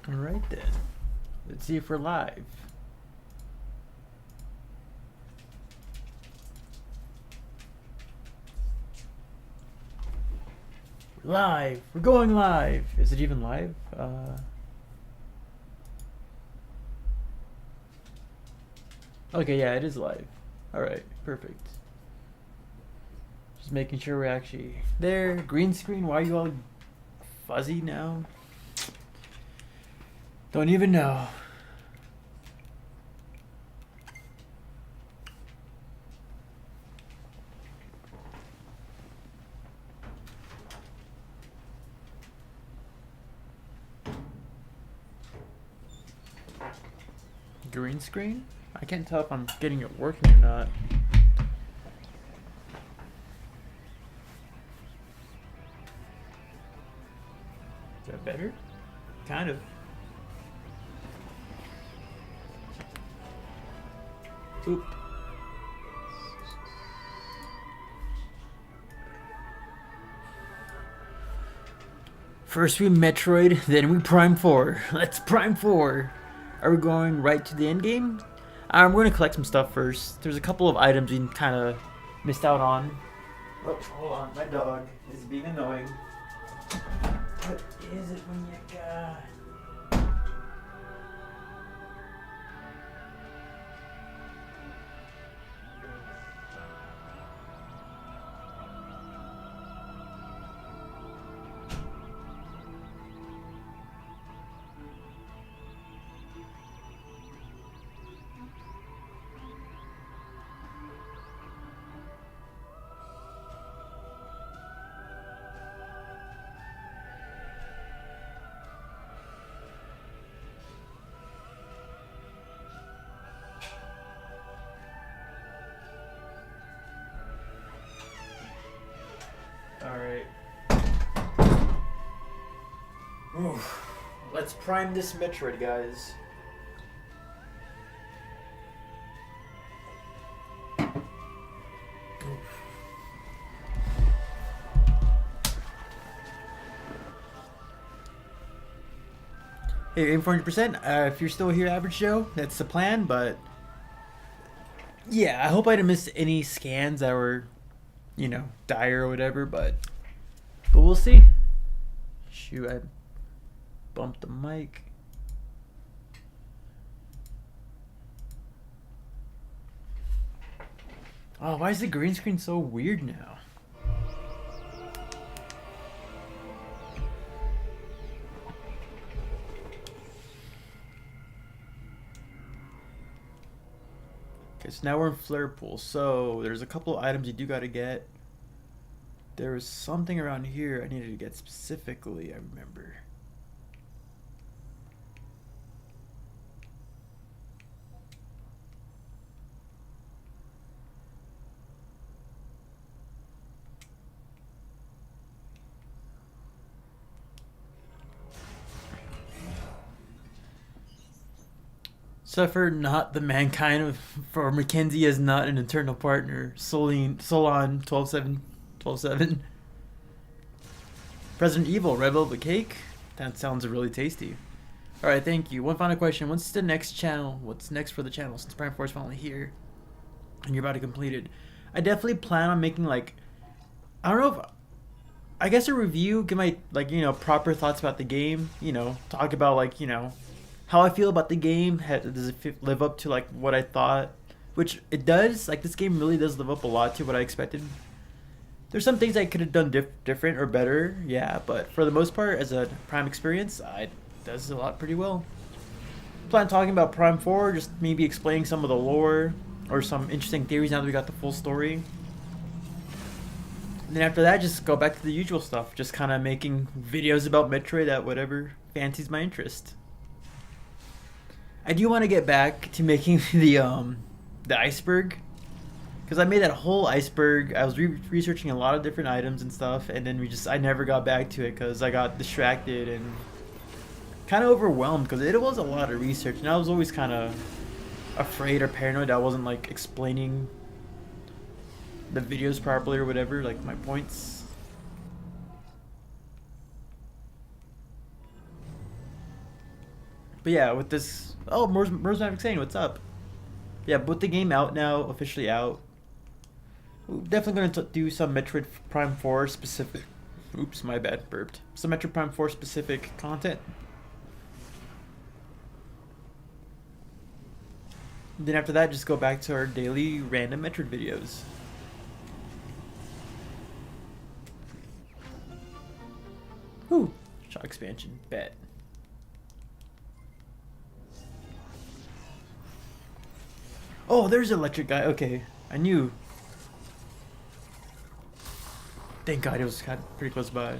Alright then. Let's see if we're live. We're live! We're going live! Is it even live? Okay, yeah, it is live. Alright, perfect. Just making sure we're actually there. Green screen, why are you all fuzzy now? Don't even know. Green screen? I can't tell if I'm getting it working or not. Is that better? Kind of. Oop. First we Metroid, then we Prime 4. Let's Prime 4. Are we going right to the end game? We're going to collect some stuff first. There's a couple of items we kind of missed out on. Oh, hold on. My dog is being annoying. What is it when you got... Alright. Let's prime this Metroid, guys. Hey, aim for 100%. If you're still here, Average Joe, that's the plan, but... Yeah, I hope I didn't miss any scans that were, you know, dire or whatever, but we'll see. Shoot, I bumped the mic. Oh, why is the green screen so weird now? Okay, so now we're in Flare Pool. So there's a couple of items you do gotta get. There was something around here I needed to get specifically, I remember. Suffer not the mankind of, for Mackenzie is not an eternal partner. Solon 12-7. 12-7. President Evil, Red Velvet Cake? That sounds really tasty. Alright, thank you. One final question. What's the next channel? What's next for the channel since Prime 4 is finally here? And you're about to complete it. I definitely plan on making, like... I don't know if... I guess a review, give my, like, you know, proper thoughts about the game. You know, talk about, like, you know... how I feel about the game. Does it live up to, like, what I thought? Which it does. Like, this game really does live up a lot to what I expected. There's some things I could have done different or better, yeah, but for the most part, as a Prime experience, it does a lot pretty well. Plan on talking about Prime 4, just maybe explaining some of the lore or some interesting theories now that we got the full story. And then after that, just go back to the usual stuff, just kind of making videos about Metroid that whatever fancies my interest. I do want to get back to making the iceberg, because I made that whole iceberg. I was researching a lot of different items and stuff, and then I never got back to it because I got distracted and kind of overwhelmed because it was a lot of research, and I was always kind of afraid or paranoid I wasn't like explaining the videos properly or whatever, like my points. But yeah, with this, oh, Mers Maverick saying, what's up? Yeah, but with the game out now, officially out, we're definitely gonna do some Metroid Prime 4 specific. Oops, my bad, burped. Some Metroid Prime 4 specific content. Then after that, just go back to our daily random Metroid videos. Whew. Shot expansion. Bet. Oh, there's an electric guy. Okay. I knew. Thank God it was kind of pretty close by.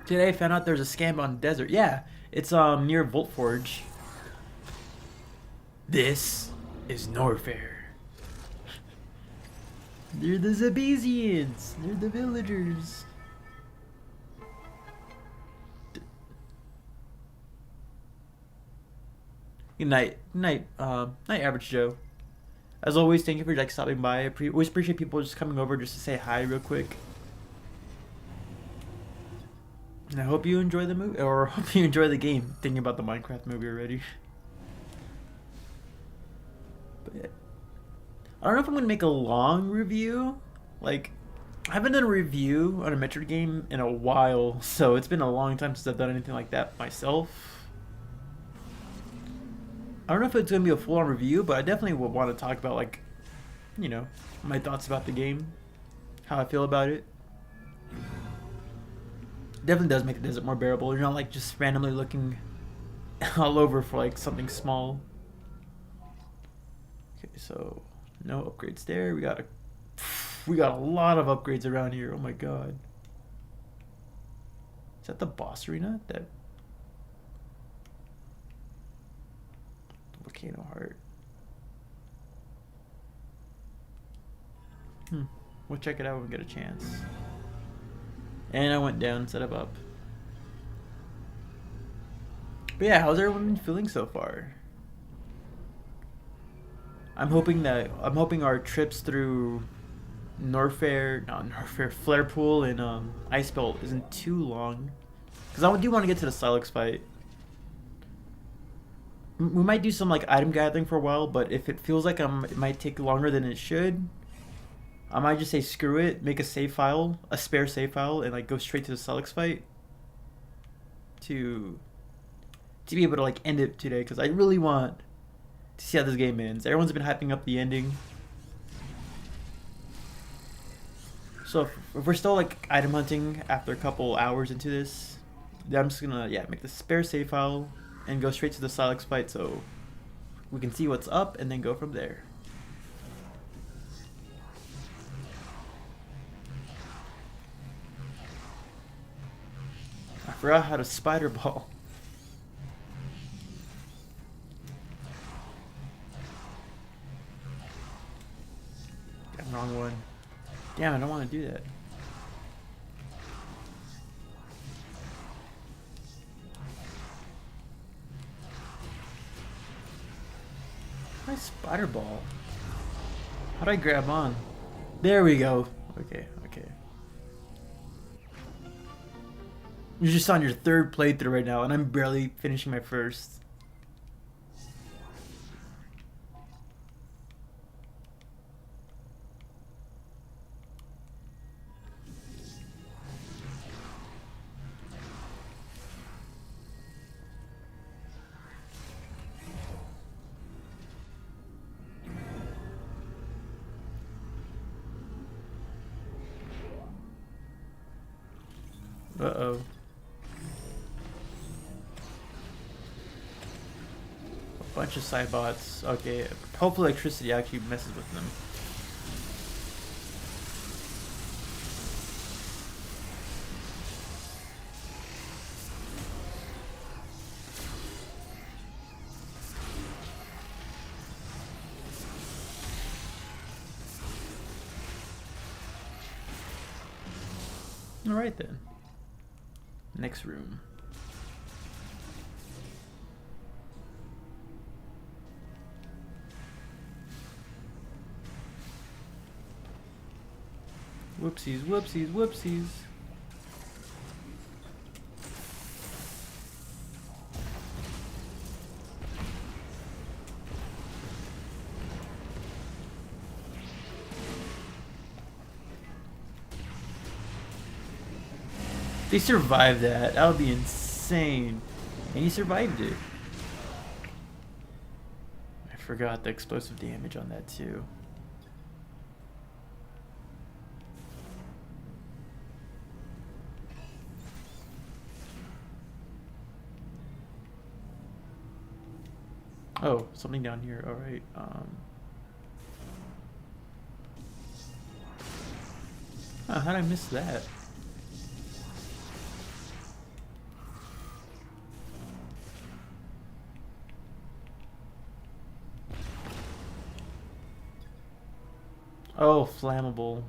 Today I found out there's a scam on desert. Yeah. It's near Volt Forge. This is Norfair. They're the Zabesians. They're the villagers. Good night. Night, Average Joe. As always, thank you for like stopping by. I always appreciate people just coming over just to say hi real quick. And I hope you enjoy the movie, or hope you enjoy the game. Thinking about the Minecraft movie already. But yeah. I don't know if I'm gonna make a long review. Like, I haven't done a review on a Metroid game in a while, so it's been a long time since I've done anything like that myself. I don't know if it's gonna be a full-on review, but I definitely would want to talk about, like, you know, my thoughts about the game, how I feel about it. Definitely does make the desert more bearable. You're not like just randomly looking all over for like something small. Okay, so no upgrades there. We got a lot of upgrades around here. Oh my god. Is that the boss arena? That volcano heart. We'll check it out when we get a chance. And I went down instead of up. But yeah, how's everyone been feeling so far? I'm hoping our trips through Flare Pool and Ice Belt isn't too long. Because I do want to get to the Sylux fight. We might do some like item gathering for a while, but if it feels like it might take longer than it should, I might just say screw it, make a save file, a spare save file, and like go straight to the Sylux fight to be able to like end it today, because I really want to see how this game ends. Everyone's been hyping up the ending. So if we're still like item hunting after a couple hours into this, then I'm just gonna make the spare save file and go straight to the Sylux fight so we can see what's up and then go from there. I forgot how to spider ball. Got the wrong one. Damn, I don't want to do that. My spider ball. How do I grab on? There we go. Okay. You're just on your third playthrough right now, and I'm barely finishing my first. Uh-oh. Bunch of side bots. Okay, hopefully electricity actually messes with them. Alright then. Next room. Whoopsies, whoopsies, whoopsies. They survived that. That would be insane. And he survived it. I forgot the explosive damage on that too. Oh, something down here. All right. How did I miss that? Oh, flammable.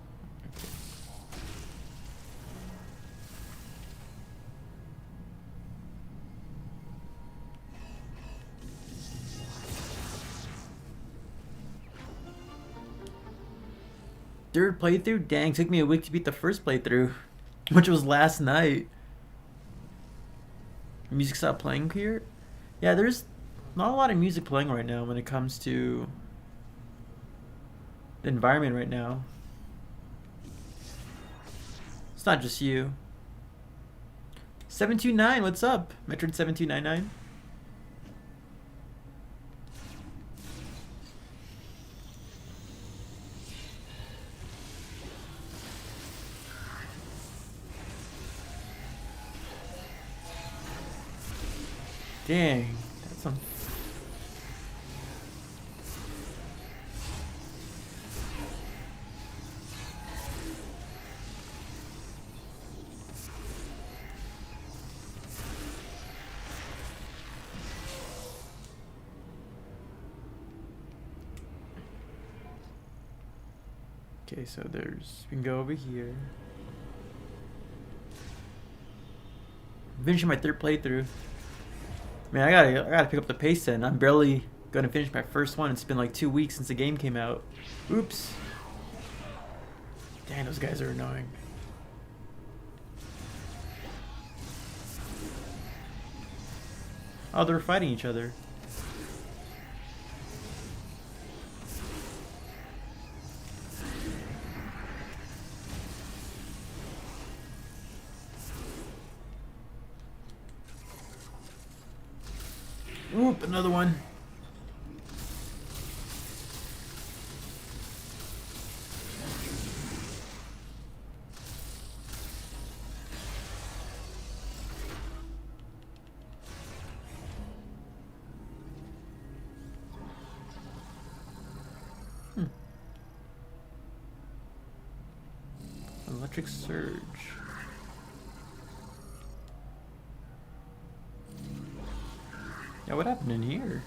Third playthrough? Dang, took me a week to beat the first playthrough, which was last night. Music stopped playing here? Yeah, there's not a lot of music playing right now when it comes to the environment right now. It's not just you. 729, what's up? Metroid 7299. Dang, that's some. Okay, so there's. We can go over here. I'm finishing my third playthrough. Man, I gotta pick up the pace then. I'm barely gonna finish my first one. It's been like 2 weeks since the game came out. Oops. Dang, those guys are annoying. Oh, they're fighting each other. Oop, another one. Electric surge. Yeah, what happened in here?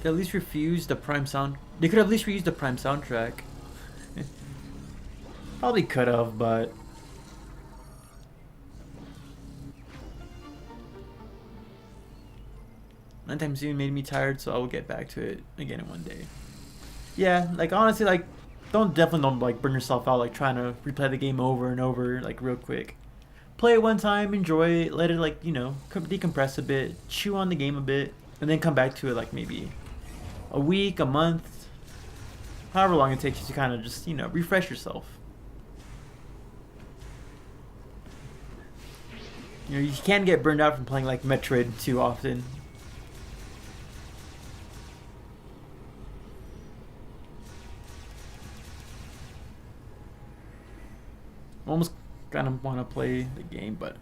They at least refused the Prime sound. They could have at least reused the Prime soundtrack. Probably could have, but Nighttime Soon made me tired, so I will get back to it again in one day. Yeah, like honestly, like definitely don't like burn yourself out like trying to replay the game over and over like real quick. Play it one time, enjoy it, let it like decompress a bit, chew on the game a bit, and then come back to it like maybe a week, a month, however long it takes you to kind of just refresh yourself. You can get burned out from playing like Metroid too often. Almost kind of want to play the game, but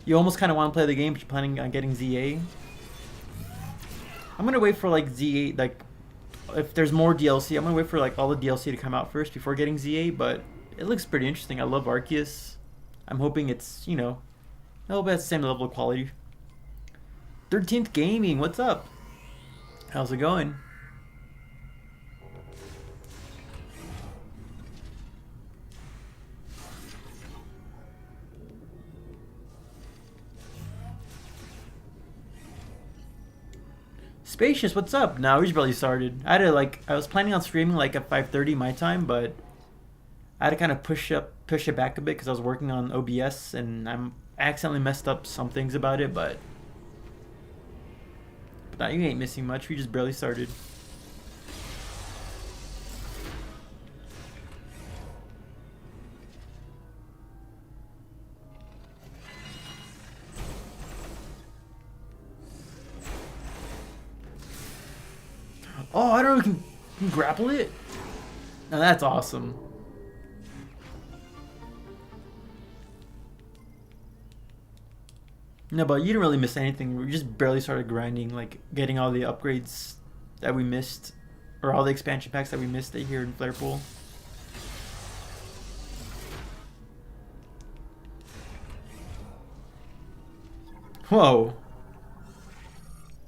you almost kind of want to play the game, but you're planning on getting ZA. I'm gonna wait for like ZA, like if there's more DLC, I'm gonna wait for like all the DLC to come out first before getting ZA. But it looks pretty interesting. I love Arceus. I'm hoping it's I hope it's the same level of quality. 13th Gaming, what's up? How's it going? Spacious, what's up? No, we just barely started. I was planning on streaming like at 5:30 my time, but I had to kind of push it back a bit because I was working on OBS and I accidentally messed up some things about it, but now you ain't missing much. We just barely started. Oh, I don't know. Can grapple it? Now that's awesome. No, but you didn't really miss anything. We just barely started grinding, like getting all the upgrades that we missed, or all the expansion packs that we missed here in Flarepool. Whoa.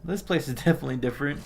This place is definitely different.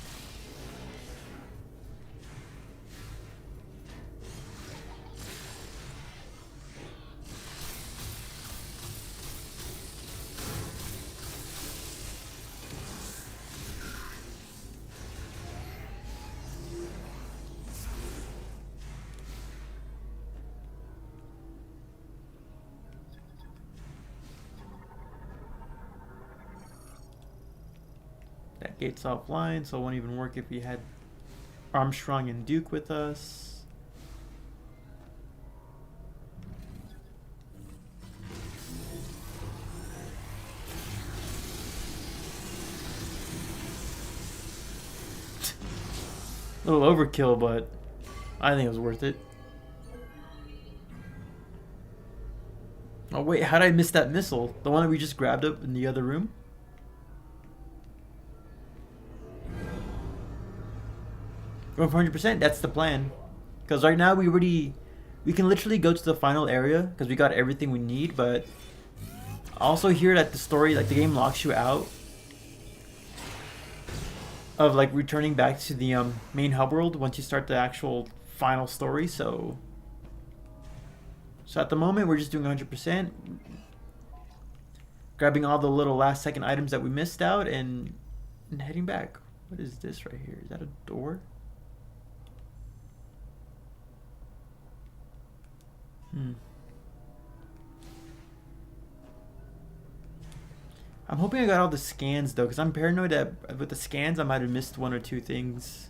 That gate's offline, so it won't even work if we had Armstrong and Duke with us. A little overkill, but I think it was worth it. Oh wait, how did I miss that missile? The one that we just grabbed up in the other room? Going for 100%, that's the plan. Because right now we can literally go to the final area because we got everything we need, but I also hear that the story, like the game locks you out of like returning back to the main hub world once you start the actual final story. So at the moment we're just doing 100%, grabbing all the little last second items that we missed out and heading back. What is this right here? Is that a door? I'm hoping I got all the scans though, because I'm paranoid that with the scans I might have missed one or two things.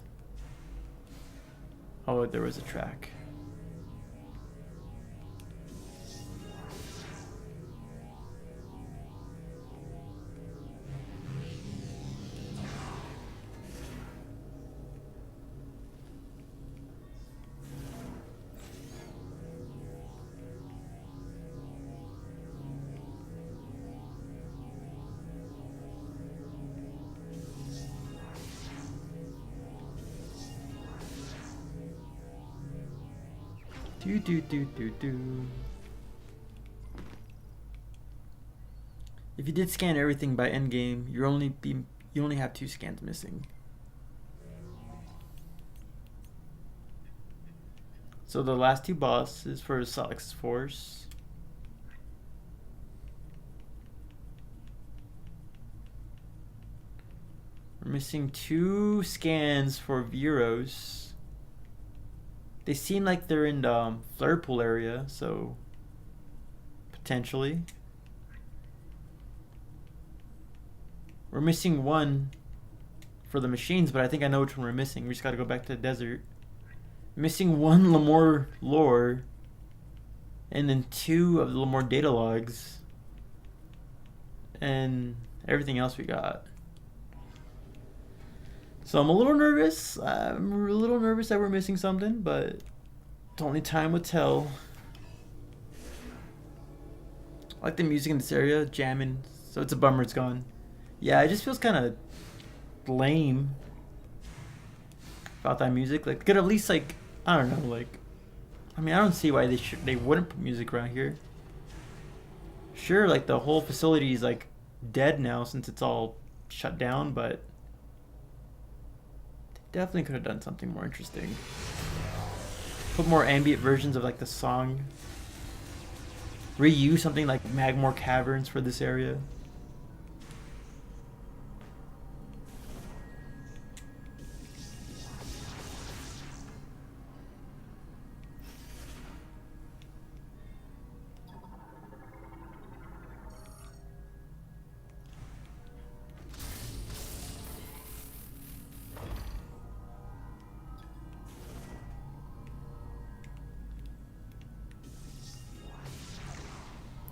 Oh, there was a track. Do. If you did scan everything by endgame, you only have 2 scans missing. So the last 2 bosses for Sylux Force. We're missing 2 scans for Viros. They seem like they're in the Flarepool area, so potentially. We're missing 1 for the machines, but I think I know which one we're missing. We just gotta go back to the desert. Missing 1 Lemoore lore, and then 2 of the Lemoore data logs, and everything else we got. So I'm a little nervous. I'm a little nervous that we're missing something, but only time will tell. I like the music in this area, jamming. So it's a bummer it's gone. Yeah, it just feels kind of lame about that music. Like, could at least like, I don't know, like, I mean, I don't see why they wouldn't put music around here. Sure, like the whole facility is like dead now since it's all shut down, but definitely could have done something more interesting. Put more ambient versions of like the song. Reuse something like Magmore Caverns for this area.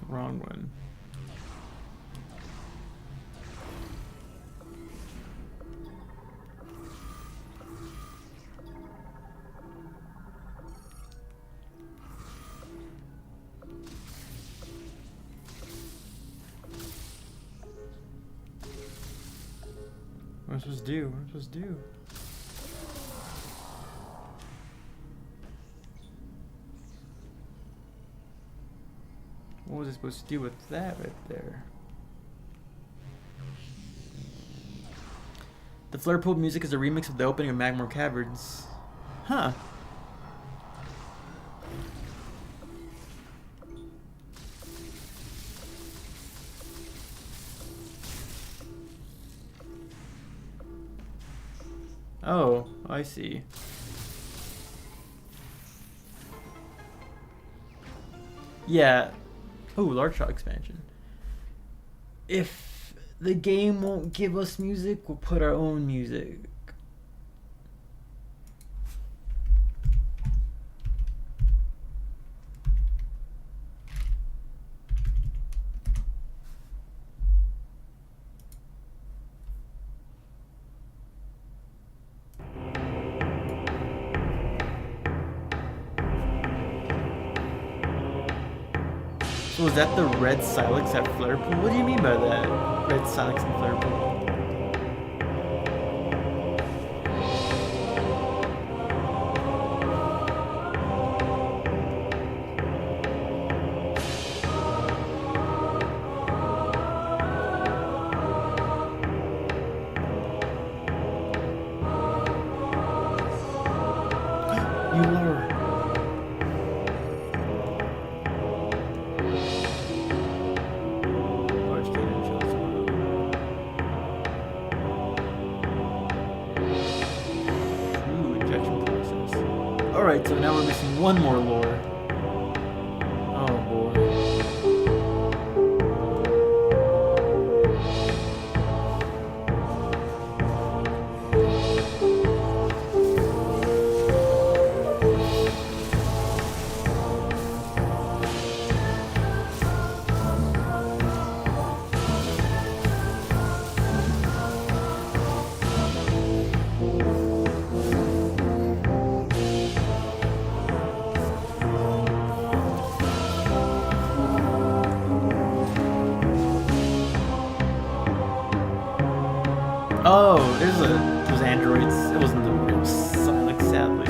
Wrong one. What am I supposed to do? What am I supposed to do? What was I supposed to do with that right there? The Flare Pool music is a remix of the opening of Magmore Caverns. Huh. Oh, I see. Yeah. Oh, large shot expansion. If the game won't give us music, we'll put our own music. So is that the red Sylux at Flare Pool? What do you mean by that? Red Sylux and Flare Pool? You lure. Alright, so now we're missing one more lore. Oh boy. Oh, there's those androids. It wasn't the real Sylux, sadly.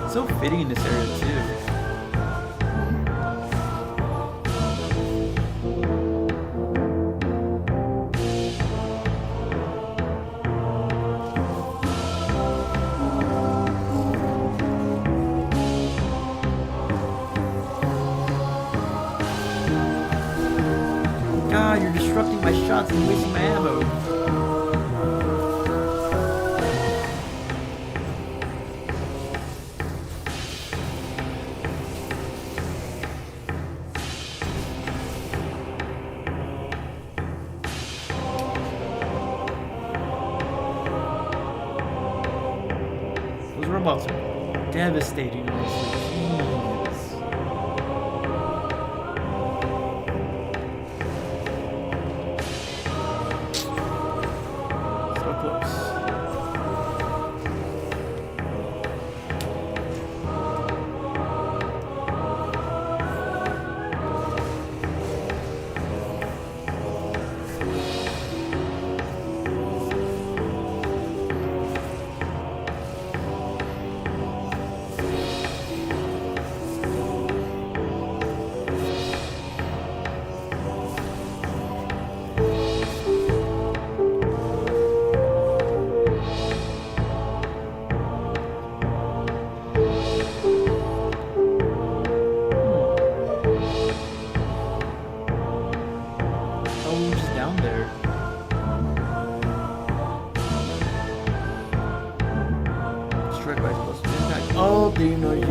So fitting in this area too. God, you're disrupting my shots and wasting my ammo. Those robots are devastating, honestly. Oh, do you know you?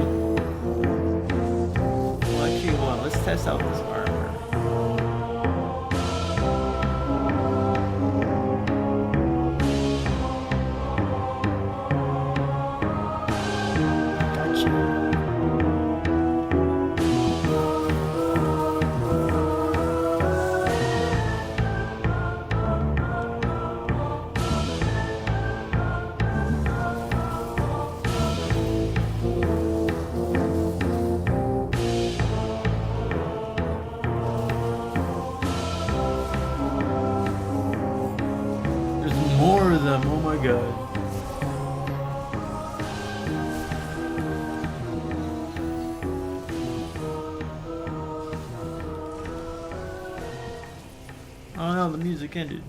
Well, actually, hold on. Let's test out this armor. There's more of them. Oh my god. Oh no, the music ended.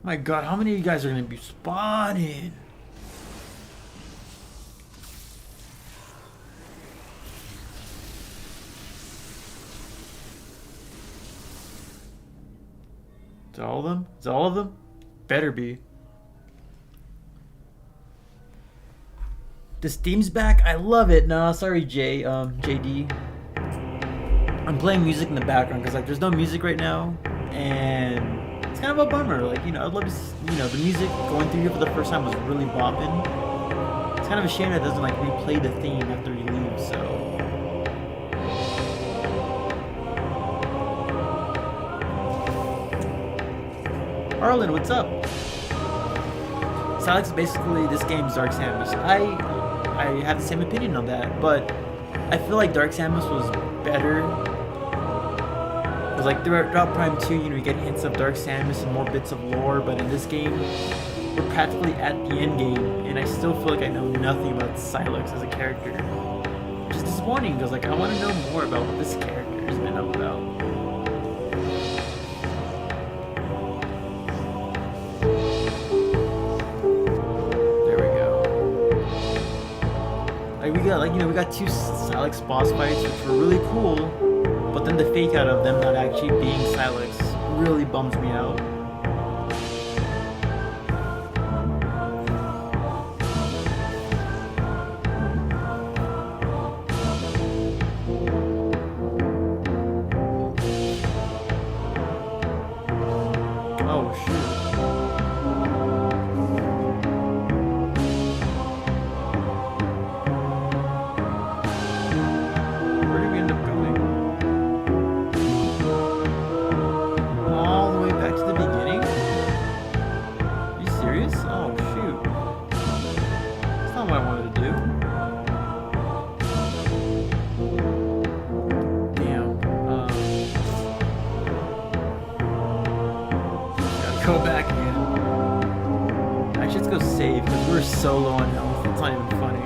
My god, how many of you guys are gonna be spawning? Is it all of them? Is it all of them? Better be. The Steam's back. I love it. Nah, sorry, JD. I'm playing music in the background because like there's no music right now, and it's kind of a bummer. Like I'd love to, the music going through here for the first time was really bopping. It's kind of a shame that it doesn't like replay the theme after you leave. So. Arlen, what's up? Sylux, basically this game's Dark Samus. I have the same opinion on that, but I feel like Dark Samus was better. Because like throughout Prime 2, you get hints of Dark Samus and more bits of lore, but in this game, we're practically at the end game, and I still feel like I know nothing about Sylux as a character. Which is disappointing, because like I want to know more about what this character has been up about. We got two Sylux boss fights, which were really cool, but then the fake out of them not actually being Sylux really bums me out. Oh shoot. Go back again. Actually, let's go save because we're so low on health. It's not even funny.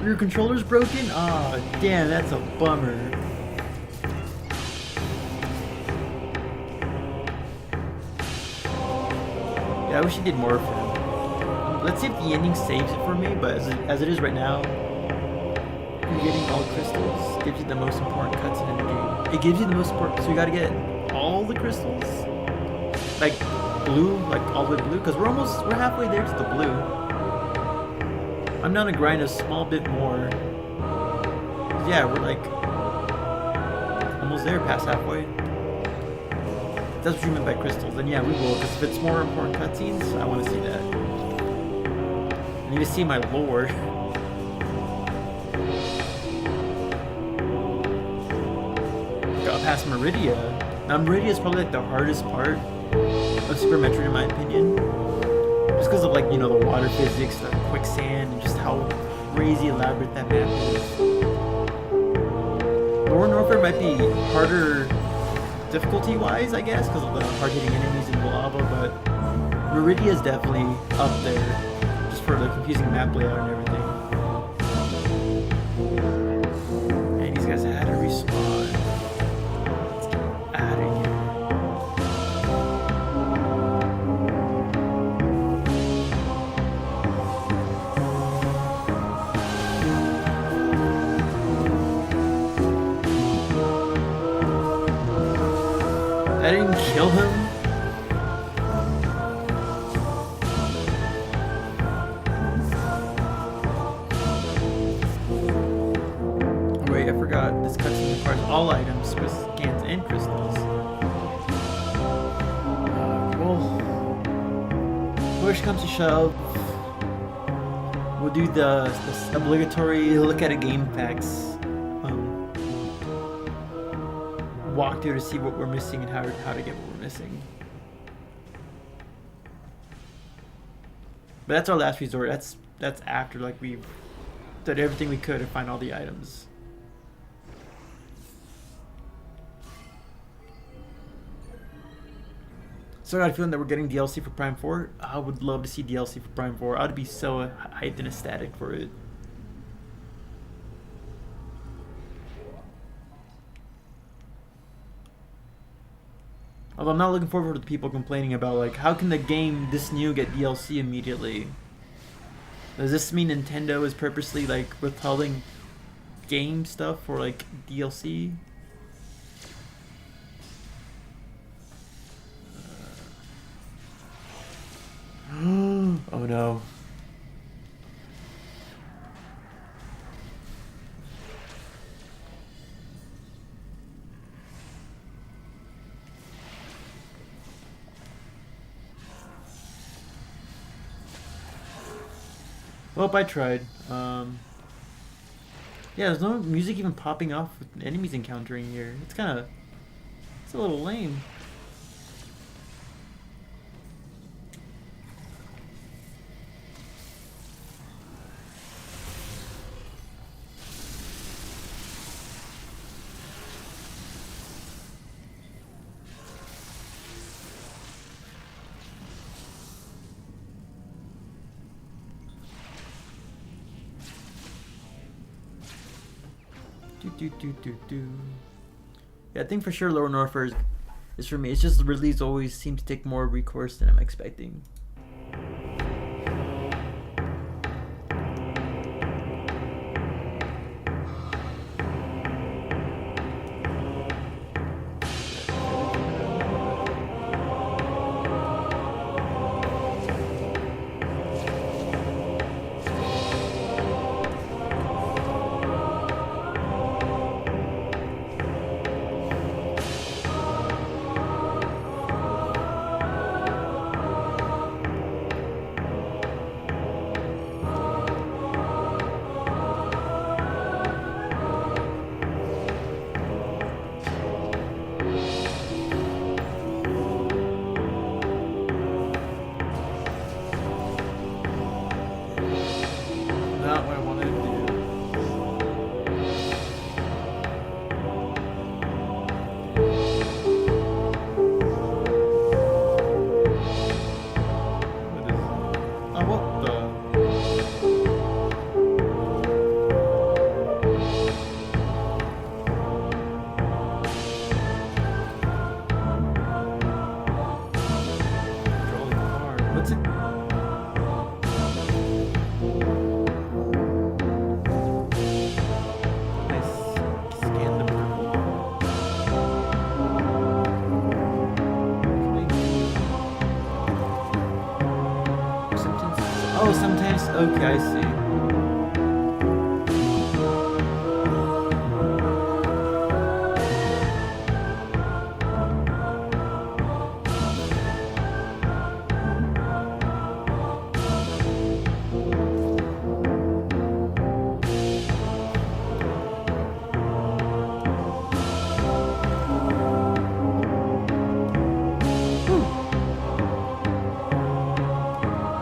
Your controller's broken? Ah, oh, damn, that's a bummer. Yeah, I wish he did more for him. Let's see if the ending saves it for me, but as it is right now, you're getting all the crystals. Gives you the most important cutscene in the game. It gives you the most important, so you gotta get all the crystals. Like blue, like all the way blue, because we're halfway there to the blue. I'm down to grind a small bit more. Yeah, we're like almost there, past halfway. If that's what you meant by crystals, then yeah, we will, because if it's more important cutscenes, I want to see that. I need to see my lore. Got past Meridia. Now Meridia is probably like the hardest part of Super Metroid in my opinion. Just because of like, the water physics, the quicksand, and just how crazy elaborate that map is. Lower Norfair might be harder difficulty-wise, I guess, because of the hard-hitting enemies and lava, but Meridia is definitely up there. For the confusing map layout and everything. And these guys had to respawn. Let's get out of here. I didn't kill him. Oh, wait, I forgot. This cutscene requires all items, Swiss scans, and crystals. Well, push comes to shove. We'll do the obligatory look at a game packs walkthrough to see what we're missing and how to get what we're missing. But that's our last resort. That's after like we've done everything we could to find all the items. So I got a feeling that we're getting DLC for Prime 4. I would love to see DLC for Prime 4. I'd be so hyped and ecstatic for it. Although I'm not looking forward to the people complaining about like, how can the game this new get DLC immediately? Does this mean Nintendo is purposely like withholding game stuff for like DLC? Oh no. Well, I tried. Yeah, there's no music even popping off with enemies encountering here. It's a little lame. Yeah, I think for sure Lower North is for me. It's just the release always seems to take more recourse than I'm expecting. Oh, sometimes. Okay, I see.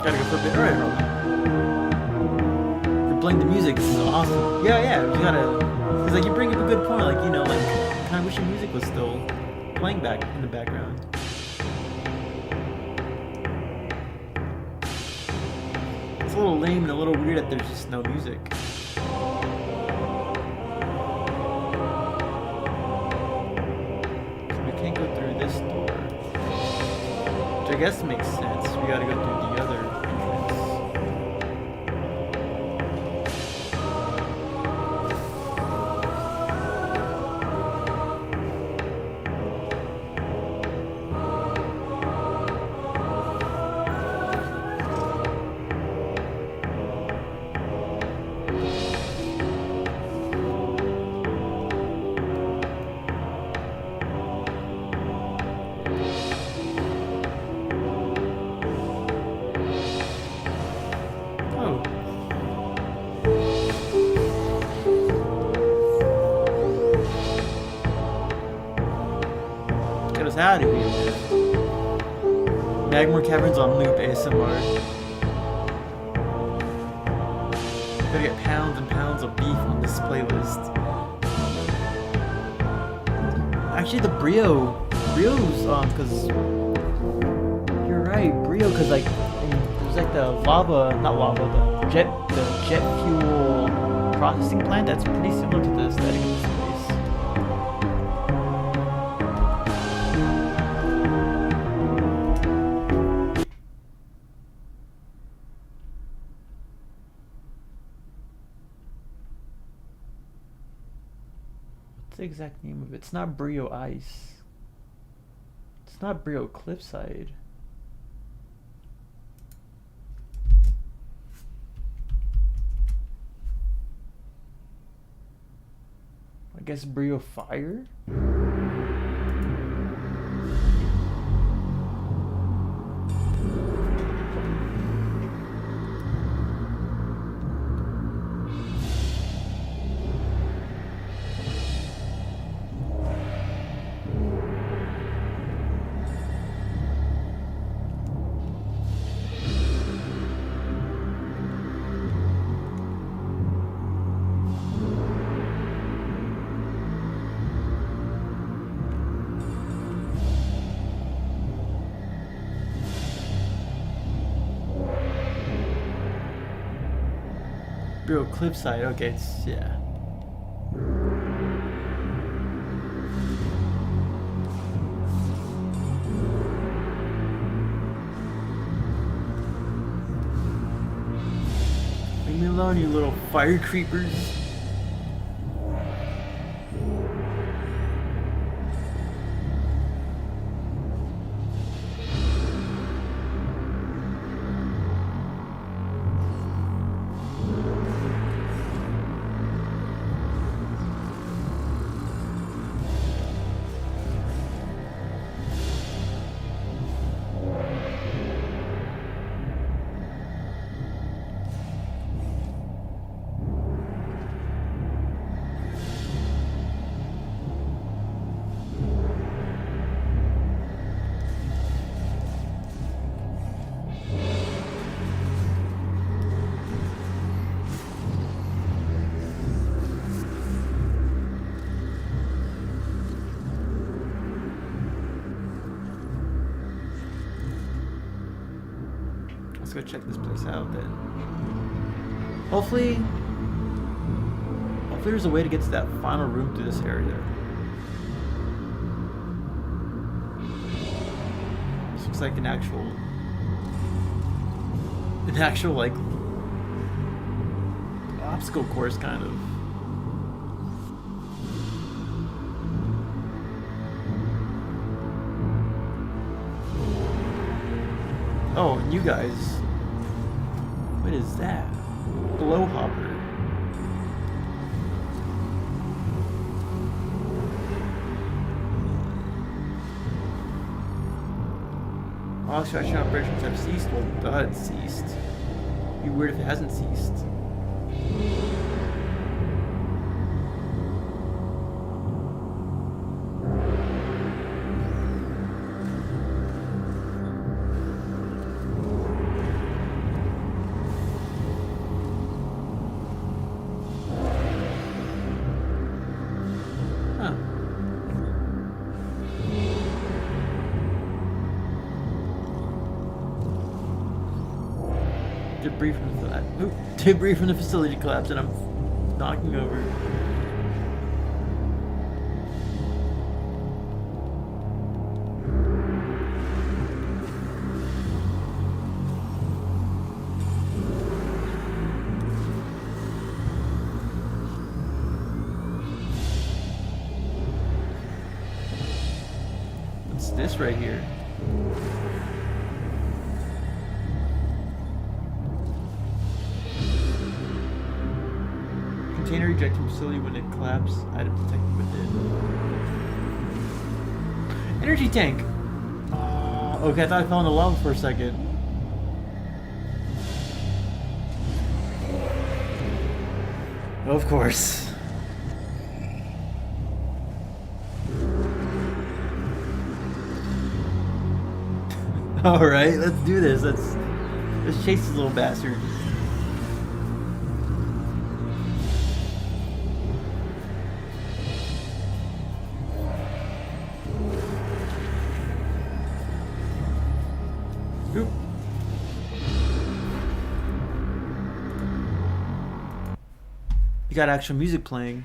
Gotta go for a bit. Alright, hold on. You're playing the music. This is awesome. Yeah, you gotta. Because, like, you bring up a good point. Like, you know, like, I kind of wish your music was still playing back in the background. It's a little lame and a little weird that there's just no music. So we can't go through this door. Which I guess makes sense. We gotta go through the other entrance. us out of here. Magmore Caverns on loop ASMR. Gotta get pounds and pounds of beef on this playlist. Actually, the Brio's, cause you're right, Brio, cause like there's like the the jet fuel processing plant. That's pretty similar to the aesthetic of this place. What's the exact name of it? It's not Brio Ice. It's not Brio Cliffside. I guess Brio Fire? Brio Cliffside, okay, it's, yeah. Leave me alone, you little fire creepers. Let's go check this place out then. Hopefully there's a way to get to that final room through this area. This looks like an actual like obstacle course kind of. Oh, and you guys. What is that? Blowhopper. All extraction operations have ceased. Well, duh, it's ceased. It'd be weird if it hasn't ceased. Debris from the facility collapsed and I'm knocking over. What's this right here? Container ejecting facility when it collapsed. Item detected within. Energy tank. Okay, I thought I fell in the lava for a second. Of course. All right, let's do this. Let's chase this little bastard. Oop. You got actual music playing.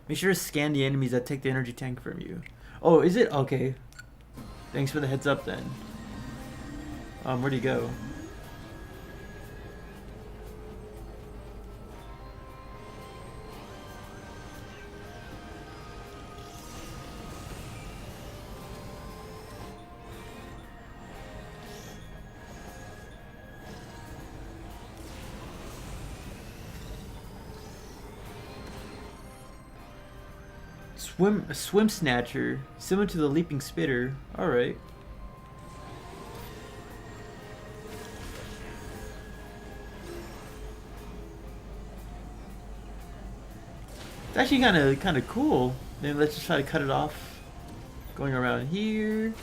Make sure to scan the enemies that take the energy tank from you. Oh, is it? Okay. Thanks for the heads up then. Where'd he go? Swim snatcher, similar to the leaping spitter. All right. It's actually kind of cool. Then let's just try to cut it off. Going around here.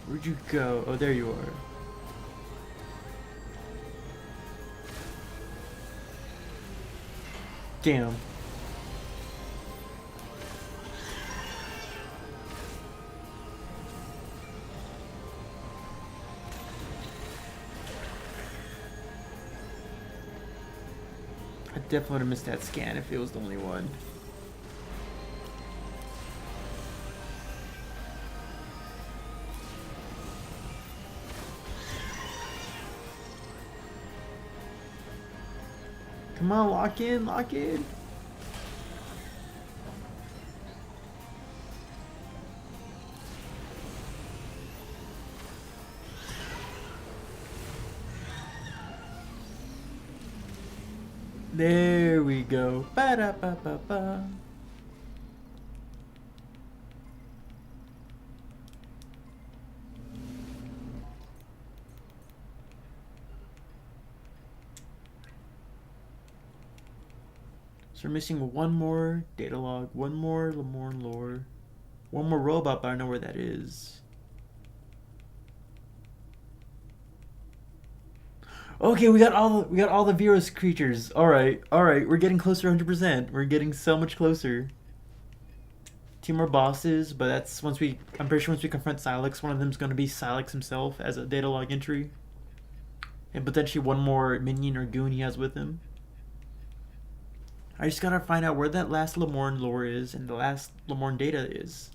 Where'd you go? Oh, there you are. Damn. I definitely would have missed that scan if it was the only one. Come on, lock in, lock in. There we go. Ba-da-ba-ba-ba. So we're missing one more data log, one more Lemorn lore, one more robot, but I don't know where that is. Okay, we got all the Virus creatures. All right, we're getting closer 100%. We're getting so much closer. Two more bosses, but that's once we. I'm pretty sure once we confront Sylux, one of them's going to be Sylux himself as a data log entry, and potentially one more minion or goon he has with him. I just gotta find out where that last Lemorn lore is and the last Lemorn data is.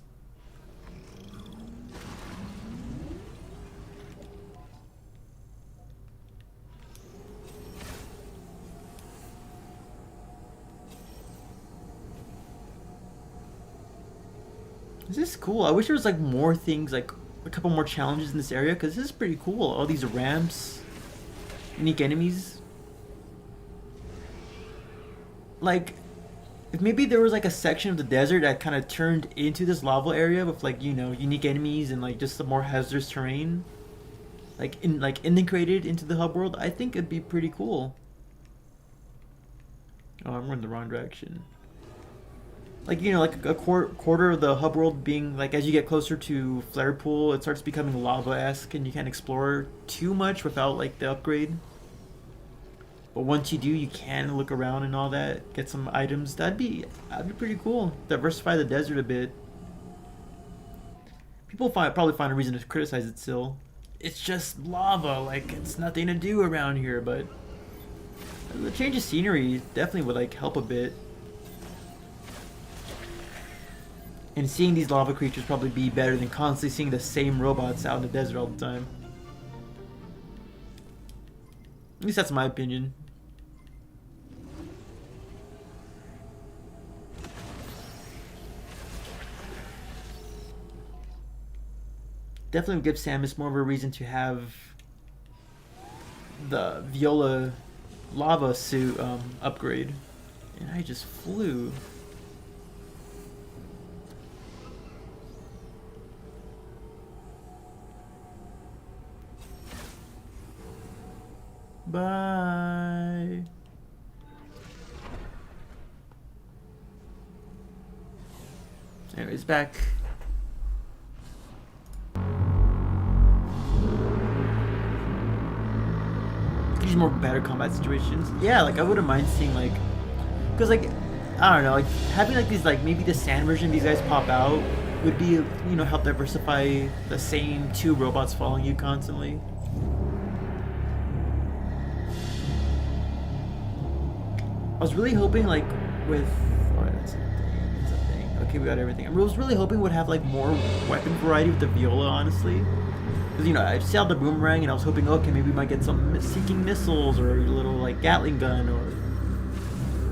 This is cool. I wish there was like more things, like a couple more challenges in this area, because this is pretty cool. All these ramps, unique enemies. Like, if maybe there was like a section of the desert that kind of turned into this lava area with like, you know, unique enemies and like just some more hazardous terrain, like integrated into the hub world, I think it'd be pretty cool. Oh, I'm running the wrong direction. Like, you know, like a quarter of the hub world being like, as you get closer to Flare Pool, it starts becoming lava-esque and you can't explore too much without like the upgrade. But once you do, you can look around and all that, get some items. That'd be pretty cool. Diversify the desert a bit. People probably find a reason to criticize it still. It's just lava, like it's nothing to do around here. But the change of scenery definitely would like help a bit. And seeing these lava creatures probably be better than constantly seeing the same robots out in the desert all the time. At least that's my opinion. Definitely would give Samus more of a reason to have the Viola lava suit upgrade. And I just flew. Bye. Anyways, back. These more better combat situations. Yeah, like I wouldn't mind seeing like, cause like, I don't know, like having like these like maybe the sand version these guys pop out would be, you know, help diversify the same two robots following you constantly. I was really hoping like with that's a thing. Okay, we got everything. I was really hoping we'd have like more weapon variety with the Viola, honestly. Because, you know, I saw the boomerang and I was hoping, okay, maybe we might get some seeking missiles or a little like Gatling gun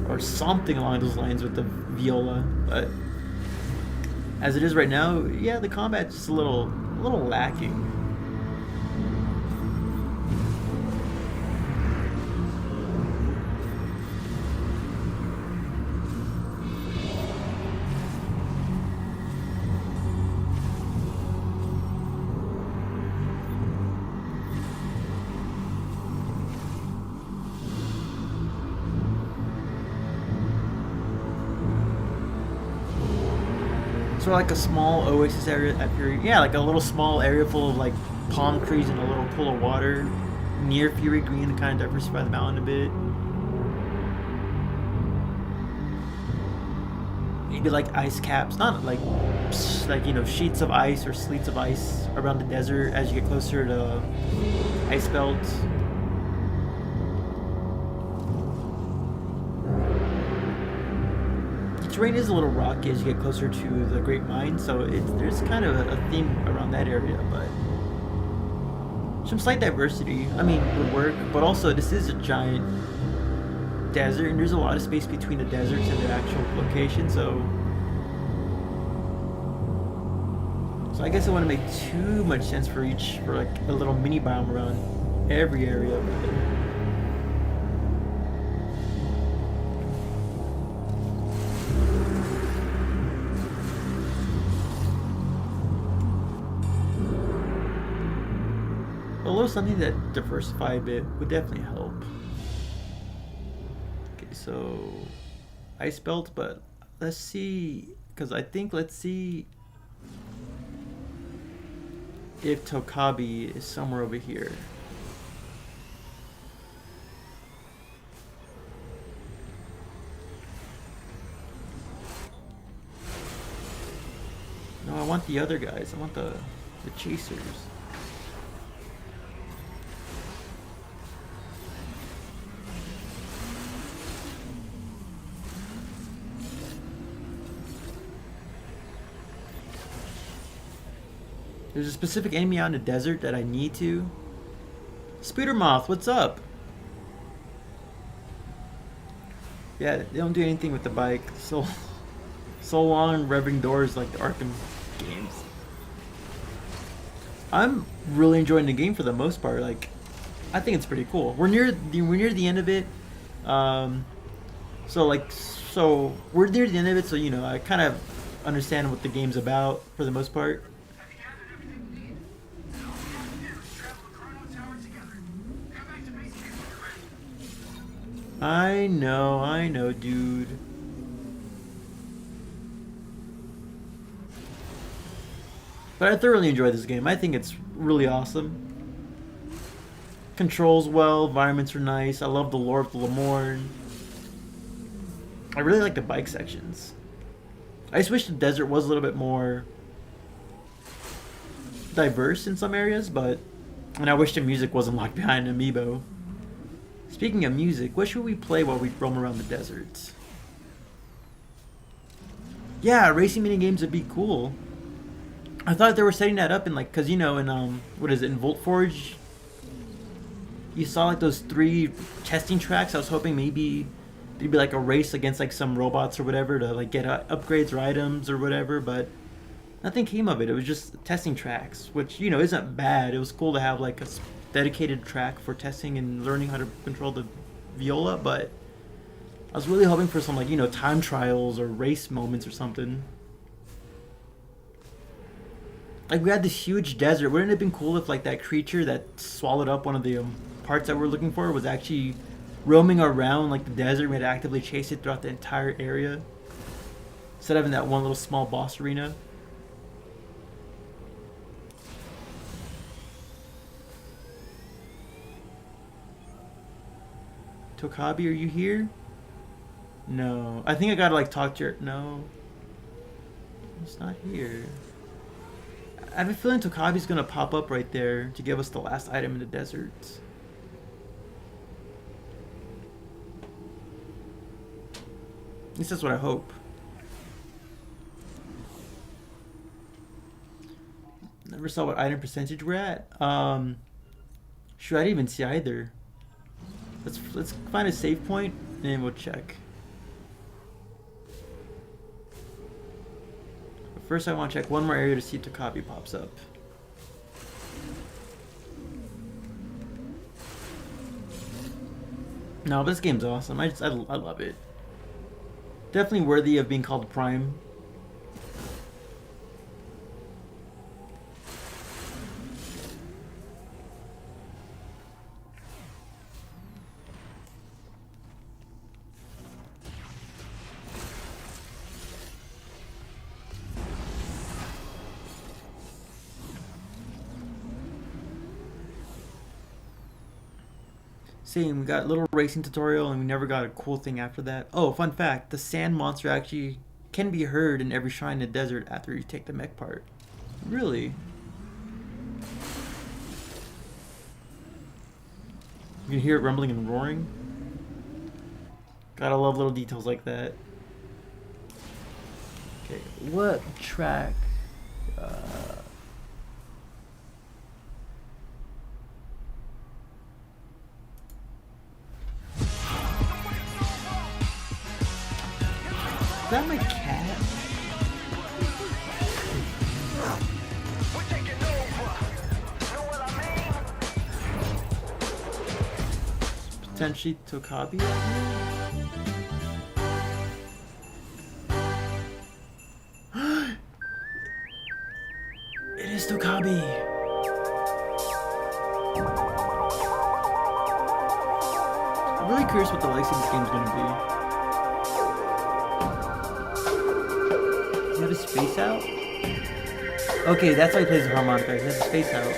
or something along those lines with the Viola. But as it is right now, yeah, the combat's just a little lacking. So like a small oasis area at Fury, yeah, like a little small area full of like palm trees and a little pool of water near Fury Green to kind of diversify the mountain a bit. Maybe like ice caps, not like you know, sheets of ice or sleets of ice around the desert as you get closer to ice belts. The terrain is a little rocky as you get closer to the Great Mine, so there's kind of a theme around that area, but some slight diversity, I mean, would work. But also, this is a giant desert, and there's a lot of space between the deserts and the actual location, so I guess it wouldn't make too much sense for like a little mini biome around every area. A little something that diversify a bit would definitely help. Okay, so ice belt, but let's see, because let's see if Tokabi is somewhere over here. No, I want the other guys. I want the chasers. There's a specific enemy out in the desert that I need to. Speeder Moth, what's up? Yeah, they don't do anything with the bike. So long revving doors like the Arkham games. I'm really enjoying the game for the most part. Like, I think it's pretty cool. We're near the end of it. So we're near the end of it. So, you know, I kind of understand what the game's about for the most part. I know, dude. But I thoroughly enjoy this game. I think it's really awesome. Controls well, environments are nice. I love the lore of the Lemorne. I really like the bike sections. I just wish the desert was a little bit more diverse in some areas, and I wish the music wasn't locked behind an amiibo. Speaking of music, what should we play while we roam around the deserts? Yeah, racing mini games would be cool. I thought they were setting that up in like, cause you know, in what is it, in Voltforge, you saw like those 3 testing tracks. I was hoping maybe there'd be like a race against like some robots or whatever to like get upgrades or items or whatever, but nothing came of it. It was just testing tracks, which, you know, isn't bad. It was cool to have like a dedicated track for testing and learning how to control the Viola, but I was really hoping for some like, you know, time trials or race moments or something. Like, we had this huge desert. Wouldn't it have been cool if like that creature that swallowed up one of the parts that we're looking for was actually roaming around like the desert. We had to actively chase it throughout the entire area instead of in that one little small boss arena. Tokabi, are you here? No. I think I gotta like talk to her. No. It's not here. I have a feeling Tokabi's gonna pop up right there to give us the last item in the desert. At least that's what I hope. Never saw what item percentage we're at. Shoot, I didn't even see either. Let's find a save point and then we'll check. But first I want to check one more area to see if Tokabi pops up. No, but this game's awesome. I love it. Definitely worthy of being called Prime. Same, we got a little racing tutorial and we never got a cool thing after that. Oh, fun fact, the sand monster actually can be heard in every shrine in the desert after you take the mech part. Really? You can hear it rumbling and roaring. Gotta love little details like that. Okay, what track? Is that my cat? Potentially Tokabi right here? It is Tokabi! I'm really curious what the legacy of this game is going to be. Does he have his face out? Okay, that's why he plays the harmonica. He has his face out.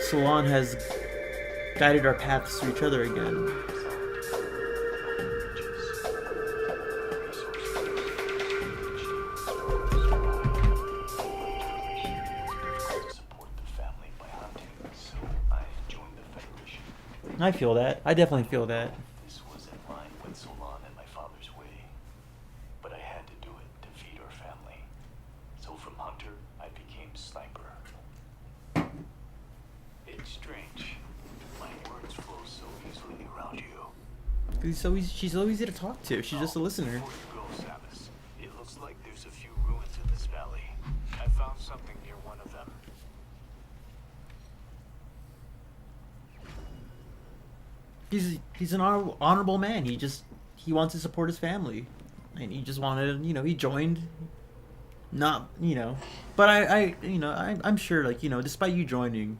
Salon has guided our paths to each other again. I feel that. I definitely feel that. This was in line with Solon and my father's way, but I had to do it to feed our family. So from hunter, I became sniper. It's strange. My words flow so easily around you. She's so easy to talk to. She's just a listener. Before you go, Samus, it looks like there's a few ruins in this valley. I found something near one of them. He's an honorable man. He wants to support his family, and he just wanted, he joined. Not, but I'm sure, like, despite you joining,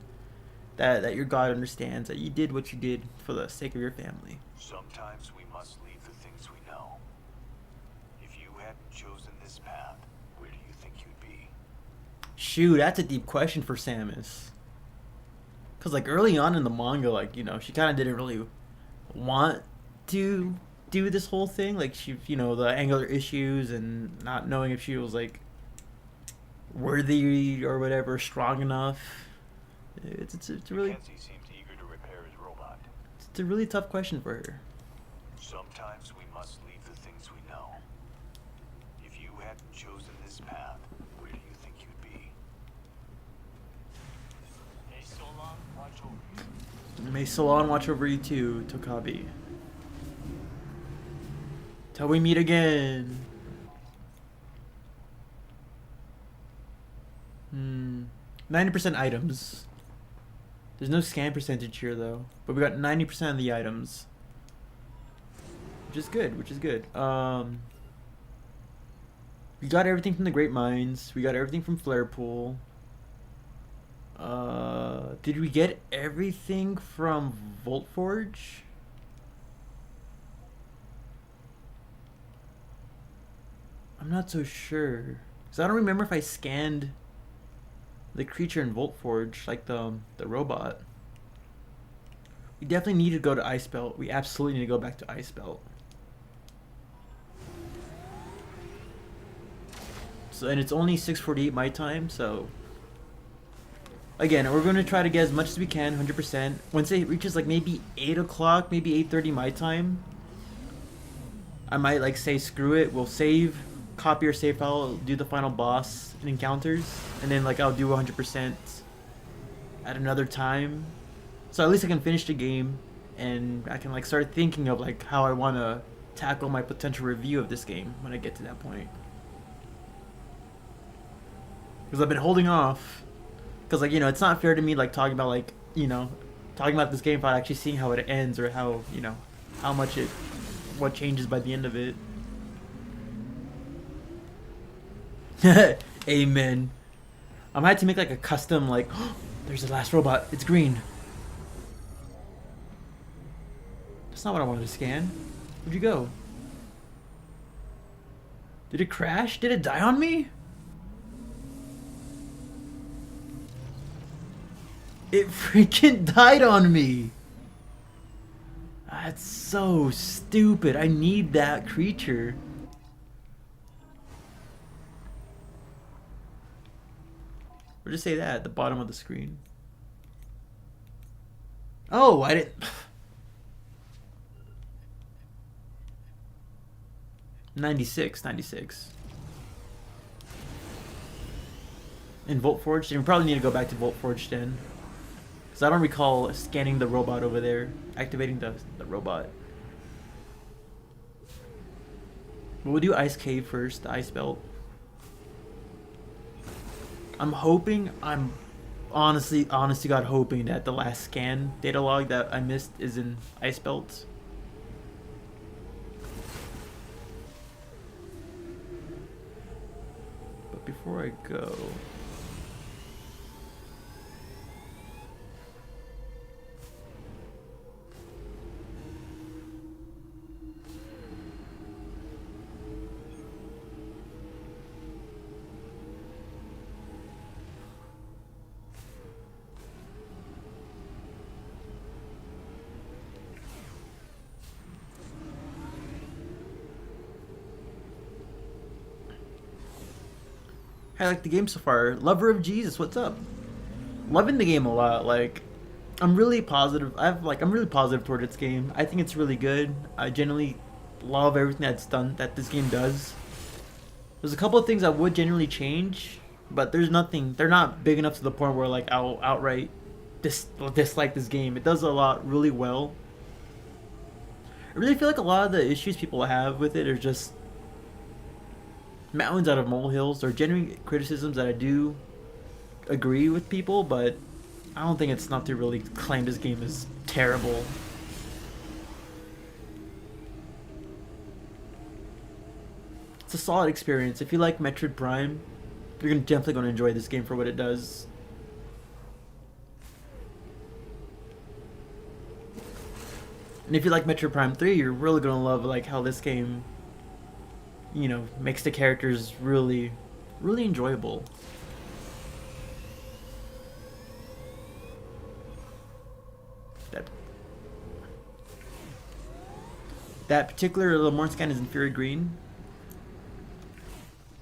that your God understands that you did what you did for the sake of your family. Sometimes we must leave the things we know. If you hadn't chosen this path, where do you think you'd be? Shoot, that's a deep question for Samus. Cause like early on in the manga, like, she kind of didn't really want to do this whole thing. Like she, the angular issues and not knowing if she was like worthy or whatever, strong enough. It's a really Mackenzie seems eager to repair his robot. it's a really tough question for her. Sometimes we must leave the things we know. If you hadn't chosen this path, where do you think you'd be? Hey, Solon, watch over you. May Salon watch over you too, Tokabi. Till we meet again. 90% items. There's no scan percentage here though, but we got 90% of the items. which is good. Which is good. We got everything from the Great Mines. We got everything from Flare Pool. Did we get everything from Volt Forge? I'm not so sure. Cause I don't remember if I scanned the creature in Volt Forge, like the robot. We definitely need to go to Ice Belt. We absolutely need to go back to Ice Belt. So, and it's only 6:48 my time, so again, we're going to try to get as much as we can, 100%. Once it reaches like maybe 8 o'clock, maybe 8:30 my time, I might like say screw it. We'll save, copy our save file, do the final boss and encounters, and then like I'll do 100% at another time. So at least I can finish the game, and I can like start thinking of like how I want to tackle my potential review of this game when I get to that point. Because I've been holding off. Because like, you know, it's not fair to me like talking about like, you know, talking about this game without actually seeing how it ends or how, you know, how much it, what changes by the end of it. Amen. I might have to make like a custom like, oh, there's the last robot. It's green. That's not what I wanted to scan. Where'd you go? Did it crash? Did it die on me? It freaking died on me. That's so stupid. I need that creature. Or just say that at the bottom of the screen. Oh, I didn't. 96. In Volt Forge? We probably need to go back to Volt Forge then. Because I don't recall scanning the robot over there. Activating the robot. But we'll do Ice Cave first, the Ice Belt. I'm hoping, I'm honestly God hoping that the last scan data log that I missed is in Ice Belt. But before I go... I like the game so far. Lover of Jesus, what's up? Loving the game a lot. Like, I'm really positive. I'm really positive toward its game. I think it's really good. I generally love everything that's done that this game does. There's a couple of things I would generally change, but there's nothing. They're not big enough to the point where like I'll outright dislike this game. It does a lot really well. I really feel like a lot of the issues people have with it are just mountains out of molehills. They're genuine criticisms that I do agree with people, but I don't think it's enough to really claim this game is terrible. It's a solid experience. If you like Metroid Prime, you're definitely going to enjoy this game for what it does. And if you like Metroid Prime 3, you're really going to love like how this game, you know, makes the characters really, really enjoyable. That particular Lemoyne scan is in Fury Green.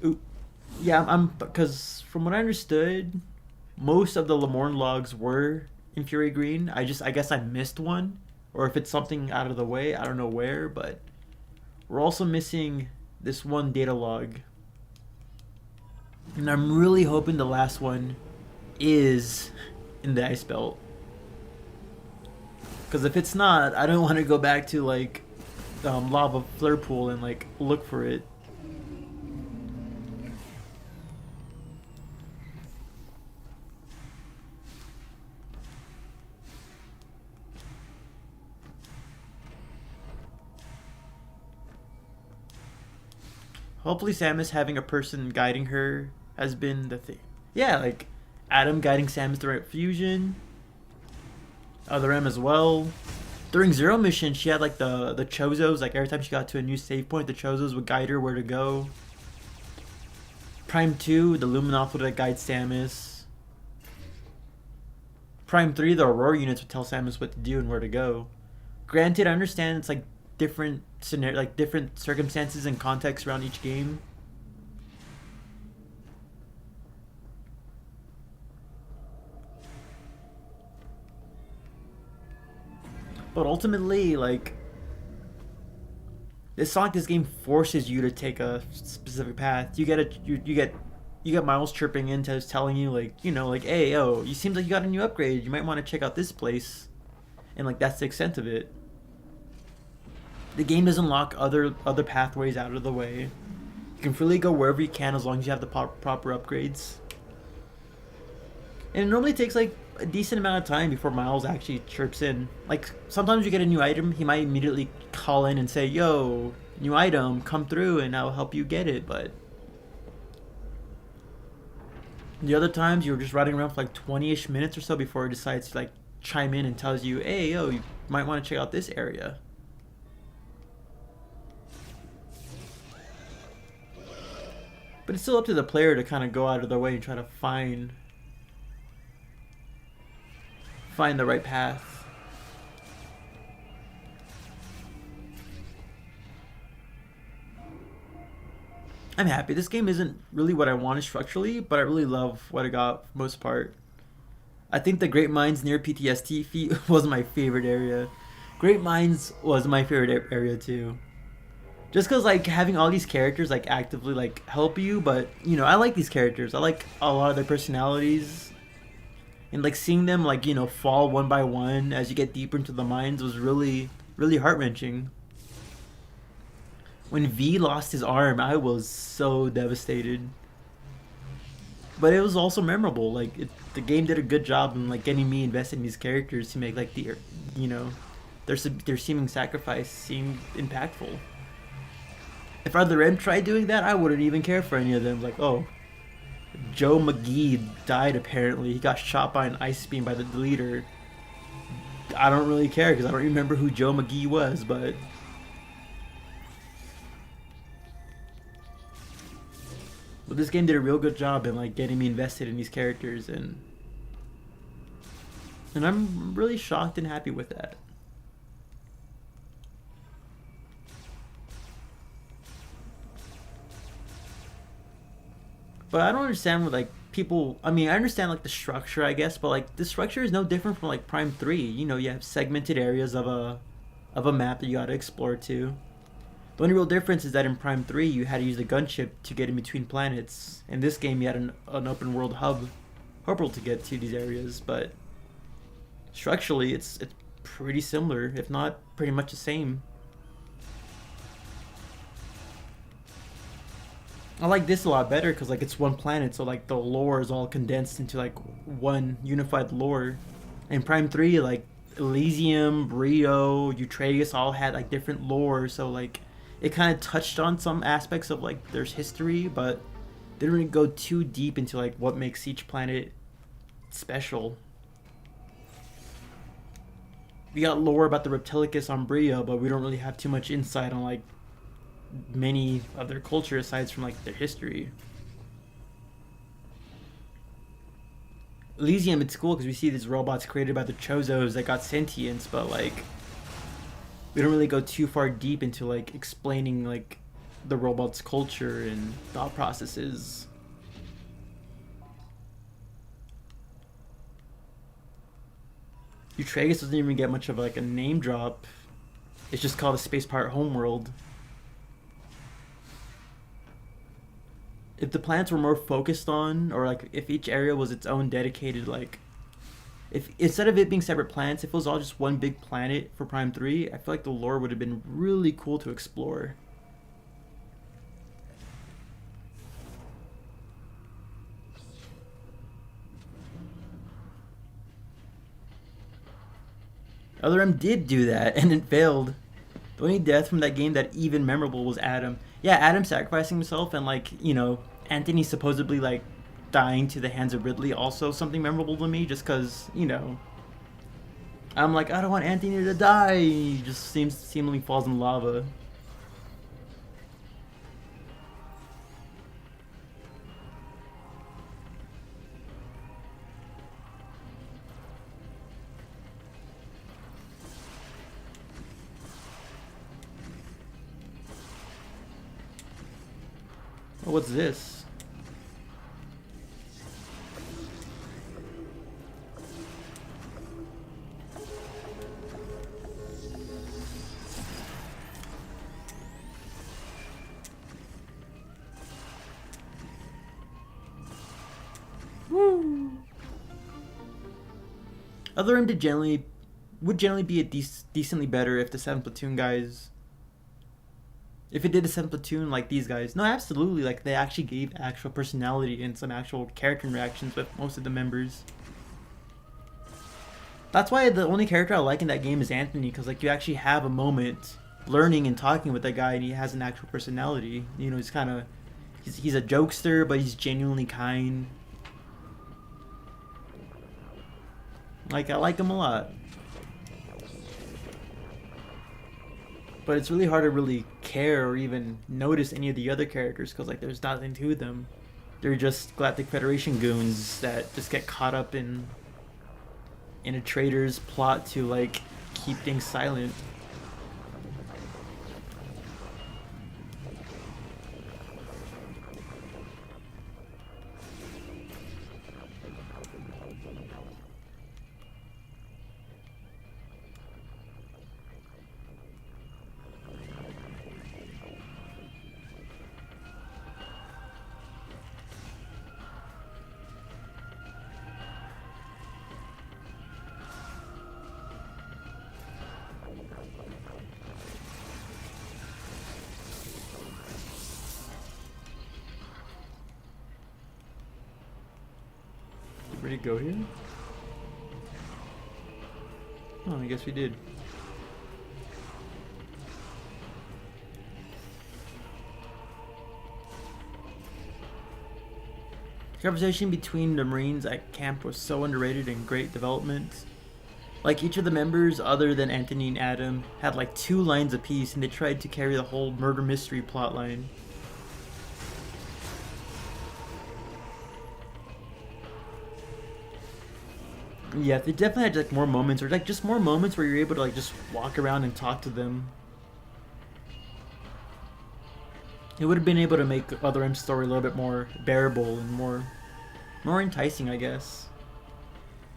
Ooh, yeah, because from what I understood, most of the Lemoyne logs were in Fury Green. I guess I missed one, or if it's something out of the way, I don't know where. But we're also missing this one data log, and I'm really hoping the last one is in the Ice Belt. Because if it's not, I don't want to go back to like Lava Flare Pool and like look for it. Hopefully Samus having a person guiding her has been the thing. Yeah, like Adam guiding Samus the right fusion. Other M as well. During Zero Mission, she had like the Chozos. Like every time she got to a new save point, the Chozos would guide her where to go. Prime 2, the Luminoth would guide Samus. Prime 3, the Aurora units would tell Samus what to do and where to go. Granted, I understand it's like different scenario, like different circumstances and contexts around each game. But ultimately, like, it's not like this game forces you to take a specific path. You get Miles chirping in, telling you like, you know, like, hey, yo, you seems like you got a new upgrade. You might want to check out this place, and like that's the extent of it. The game doesn't lock other pathways out of the way. You can freely go wherever you can as long as you have the proper upgrades. And it normally takes like a decent amount of time before Miles actually chirps in. Like sometimes you get a new item, he might immediately call in and say, "Yo, new item, come through and I'll help you get it." But the other times you're just riding around for like 20-ish minutes or so before he decides to like chime in and tells you, "Hey, yo, you might want to check out this area." But it's still up to the player to kind of go out of their way and try to find the right path. I'm happy. This game isn't really what I wanted structurally, but I really love what I got for the most part. I think the Great Mines near PTSD feat was my favorite area. Great Mines was my favorite area too. Just cause like having all these characters like actively like help you, but you know I like these characters. I like a lot of their personalities, and like seeing them like you know fall one by one as you get deeper into the mines was really heart wrenching. When V lost his arm, I was so devastated. But it was also memorable. Like the game did a good job in like getting me invested in these characters to make like the you know their seeming sacrifice seem impactful. If Other M tried doing that, I wouldn't even care for any of them. Like, oh, Joe McGee died apparently. He got shot by an ice beam by the leader. I don't really care because I don't remember who Joe McGee was, but this game did a real good job in like getting me invested in these characters, and I'm really shocked and happy with that. But I don't understand what like people. I mean, I understand like the structure, I guess, but like the structure is no different from like Prime 3. You know, you have segmented areas of a map that you got to explore too. The only real difference is that in Prime 3 you had to use the gunship to get in between planets. In this game you had an open world hub to get to these areas, but structurally it's pretty similar, if not pretty much the same. I like this a lot better because like it's one planet, so like the lore is all condensed into like one unified lore. In Prime 3, like Elysium, Brio, Eutragus all had like different lore, so like it kind of touched on some aspects of like there's history, but didn't really go too deep into like what makes each planet special. We got lore about the Reptilicus on Brio, but we don't really have too much insight on like many other cultures aside from like their history. Elysium, it's cool because we see these robots created by the Chozos that got sentience, but like we don't really go too far deep into like explaining like the robots' culture and thought processes. Eutragus doesn't even get much of like a name drop. It's just called the Space Pirate Homeworld. If the planets were more focused on, or like if each area was its own dedicated, like if instead of it being separate planets, if it was all just one big planet for Prime 3, I feel like the lore would have been really cool to explore. Other M did do that, and it failed. The only death from that game that even memorable was Adam. Yeah, Adam sacrificing himself and like Anthony supposedly like dying to the hands of Ridley also something memorable to me just because I'm like I don't want Anthony to die. He just seemingly falls in lava. Oh, what's this? Woo! Other M would generally be decently better if the 7th platoon guys if it did a 7th platoon like these guys. No, absolutely, like they actually gave actual personality and some actual character interactions with most of the members. That's why the only character I like in that game is Anthony, because like you actually have a moment learning and talking with that guy and he has an actual personality. He's kind of he's a jokester, but he's genuinely kind. Like I like him a lot. But it's really hard to really care or even notice any of the other characters because like there's nothing to them. They're just Galactic Federation goons that just get caught up in a traitor's plot to like keep things silent. Ready to go here? Oh, I guess we did. The conversation between the Marines at camp was so underrated and great development. Like each of the members other than Anthony and Adam had like 2 lines apiece and they tried to carry the whole murder mystery plotline. Yeah, they definitely had like more moments, or like just more moments where you're able to like just walk around and talk to them. It would have been able to make Other M's story a little bit more bearable and more enticing, I guess.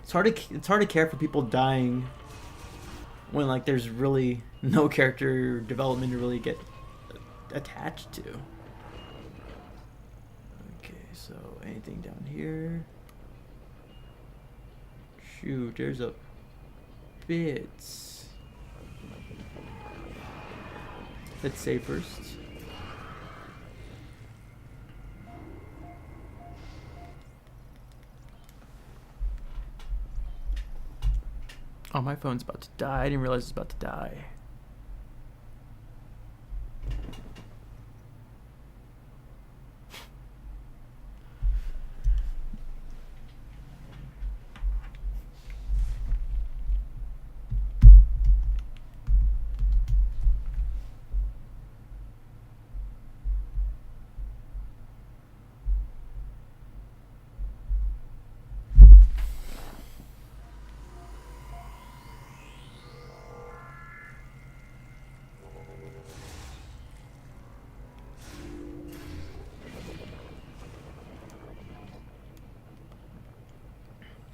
It's hard to care for people dying when like there's really no character development to really get attached to. Okay, so anything down here? Shoot, there's a bit. Let's save first. Oh, my phone's about to die. I didn't realize it's about to die.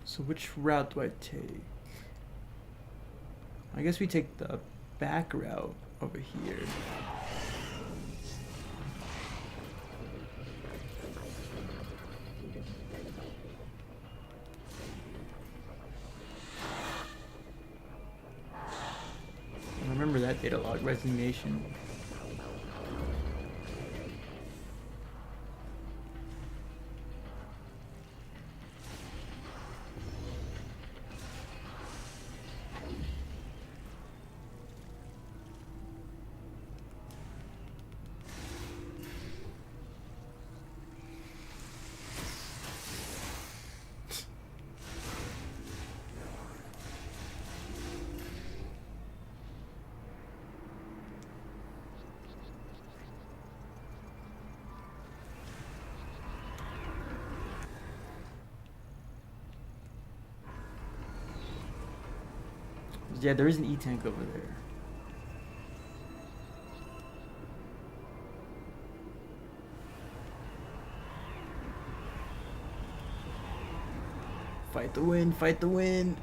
So which route do I take? I guess we take the back route over here. I remember that data log resignation. Yeah, there is an E-tank over there. Fight the wind, fight the wind.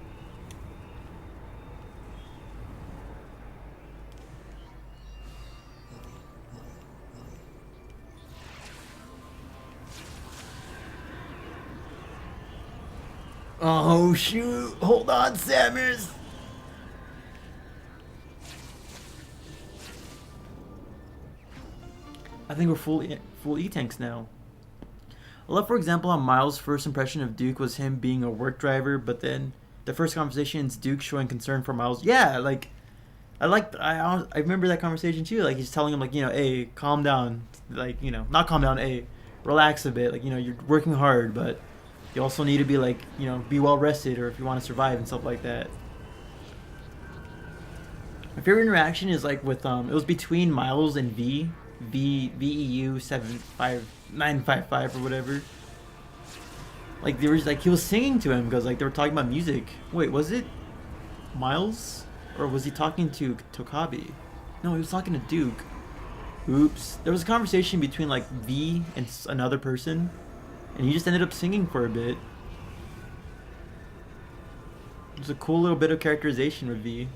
Oh shoot! Hold on, Sammers! I think we're full E-tanks now. I love, for example, how Miles' first impression of Duke was him being a work driver, but then the first conversation is Duke showing concern for Miles. Yeah, like I remember that conversation too. Like he's telling him like, you know, hey, calm down, like, you know, not calm down, hey, relax a bit. Like, you know, you're working hard, but you also need to be like, you know, be well rested, or if you want to survive and stuff like that. My favorite interaction is like with it was between Miles and VEU 75955 or whatever. Like there was like he was singing to him because like they were talking about music. Wait, was it Miles or was he talking to Tokabi? No, he was talking to Duke. Oops. There was a conversation between like V and another person, and he just ended up singing for a bit. It was a cool little bit of characterization with V.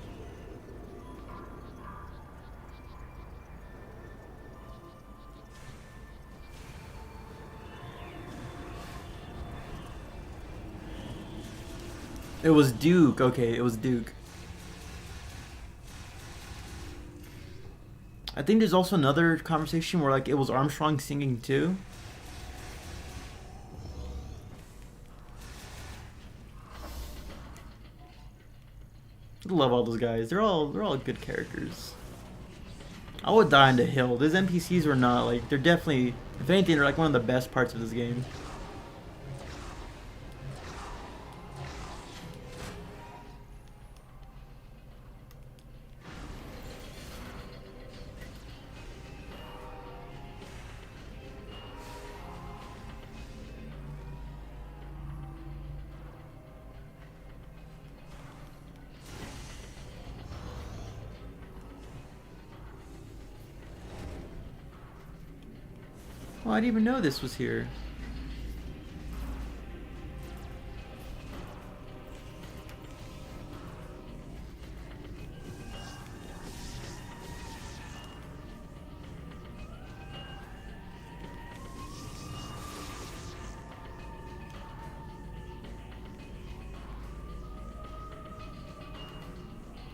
It was Duke. Okay, it was Duke. I think there's also another conversation where like it was Armstrong singing too. I love all those guys. They're all good characters. I would die on the hill. Those NPCs were not like they're definitely, if anything, they're like one of the best parts of this game. Oh, I didn't even know this was here.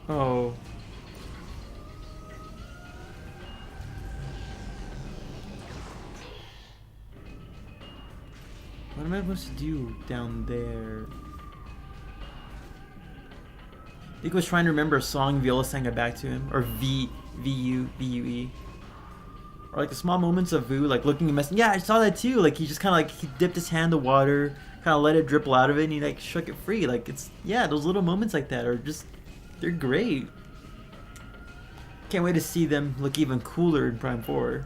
Oh. What am I supposed to do down there? I think I was trying to remember a song Viola sang it back to him, or VUE, or like the small moments of Vu like looking a mess. Yeah, I saw that too. Like he just kind of like he dipped his hand in the water, kind of let it dribble out of it, and he like shook it free. Like it's yeah, those little moments like that are just they're great. Can't wait to see them look even cooler in Prime 4.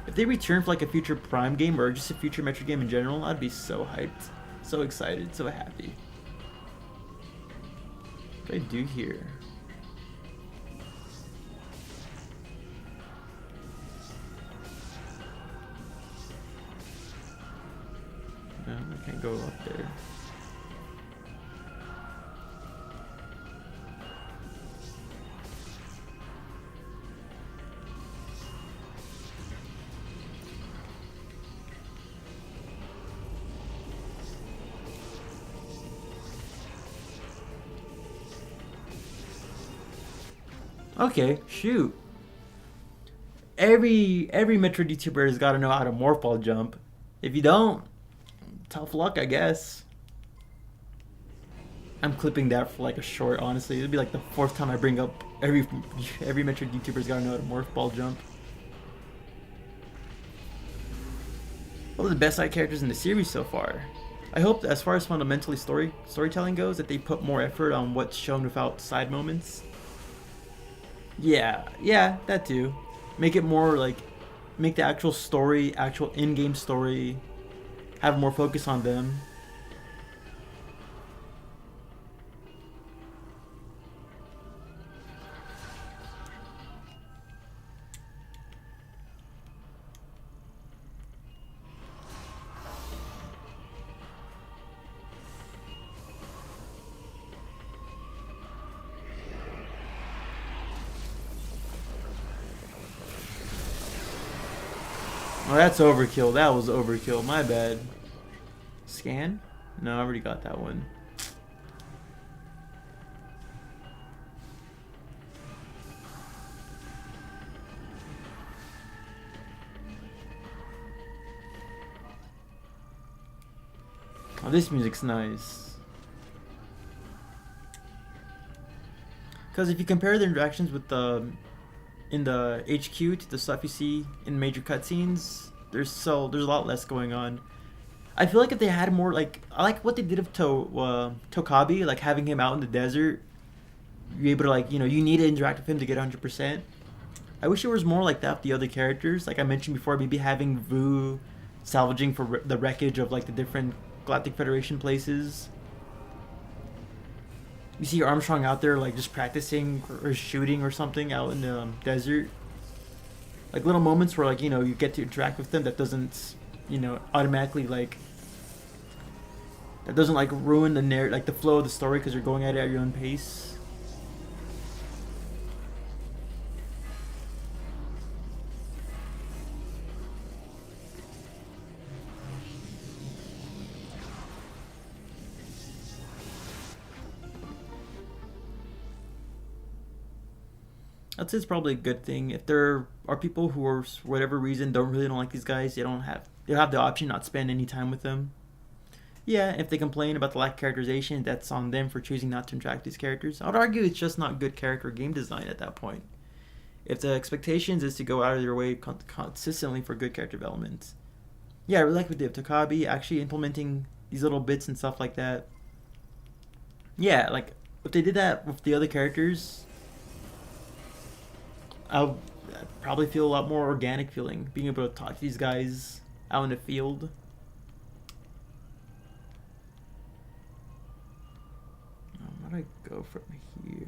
If they return for like a future Prime game or just a future Metroid game in general, I'd be so hyped, so excited, so happy. What do I do here? No, I can't go up there. Okay, shoot. Every Metroid YouTuber has got to know how to morph ball jump. If you don't, tough luck, I guess. I'm clipping that for like a short, honestly. It'll be like the fourth time I bring up every Metroid YouTuber's got to know how to morph ball jump. One of the best side characters in the series so far. I hope that as far as fundamentally storytelling goes, that they put more effort on what's shown without side moments. Yeah, that too. Make it more like, make the actual story, actual in-game story, have more focus on them. Oh, that's overkill. That was overkill. My bad. Scan? No, I already got that one. Oh, this music's nice. Because if you compare the interactions with the in the HQ to the stuff you see in major cutscenes, there's a lot less going on. I feel like if they had more, like, I like what they did of Tokabi, like having him out in the desert. You're able to, like, you know, you need to interact with him to get 100%. I wish there was more like that with the other characters. Like I mentioned before, maybe having Vu salvaging for the wreckage of like the different Galactic Federation places. You see Armstrong out there like just practicing or shooting or something out in the desert. Like little moments where, like, you know, you get to interact with them that doesn't, you know, automatically like, that doesn't like ruin the like the flow of the story because you're going at it at your own pace. I'd say it's probably a good thing. If there are people who are, for whatever reason, don't like these guys, they'll have the option not to spend any time with them. Yeah, if they complain about the lack of characterization, that's on them for choosing not to interact with these characters. I would argue it's just not good character game design at that point. If the expectations is to go out of their way consistently for good character development. Yeah, I really like what they have Takabi actually implementing these little bits and stuff like that. Yeah, like if they did that with the other characters, I'll probably feel a lot more organic feeling being able to talk to these guys out in the field. Where do I go from here?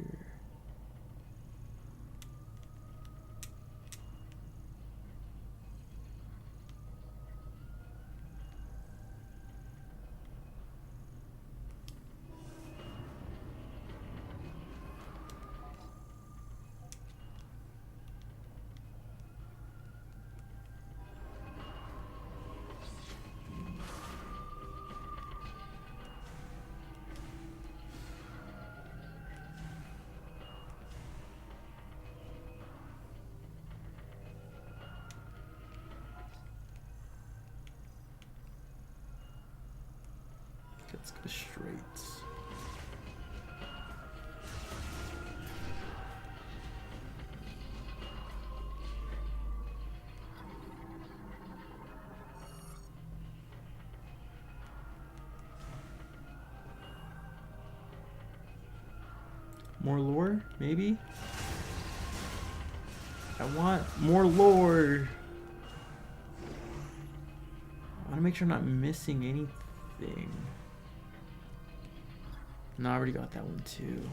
Let's go straight. More lore, maybe? I want more lore. I want to make sure I'm not missing anything. No, I already got that one too.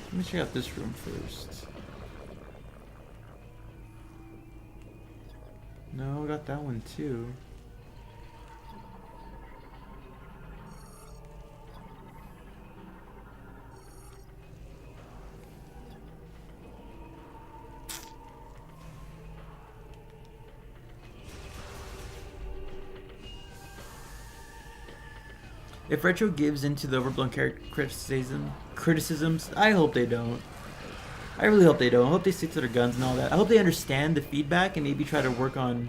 Let me check out this room first. No, I got that one too. If Retro gives into the overblown criticisms, I hope they don't. I really hope they don't. I hope they stick to their guns and all that. I hope they understand the feedback and maybe try to work on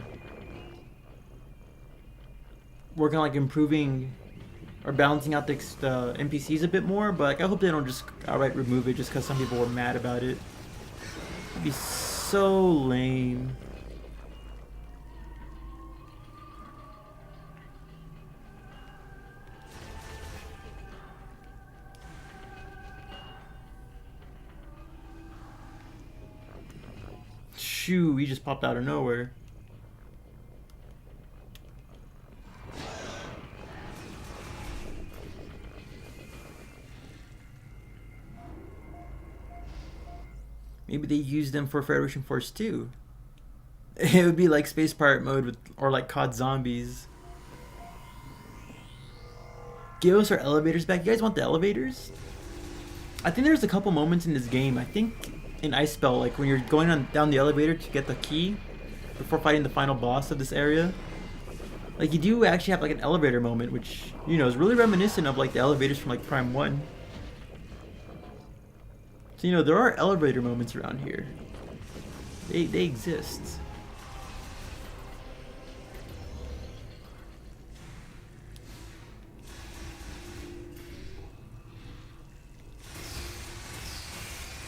like improving or balancing out the NPCs a bit more. But like, I hope they don't just outright remove it just because some people were mad about it. It'd be so lame. Shoo, he just popped out of nowhere. Maybe they use them for Federation Force 2. It would be like Space Pirate mode with, or like COD Zombies. give us our elevators back. You guys want the elevators? I think there's a couple moments in this game. I think in Ice Spell, like when you're going on down the elevator to get the key before fighting the final boss of this area, like you do actually have like an elevator moment, which you know is really reminiscent of like the elevators from like Prime 1. So you know there are elevator moments around here. They exist.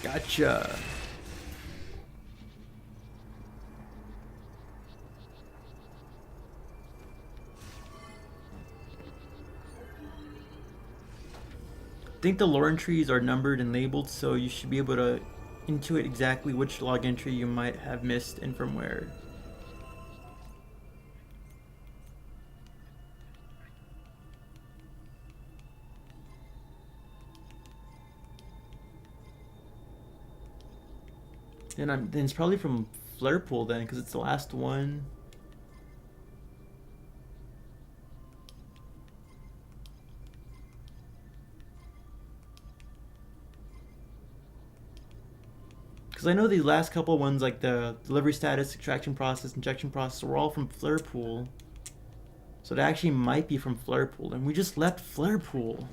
Gotcha. I think the lore entries are numbered and labeled, so you should be able to intuit exactly which log entry you might have missed and from where. Then it's probably from Flarepool then, because it's the last one. Because I know the last couple ones, like the delivery status, extraction process, injection process, were all from Flarepool. So it actually might be from Flarepool, and we just left Flarepool.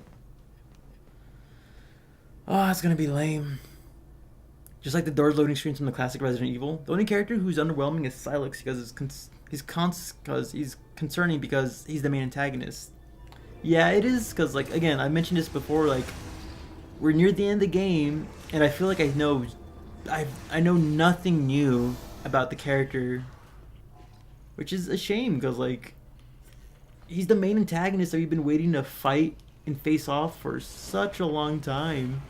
Oh, it's gonna be lame. Just like the doors loading screens from the classic Resident Evil, the only character who's underwhelming is Sylux because he's concerning because he's the main antagonist. Yeah, it is because like again, I mentioned this before. Like we're near the end of the game, and I feel like I know nothing new about the character, which is a shame because like he's the main antagonist that we've been waiting to fight and face off for such a long time.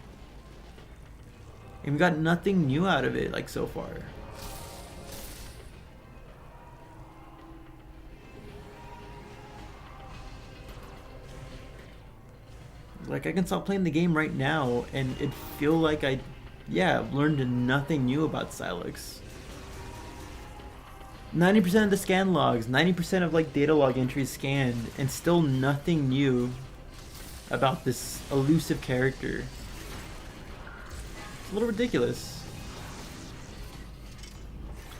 And we got nothing new out of it, like, so far. Like, I can stop playing the game right now, and it feel like I learned nothing new about Sylux. 90% of the scan logs, 90% of, like, data log entries scanned, and still nothing new about this elusive character. A little ridiculous,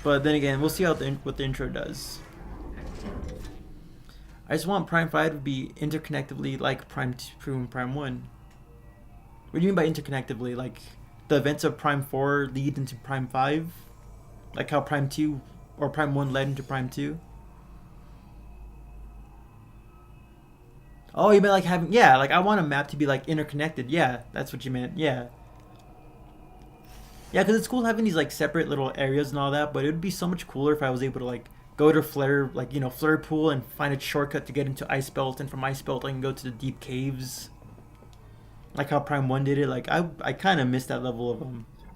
but then again, we'll see how what the intro does. I just want Prime 5 to be interconnectively like Prime 2 and Prime 1. What do you mean by interconnectively? Like the events of Prime 4 lead into Prime 5, like how Prime 2 or Prime 1 led into Prime 2. Oh, you meant like having like I want a map to be like interconnected. Yeah, that's what you meant. Yeah. Yeah, because it's cool having these like separate little areas and all that, but it would be so much cooler if I was able to like go to Flare, like you know, Flare Pool and find a shortcut to get into Ice Belt, and from Ice Belt I can go to the deep caves. Like how Prime 1 did it. Like I kind of missed that level of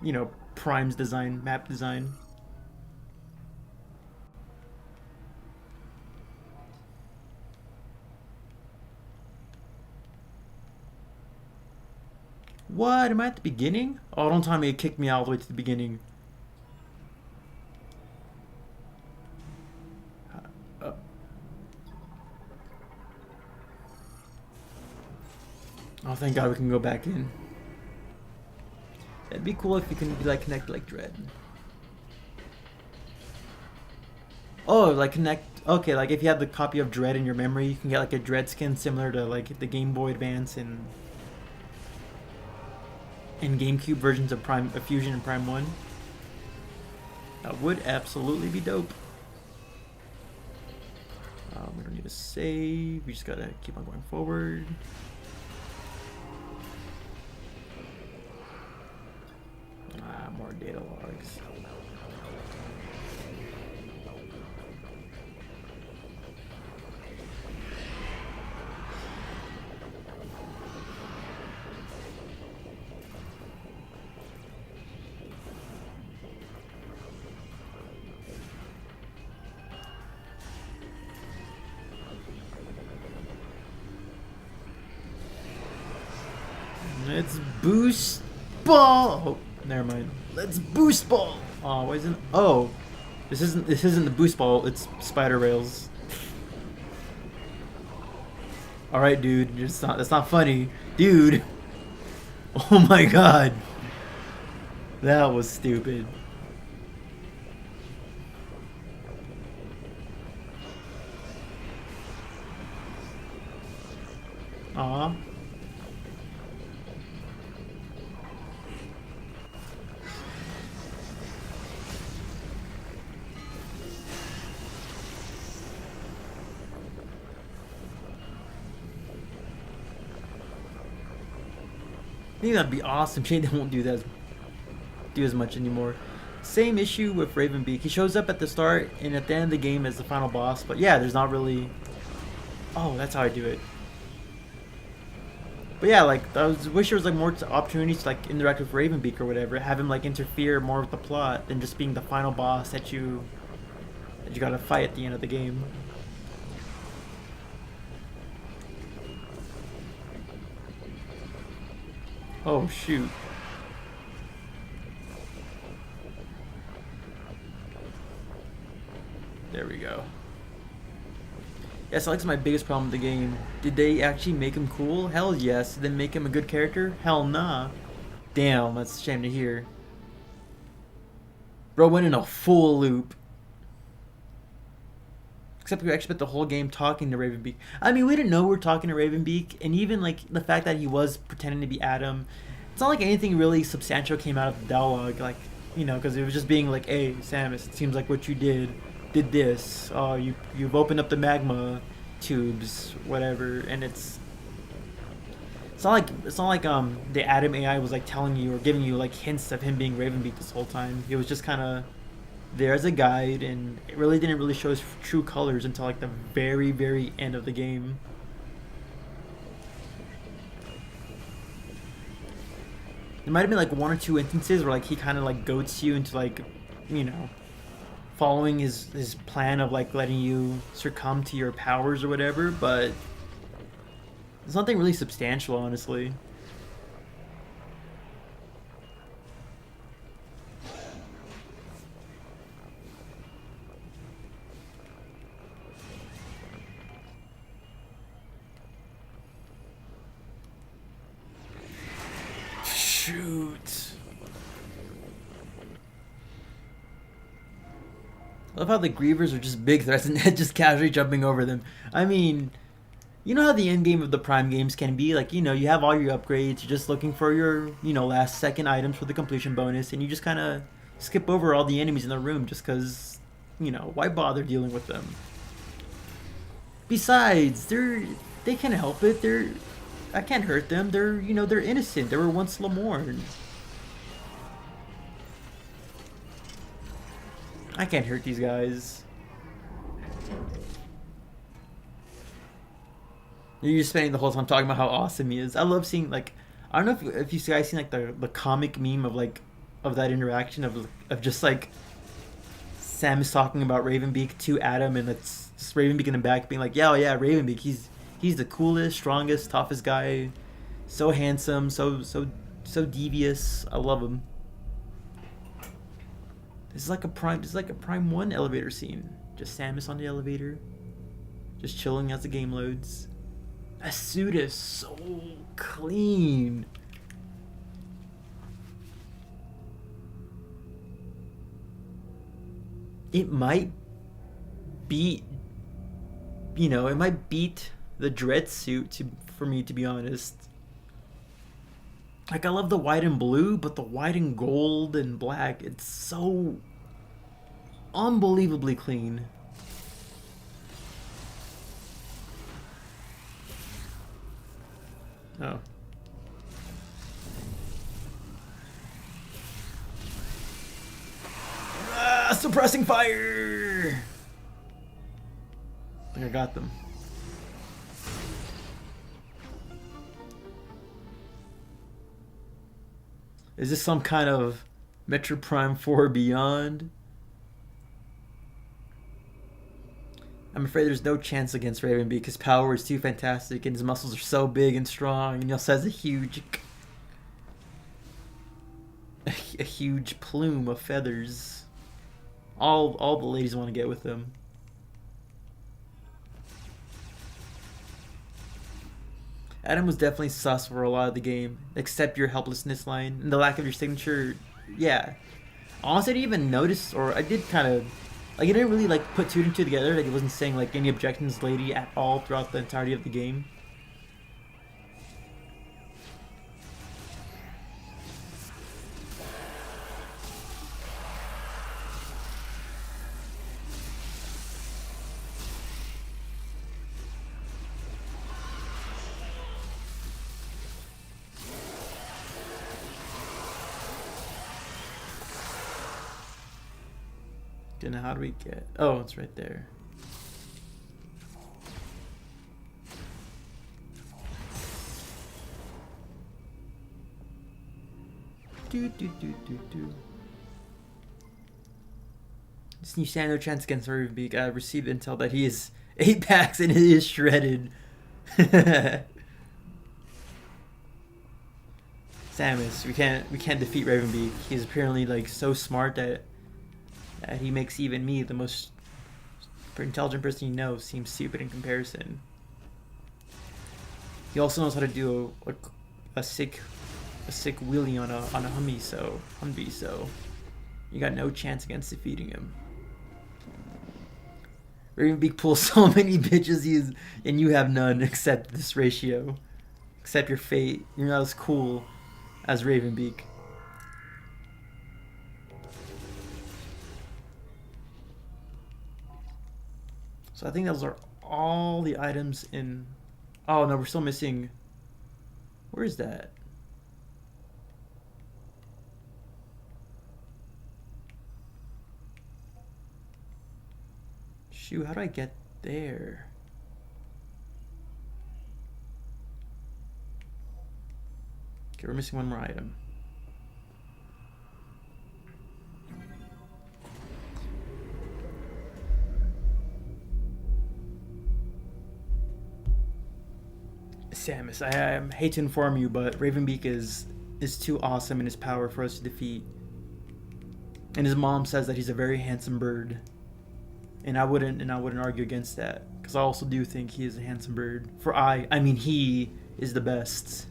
you know, Prime's design, map design. What? Am I at the beginning? Oh, don't tell me it kicked me all the way to the beginning. Oh, thank God we can go back in. It'd be cool if you can be like connected like Dread. Oh, like connect. Okay, like if you have the copy of Dread in your memory, you can get like a Dread skin similar to like the Game Boy Advance and GameCube versions of Fusion and Prime 1. That would absolutely be dope. We don't need to save. We just gotta keep on going forward. More data logs. Let's boost ball. Oh, never mind. Let's boost ball. Oh, why isn't? Oh, this isn't the boost ball. It's spider rails. All right, dude. Just not, that's not funny, dude. Oh my god, that was stupid. Aw. I think that'd be awesome. Shane won't do as much anymore. Same issue with Ravenbeak. He shows up at the start and at the end of the game as the final boss. But yeah, there's not really. Oh, that's how I do it. But yeah, like I wish there was like more opportunities to like interact with Ravenbeak or whatever. Have him like interfere more with the plot than just being the final boss that you gotta fight at the end of the game. Oh shoot. There we go. Yeah, Sylux my biggest problem with the game. Did they actually make him cool? Hell yes. Did they make him a good character? Hell nah. Damn, that's a shame to hear. Bro went in a full loop. Except we actually spent the whole game talking to Ravenbeak. I mean, we didn't know we were talking to Ravenbeak, and even like the fact that he was pretending to be Adam, it's not like anything really substantial came out of the dialogue. Like, you know, because it was just being like, "Hey, Samus, it seems like what you did this. Oh, you've opened up the magma tubes, whatever." And it's not like the Adam AI was like telling you or giving you like hints of him being Ravenbeak this whole time. He was just kind of there as a guide, and it really didn't really show his true colors until like the very end of the game. There might have been like one or two instances where like he kind of like goats you into like, you know, following his plan of like letting you succumb to your powers or whatever, but there's nothing really substantial, honestly. Shoot. I love how the Grievers are just big threats and just casually jumping over them. I mean, you know how the end game of the Prime games can be? Like, you know, you have all your upgrades, you're just looking for your, you know, last second items for the completion bonus, and you just kind of skip over all the enemies in the room just because, you know, why bother dealing with them? Besides, they can't help it. I can't hurt them. They're innocent. They were once Lamorne. I can't hurt these guys. You're just spending the whole time talking about how awesome he is. I love seeing like, I don't know if you guys seen like the comic meme of like of that interaction of just like Sam is talking about Ravenbeak to Adam, and it's just Ravenbeak in the back being like, yeah, Ravenbeak, he's the coolest, strongest, toughest guy, so handsome, so devious. I love him. This is like a Prime 1 elevator scene. Just Samus on the elevator, just chilling as the game loads. That suit is so clean. It might beat, it might beat the Dread suit for me, to be honest. Like, I love the white and blue, but the white and gold and black, it's so unbelievably clean. Oh. Ah, suppressing fire! I think I got them. Is this some kind of Metroid Prime 4 Beyond? I'm afraid there's no chance against Ravenbeak because power is too fantastic and his muscles are so big and strong, and he also has a huge plume of feathers. All the ladies want to get with him. Adam was definitely sus for a lot of the game, except your helplessness line and the lack of your signature. Yeah, honestly, I didn't even notice, or I did kind of like. I didn't really like put two and two together. Like, it wasn't saying like any objections lady at all throughout the entirety of the game. Then how do we get? Oh, it's right there. Do do do do do. This new stand no chance against Ravenbeak. I received intel that he is 8 packs and he is shredded. Samus, we can't defeat Ravenbeak. He's apparently like so smart that he makes even me, the most intelligent person you know, seem stupid in comparison. He also knows how to do a sick wheelie on a Humvee, so you got no chance against defeating him. Ravenbeak pulls so many bitches, and you have none except this ratio. Except your fate. You're not as cool as Ravenbeak. So I think those are all the items in... Oh no, we're still missing... Where is that? Shoot, how do I get there? Okay, we're missing one more item. Samus, I hate to inform you, but Ravenbeak is too awesome in his power for us to defeat. And his mom says that he's a very handsome bird. And I wouldn't argue against that, because I also do think he is a handsome bird. I mean he is the best.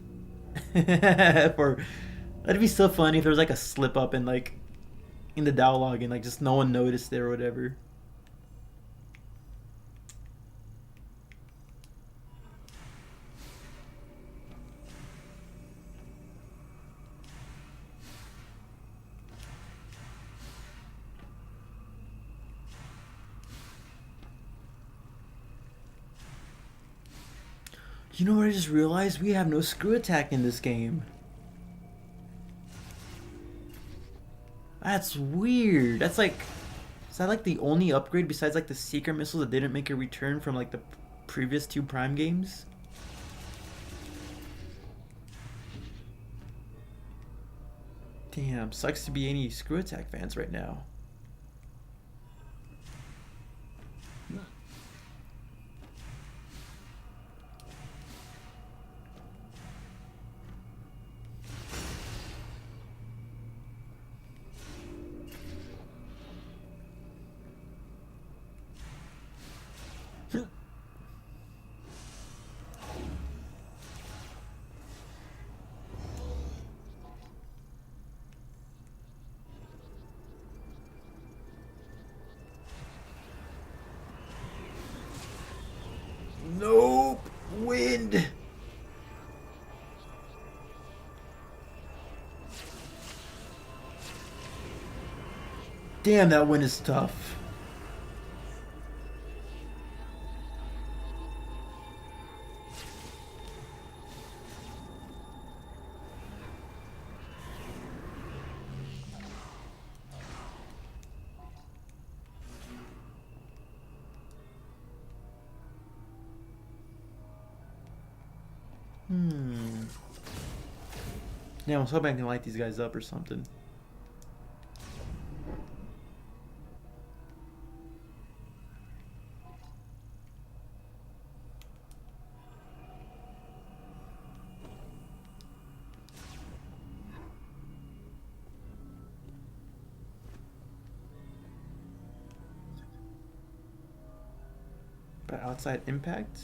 For that'd be so funny if there was like a slip up in like in the dialogue and like just no one noticed it or whatever. You know what I just realized? We have no screw attack in this game. That's weird. That's like... Is that like the only upgrade besides like the secret missiles that didn't make a return from like the previous two Prime games? Damn, sucks to be any screw attack fans right now. Nope. Wind. Damn, that wind is tough. Yeah, I was hoping I can light these guys up or something. But outside impact?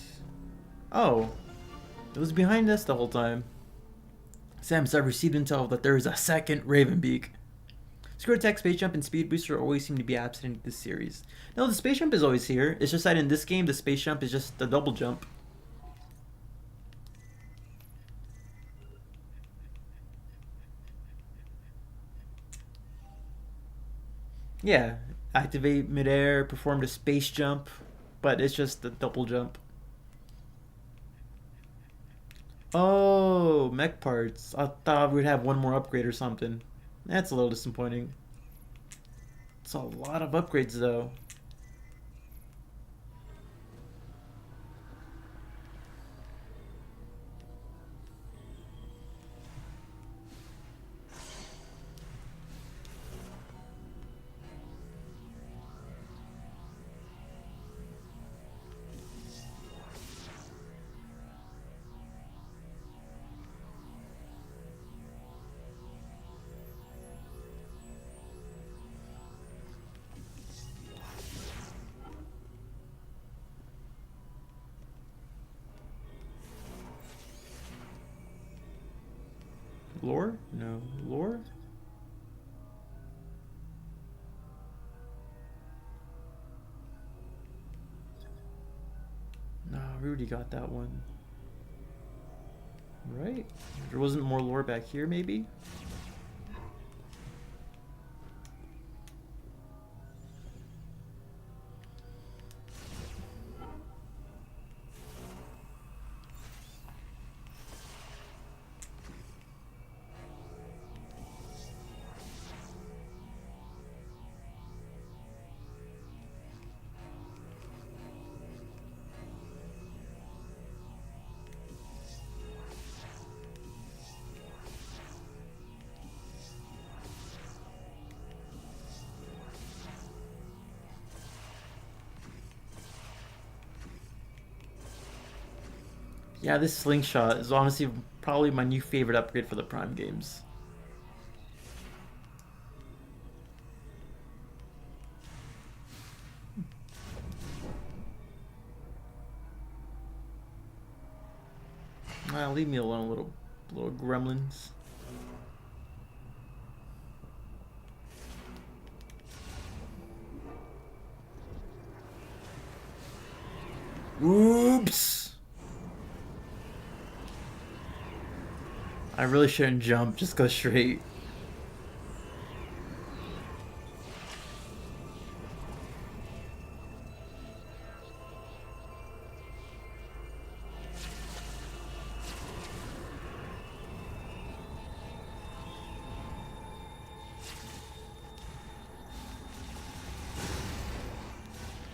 Oh. It was behind us the whole time. Sam's have received intel that there is a second Ravenbeak. Screw attack, space jump, and speed booster always seem to be absent in this series. No, the space jump is always here. It's just that in this game, the space jump is just the double jump. Yeah, activate midair, perform the space jump, but it's just the double jump. Oh, mech parts. I thought we'd have one more upgrade or something. That's a little disappointing. It's a lot of upgrades though. Lore? No. Lore? No, we already got that one. Right? There wasn't more lore back here, maybe? Yeah, this slingshot is honestly probably my new favorite upgrade for the Prime games. Leave me alone, little gremlins. Oops! I really shouldn't jump, just go straight.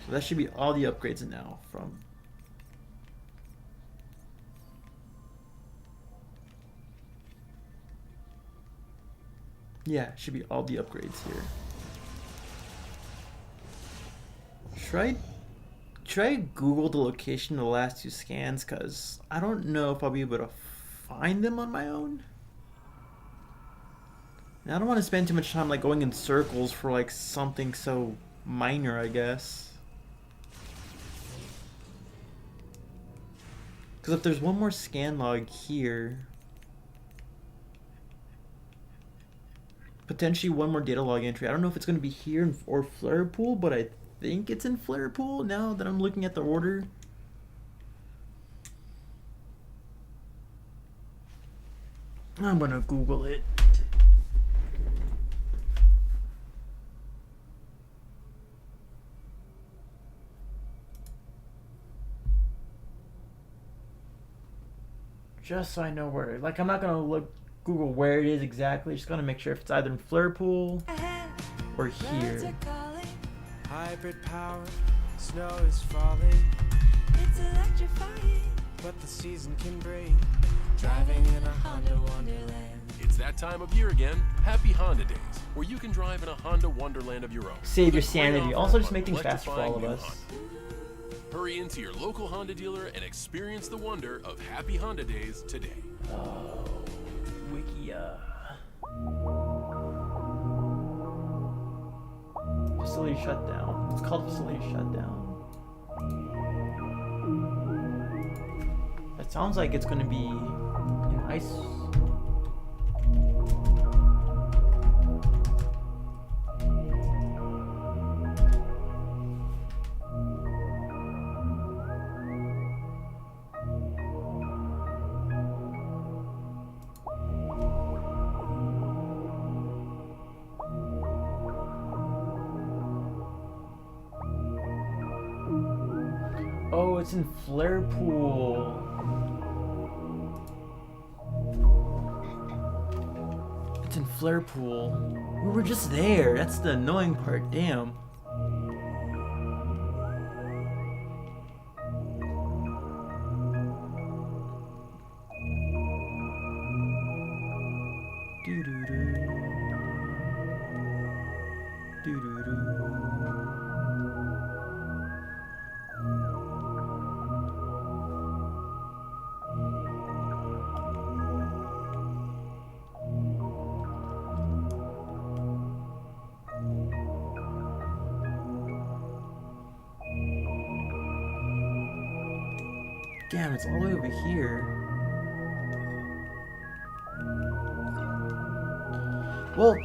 So that should be all the upgrades now from... Yeah, should be all the upgrades here. Should I Google the location of the last two scans? Because I don't know if I'll be able to find them on my own. And I don't want to spend too much time like going in circles for like something so minor, I guess. Because if there's one more scan log here, potentially one more data log entry. I don't know if it's going to be here or Flare Pool, but I think it's in Flare Pool now that I'm looking at the order. I'm going to Google it. Just so I know where. Like, I'm not going to Google where it is exactly. Just going to make sure if it's either in Flare Pool or here. Hybrid power, snow is falling. It's electrifying. But the season can bring driving in a Honda Wonderland. It's that time of year again. Happy Honda Days, where you can drive in a Honda Wonderland of your own. Save your With a great sanity. offer Also, just on make things faster for all of electrifying us. new Honda. Hurry into your local Honda dealer and experience the wonder of Happy Honda Days today. Oh, Wikia. Facility shutdown. It's called facility shutdown. That's Sounds like it's gonna be an ice. Oh, it's in Flare Pool. It's in Flare Pool. We were just there. That's the annoying part. Damn. Doo-doo-doo. Doo-doo-doo. Damn, it's all the way over here. Well,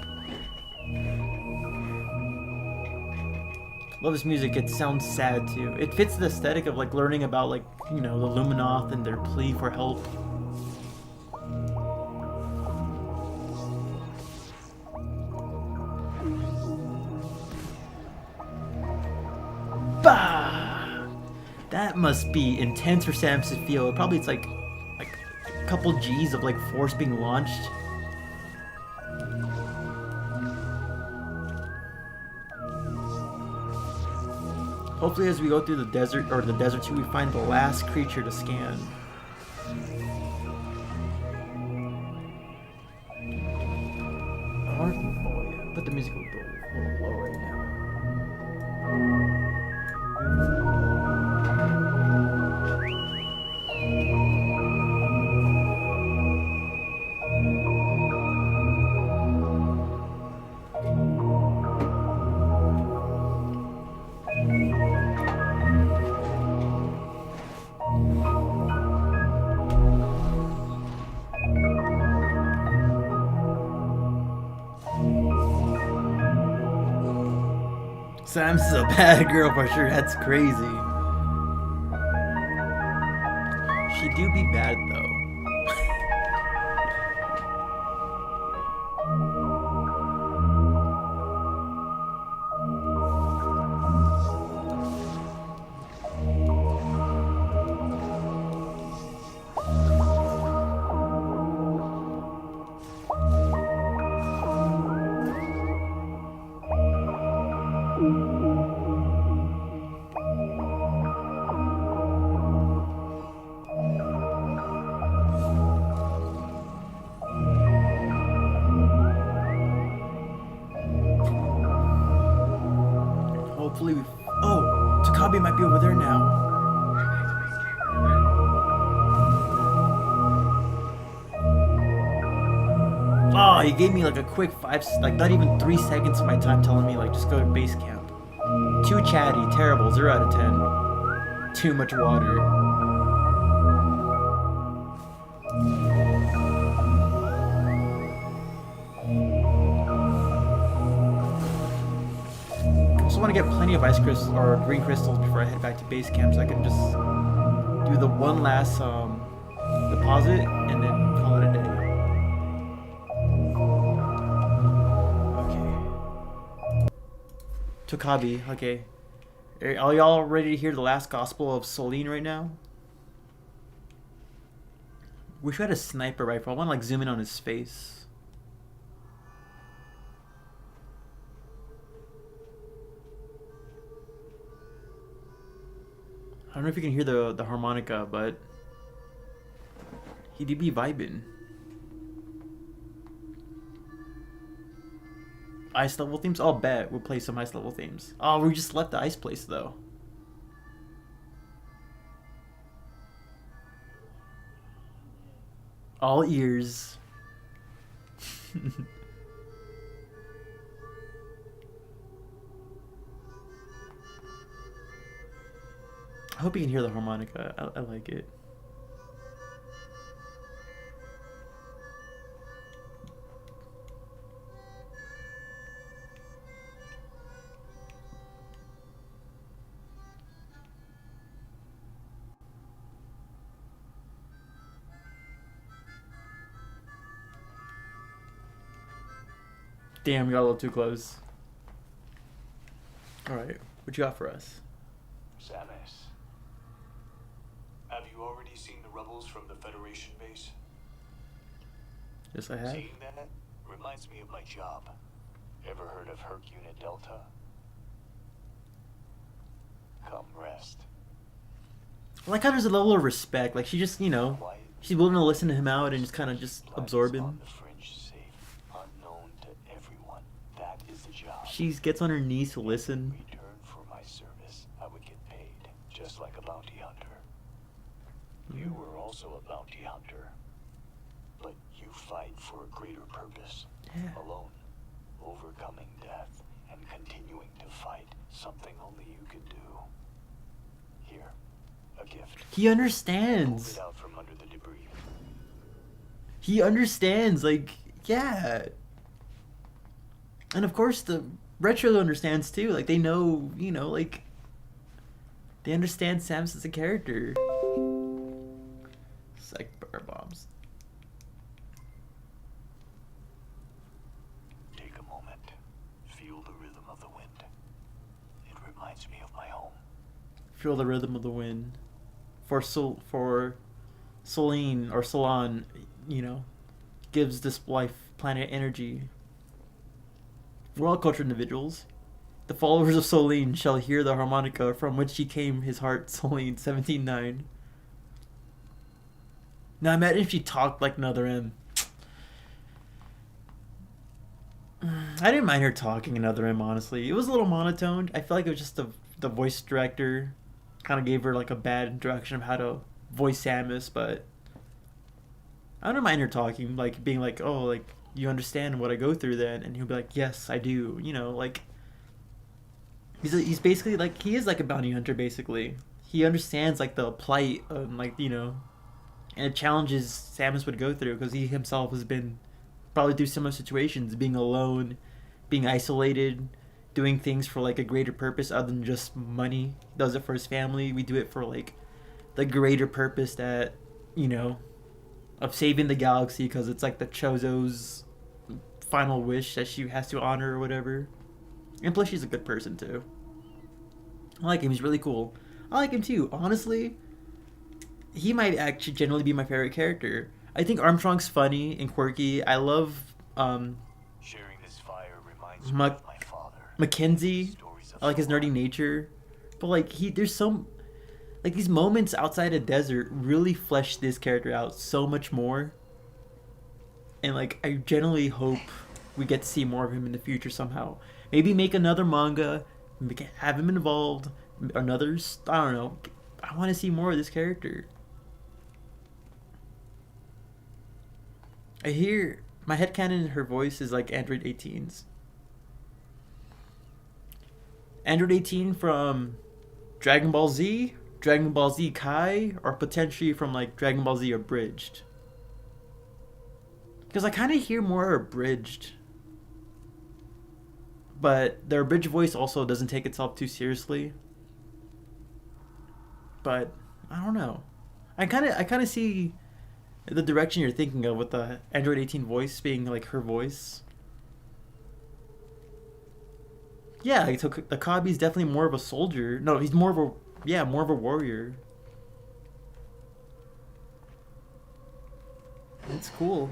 love this music. It sounds sad too. It fits the aesthetic of like learning about like, you know, the Luminoth and their plea for help. Bah! That must be intense for Samus to feel. Probably it's like a couple G's of like force being launched. Hopefully as we go through the desert, or the desert 2, we find the last creature to scan. Oh yeah, but the music will go a little low right now. Samus is a bad girl for sure. That's crazy. She do be bad though. Hopefully we... Oh! Takabe might be over there now. Oh, he gave me like a quick 5... Like not even 3 seconds of my time telling me like just go to base camp. Too chatty. Terrible. 0 out of 10. Too much water. I also want to get plenty of ice crystals or green crystals before I head back to base camp, so I can just do the one last deposit and then call it a day. Okay. Tokabi, okay. Are y'all ready to hear the last gospel of Soline right now? Wish we had a sniper rifle. I want to like zoom in on his face. I don't know if you can hear the harmonica, but he did be vibing. Ice level themes? I'll bet we'll play some ice level themes. Oh, we just left the ice place though. All ears. I hope you can hear the harmonica. I like it. Damn, we got a little too close. Alright, what you got for us? Samus. Have you already seen the rebels from the Federation base? Yes, I have. Seeing that reminds me of my job. Ever heard of Herc Unit Delta? Come rest. I like how there's a level of respect. Like, she just, you know, Quiet. she's willing to listen to him out and just kind of just Planets absorb on him. the fringe, safe, unknown to everyone. That is the job. She gets on her knees to listen. In return for my service, I would get paid, just like a bounty hunter. You were also a bounty hunter, but you fight for a greater purpose. Yeah. Alone, overcoming death and continuing to fight something only you can do. Here, a gift. He Move understands. it out from under the debris. He understands. Like, yeah. And of course, the Retro understands too. Like, they know, you know, like, they understand Samus as a character. Psych bar bombs. Take a moment. Feel the rhythm of the wind. It reminds me of my home. Feel the rhythm of the wind. For Celine or Salon, you know, gives this life planet energy. We're all cultured individuals. The followers of Celine shall hear the harmonica from which he came his heart, Celine 17:9. Now imagine if she talked like another M. I didn't mind her talking another M, honestly. It was a little monotoned. I feel like it was just the voice director kind of gave her like a bad introduction of how to voice Samus, but I don't mind her talking, like being like, oh, like, you understand what I go through then, and he'll be like, yes, I do, you know, like, he's basically like, he is like a bounty hunter, basically. He understands like the plight of, like, you know, and the challenges Samus would go through, because he himself has been probably through similar situations, being alone, being isolated, doing things for like a greater purpose other than just money. He does it for his family. We do it for like the greater purpose that, you know, of saving the galaxy, because it's like the Chozo's final wish that she has to honor or whatever. And plus, she's a good person too. I like him. He's really cool. I like him too. Honestly, he might actually generally be my favorite character. I think Armstrong's funny and quirky. I love Sharing this fire reminds me Ma- of my father. Mackenzie. Stories of I like his nerdy Fallout. nature. But like, there's some, like, these moments outside a desert really flesh this character out so much more. And like, I generally hope we get to see more of him in the future somehow. Maybe make another manga, have him involved, another, I don't know. I want to see more of this character. I hear, my headcanon, her voice is like Android 18's. Android 18 from Dragon Ball Z, Dragon Ball Z Kai, or potentially from like Dragon Ball Z Abridged. Because I kind of hear more abridged. But their abridged voice also doesn't take itself too seriously. But I don't know. I kind of see the direction you're thinking of with the Android 18 voice being like her voice. Yeah, so Akabi's definitely more of a soldier. No, he's more of a warrior. It's cool.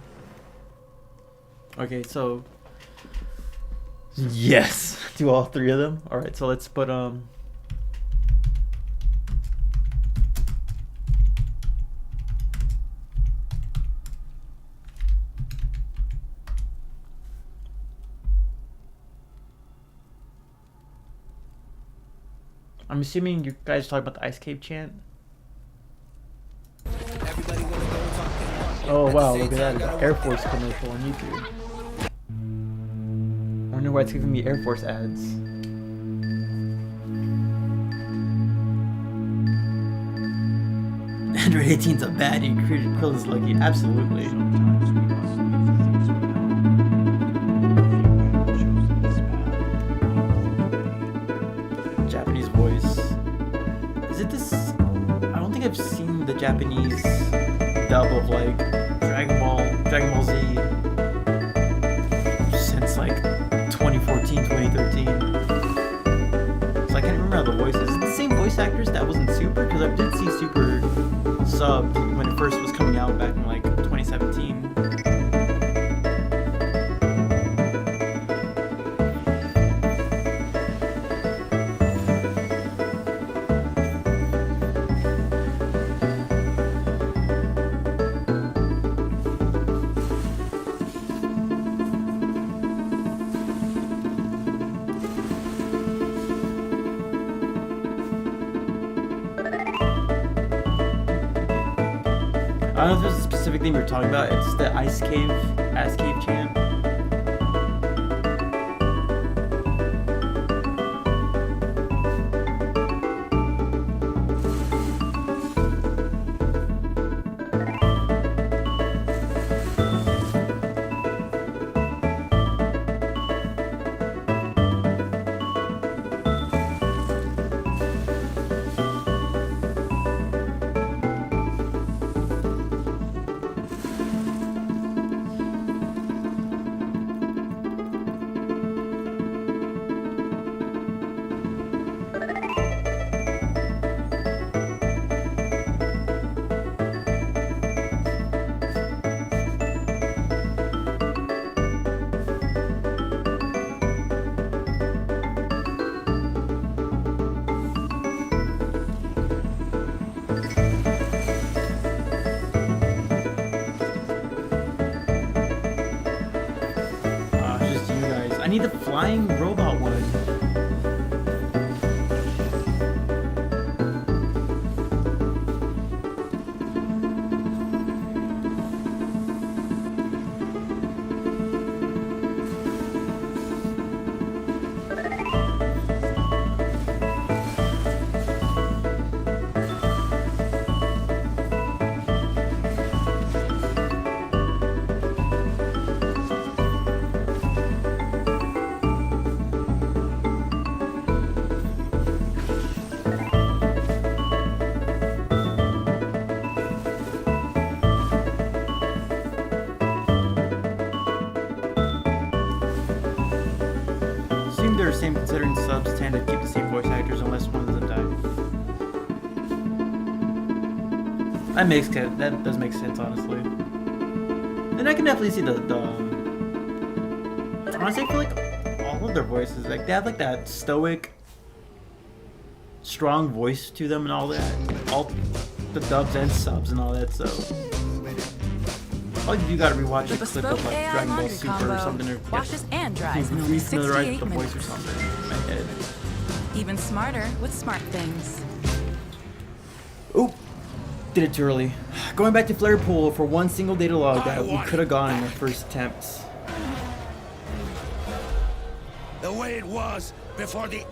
Okay, so yes, do all three of them. All right, so let's put I'm assuming you guys are talking about the Ice Cave chant. Everybody wanna go and talk. Oh wow, look at that. It's Air Force commercial on YouTube. I wonder why it's giving me Air Force ads. Android 18's a baddie. Krill is lucky. Absolutely. Sometimes we must leave the things we know. If you had chosen this path, Japanese voice. Is it this? I don't think I've seen the Japanese dub of like Dragon Ball Z since like because I did see Super subbed when it first was coming out back in like 2017. I don't know if there's a specific thing we're talking about. It's the Ass Cave chant. I need the flying robot one. They're the same considering subs tend to keep the same voice actors unless one of them die. That does make sense, honestly. And I can definitely see the honestly, I feel like all of their voices, like they have like that stoic, strong voice to them and all that. All the dubs and subs and all that, so like you gotta rewatch a clip of like Dragon Ball Super or something, or washes and dries in only familiarize 68 with the voice or minutes. something in my head. Even smarter with smart things. Oop, did it too early. Going back to Flare Pool for one single data log that we could have gone in the first attempt. The way it was before the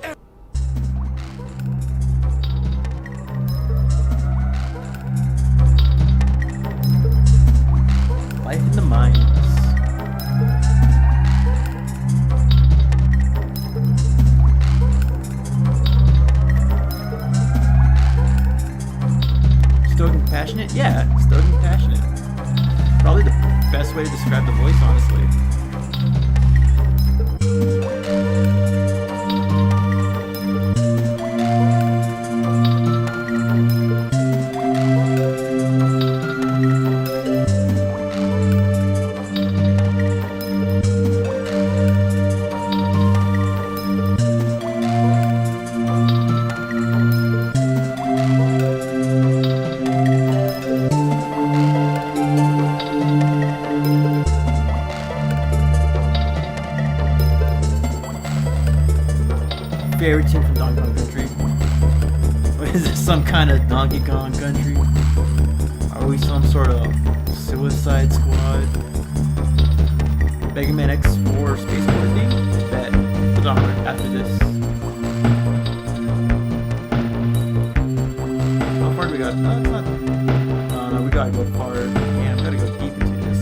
Life in the mines. Stoic and passionate? Yeah, stoic and passionate. Probably the best way to describe the voice, honestly. Favorite team from Donkey Kong Country? What is this, some kind of Donkey Kong Country? Are we some sort of Suicide Squad? Mega Man X4 Space Force game? Bet. Put on after this. How far do we got? No, it's not. No, we gotta go far. Yeah, we gotta go deep into this.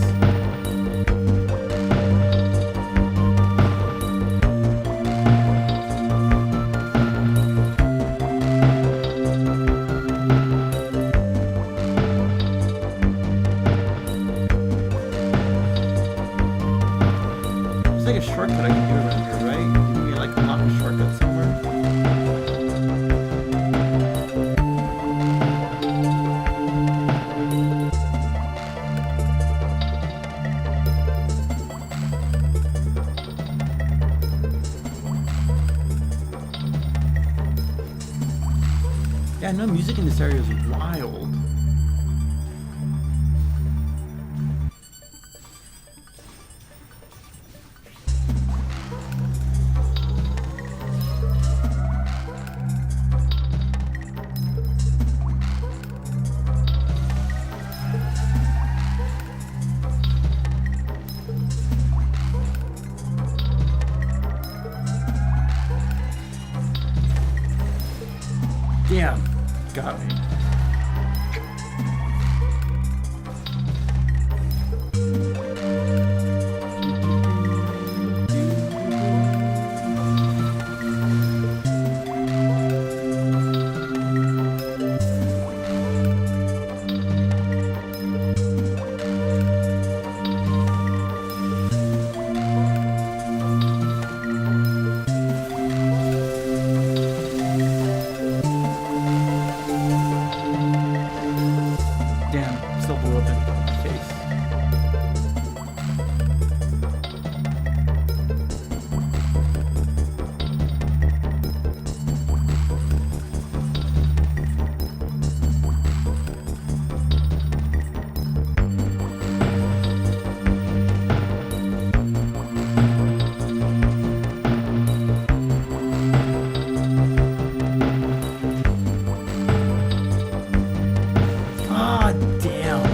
There's like a shortcut I can do around here, right? Can we like unlock a shortcut somewhere? Yeah, no, music in this area is wild. Damn, got me. Damn, still blew up in the face. Ah, damn.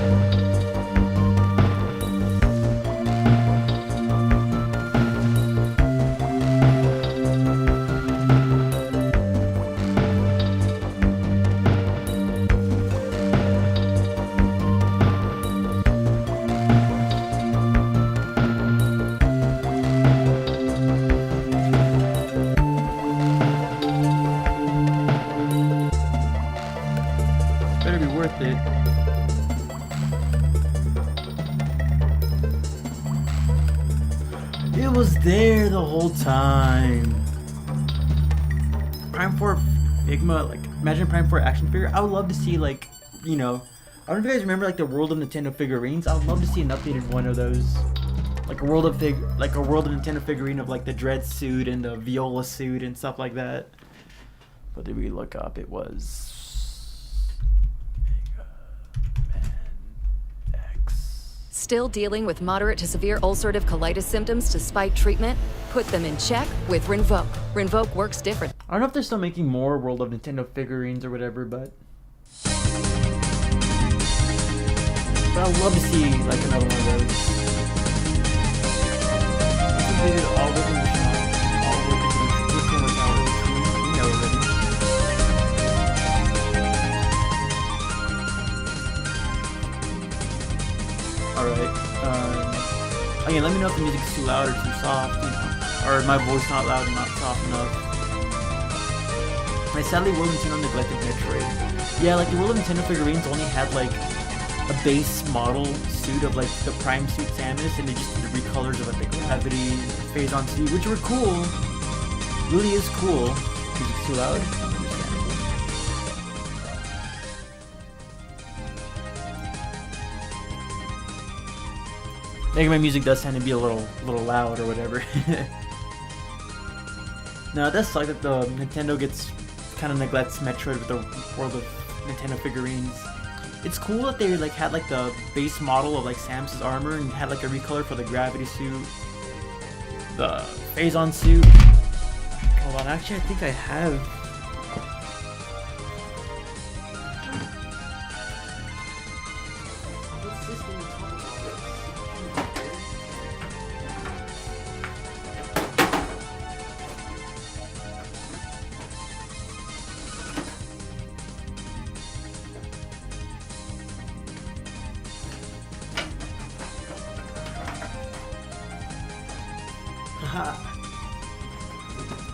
Better be worth it. It was there the whole time. Prime 4 Figma, like, imagine Prime 4 action figure. I would love to see, like, you know, I don't know if you guys remember, like, the World of Nintendo figurines. I would love to see an updated one of those. Like a World of Nintendo figurine of, like, the Dread suit and the Viola suit and stuff like that. What did we look up? It was Still dealing with moderate to severe ulcerative colitis symptoms despite treatment? Put them in check with Rinvoq. Rinvoq works different. I don't know if they're still making more World of Nintendo figurines or whatever, but I would love to see like another one of those. I completed all of them in the shop, all of them in the camera tower, which we know already. Alright, again, let me know if the music's too loud or too soft, you know, or my voice not loud and not soft enough. I sadly World of Nintendo neglected Metroid. Yeah, like the World of Nintendo figurines only had like a base model suit of like the Prime suit Samus, and they just did the recolors of like the Gravity, Phase-On suit, which were cool. Really is cool. Music's too loud. Understandable. Maybe my music does tend to be a little loud or whatever. No, it does suck that the Nintendo kind of neglects Metroid with the World of Nintendo figurines. It's cool that they like had like the base model of like Samus's armor and had like a recolor for the Gravity suit, the Phase-On suit. Hold on, actually I think I have. What's this thing talking about?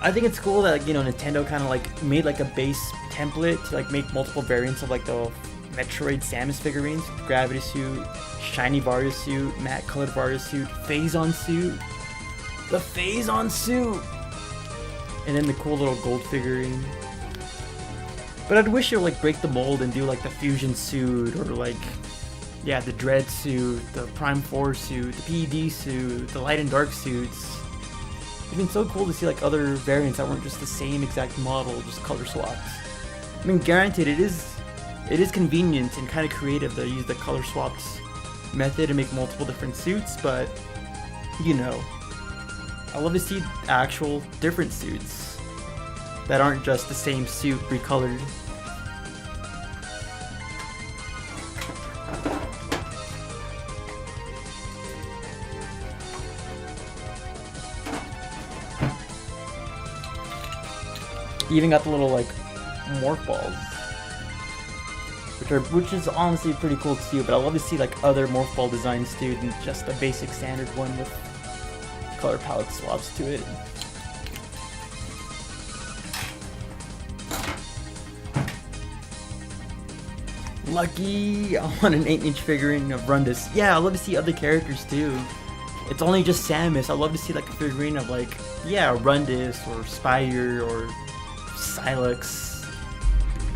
I think it's cool that like, you know, Nintendo kind of like made like a base template to like make multiple variants of like the Metroid Samus figurines, Gravity suit, shiny Varia suit, matte colored Varia suit, Phase-On suit, the Phase-On suit, and then the cool little gold figurine. But I'd wish it would like break the mold and do like the Fusion suit or like, yeah, the Dread suit, the Prime 4 suit, the PED suit, the Light and Dark suits. It's been so cool to see like other variants that weren't just the same exact model, just color swaps. I mean, granted, it is convenient and kind of creative to use the color swaps method to make multiple different suits, but you know, I love to see actual different suits that aren't just the same suit recolored. You even got the little like morph balls, which is honestly pretty cool to see. But I love to see like other morph ball designs too, than just a basic standard one with color palette swaps to it. Lucky, I want an 8-inch figurine of Rundus. Yeah, I love to see other characters too. It's only just Samus. I love to see like a figurine of like, yeah, Rundus or Spire or Sylux.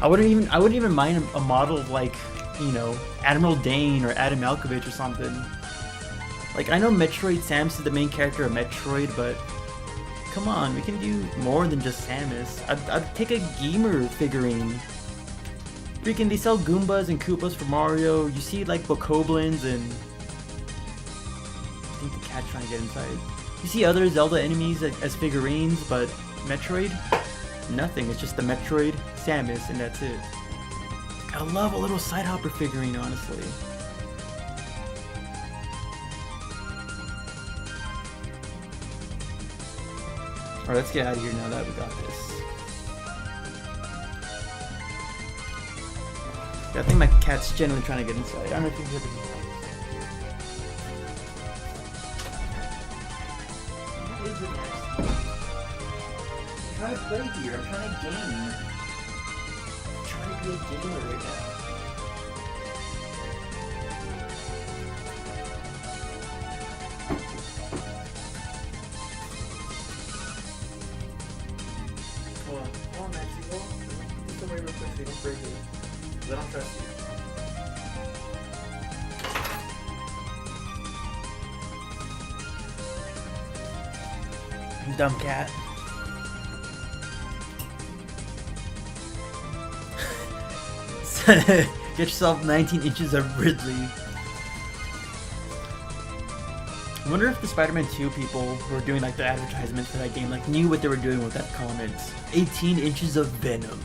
I wouldn't even mind a model of like, you know, Admiral Dane or Adam Malkovich or something. Like, I know Metroid Samus is the main character of Metroid, but come on, we can do more than just Samus. I'd take a gamer figurine. Freaking, they sell Goombas and Koopas for Mario. You see like Bokoblins and I think the cat's trying to get inside. You see other Zelda enemies as figurines, but Metroid, nothing. It's just the Metroid Samus, and that's it. I love a little side hopper figurine, honestly. Alright, let's get out of here now that we got this. Yeah, I think my cat's genuinely trying to get inside. I don't know if you can hear the noise. What is it next? I'm trying to play here. I'm trying to game. I'm trying to be a gamer right now. Hold on, Maxie. Hold on. Put this away real quick so you don't break it. I don't trust you. Dumb cat. Get yourself 19 inches of Ridley. I wonder if the Spider-Man 2 people who were doing like the advertisements for that game like knew what they were doing with that comment. 18 inches of Venom.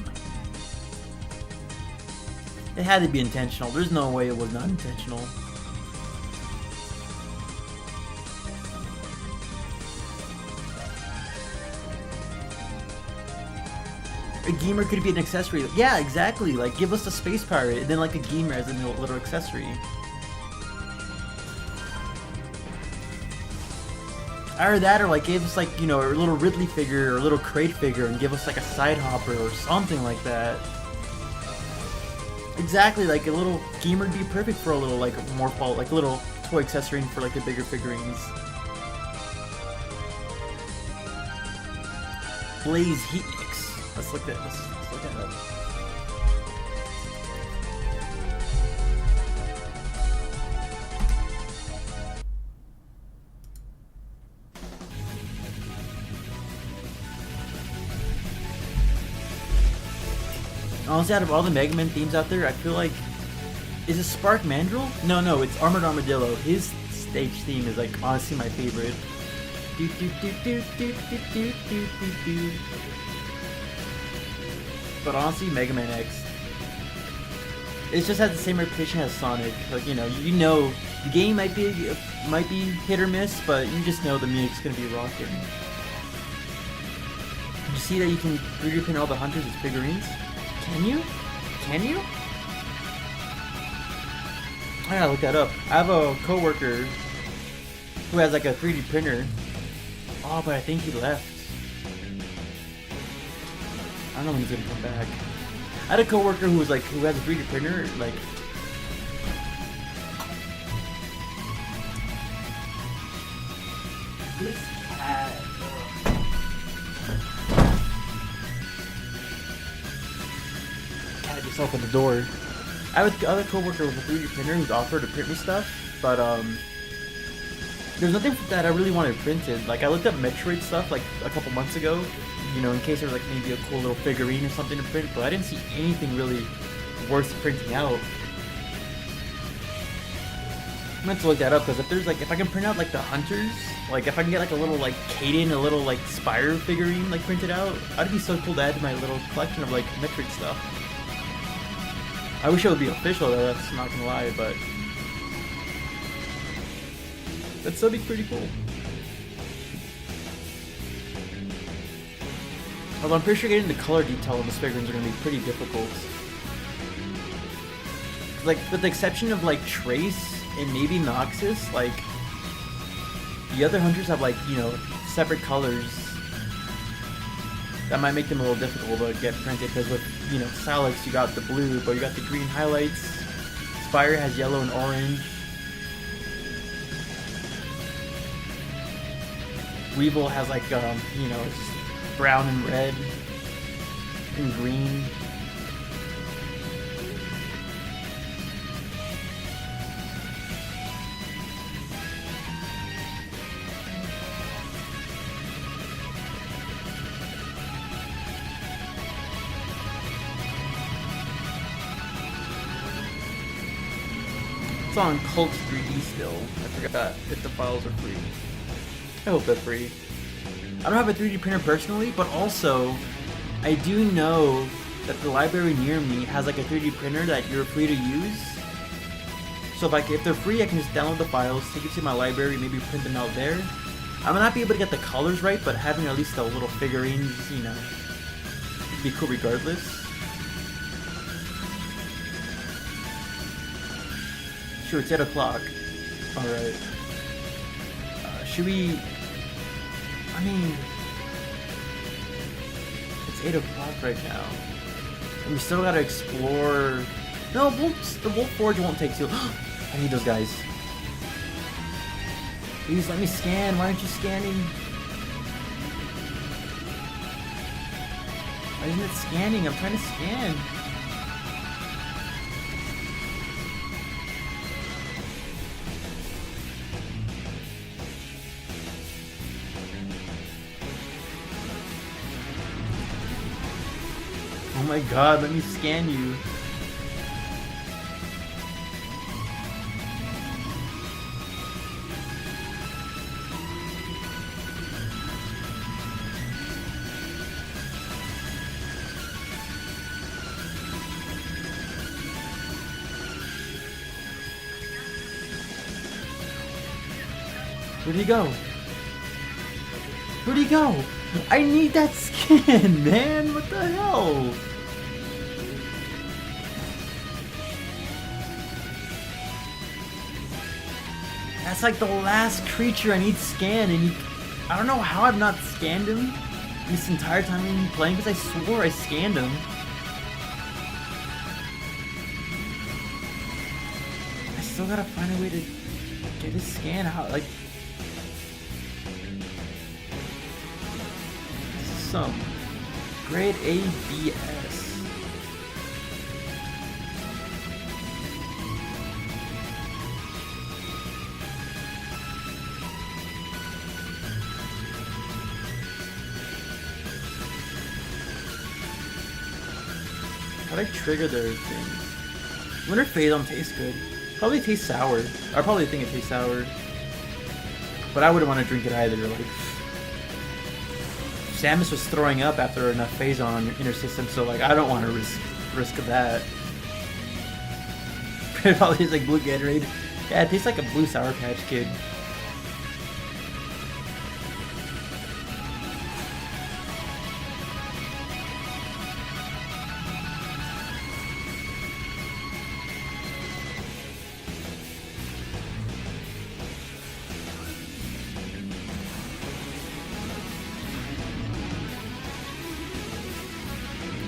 It had to be intentional. There's no way it was not intentional. A gamer could be an accessory. Yeah, exactly. Like, give us a space pirate and then like a gamer as a little accessory. Either that or like give us like, you know, a little Ridley figure or a little Crate figure and give us like a side hopper or something like that. Exactly, like a little gamer would be perfect for a little like morph ball, like a little toy accessory for like the bigger figurines. Blaze Heat Mix. Let's look that. Let's look that up. Honestly, out of all the Mega Man themes out there, I feel like... Is it Spark Mandrill? No, it's Armored Armadillo. His stage theme is like honestly my favorite. But honestly, Mega Man X. It just has the same reputation as Sonic. Like, you know the game might be hit or miss, but you just know the music's gonna be rocking. Did you see that you can 3D print all the hunters as figurines? Can you? Can you? I gotta look that up. I have a coworker who has like a 3D printer. Oh, but I think he left. I don't know when he's gonna come back. I had a coworker who has a 3D printer, like. This cat. Cat just opened the door. I have another coworker with a 3D printer who's offered to print me stuff, but there's nothing that I really wanted printed. Like I looked up Metroid stuff like a couple months ago, you know, in case there was like maybe a cool little figurine or something to print, but I didn't see anything really worth printing out. I meant to look that up because if I can print out like the hunters, like if I can get like a little like Kaden, a little like Spire figurine like printed out, that'd be so cool to add to my little collection of like Metroid stuff. I wish it would be official though, that's not gonna lie, but that'd still be pretty cool. Although I'm pretty sure getting the color detail on those figurines are gonna be pretty difficult. Like with the exception of like Trace and maybe Noxus, like the other hunters have like, you know, separate colors. That might make them a little difficult to get printed because with, you know, Sylux you got the blue, but you got the green highlights. Spire has yellow and orange. Weevil has like, you know, brown and red and green. It's on Cult 3D still. I forgot if the files are free. I hope they're free. I don't have a 3D printer personally, but also I do know that the library near me has like a 3D printer that you're free to use. So if they're free, I can just download the files, take it to my library, maybe print them out there. I might not be able to get the colors right, but having at least the little figurines, you know, would be cool regardless. Sure, it's 8 o'clock. Alright. Should we... I mean... It's 8 o'clock right now. And we still gotta explore... No, the Wolf Forge won't take too... I need those guys. Please let me scan. Why aren't you scanning? Why isn't it scanning? I'm trying to scan. Oh my god, let me scan you. Where'd he go? Where'd he go? I need that skin, man! What the hell? That's like the last creature I need scanned, and I don't know how I've not scanned him this entire time I've been playing, because I swore I scanned him. I still gotta find a way to get his scan out, like... This is some grade A BS. How'd I trigger their thing? I wonder if Phazon tastes good. Probably tastes sour. I probably think it tastes sour. But I wouldn't want to drink it either. Like, Samus was throwing up after enough Phazon on your inner system, so like I don't want to risk that. It probably tastes like blue Gatorade. Yeah, it tastes like a blue Sour Patch Kid.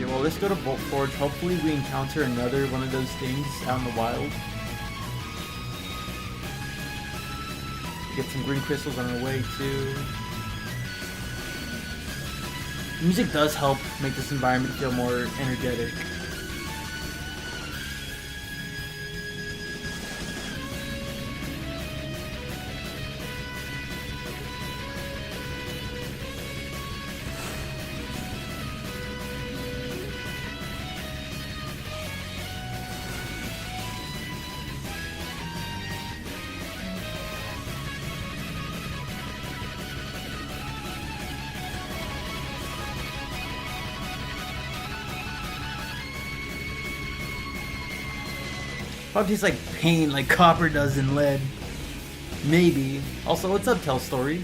Well, let's go to Volt Forge. Hopefully we encounter another one of those things out in the wild. Get some green crystals on our way too. Music does help make this environment feel more energetic. Probably tastes like pain, like copper does in lead. Maybe. Also, what's up, Tell Story?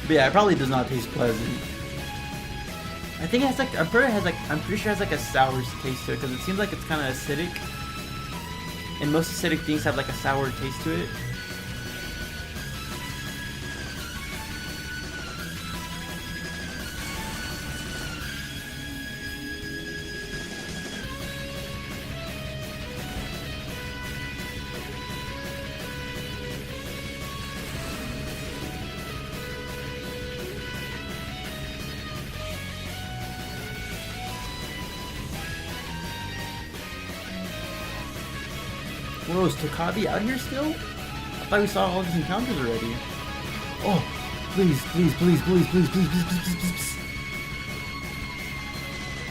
But yeah, it probably does not taste pleasant. I think it has like, I'm pretty sure it has like a sour taste to it because it seems like it's kind of acidic. And most acidic things have like a sour taste to it. Whoa, is Tokabi out here still? I thought we saw all these encounters already. Oh, please.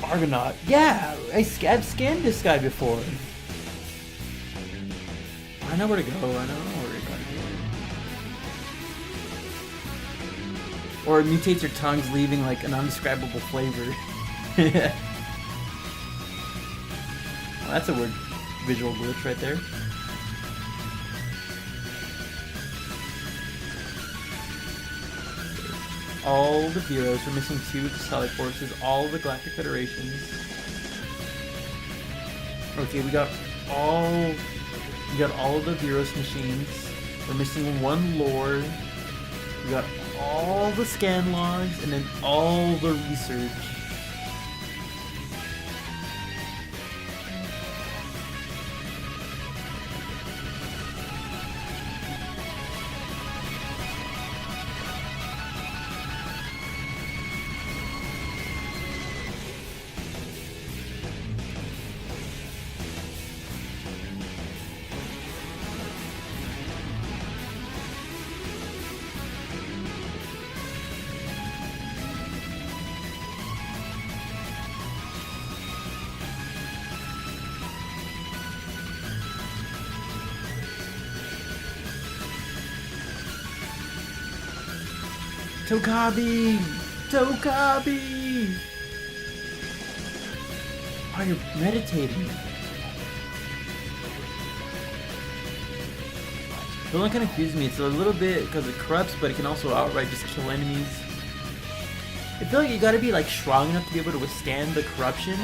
Argonaut. Yeah, I've scanned this guy before. I know where to go. Or it mutates your tongues, leaving like an undescribable flavor. Well, that's a weird visual glitch right there. All the Veros, we're missing 2 of the Sylux forces, all the Galactic Federations. Okay, we got all of the Veros machines. We're missing 1 lore. We got all the scan logs and then all the research. Tokabi! Oh, you're meditating. The one kind of confused me. It's a little bit because it corrupts, but it can also outright just kill enemies. I feel like you gotta be like strong enough to be able to withstand the corruption.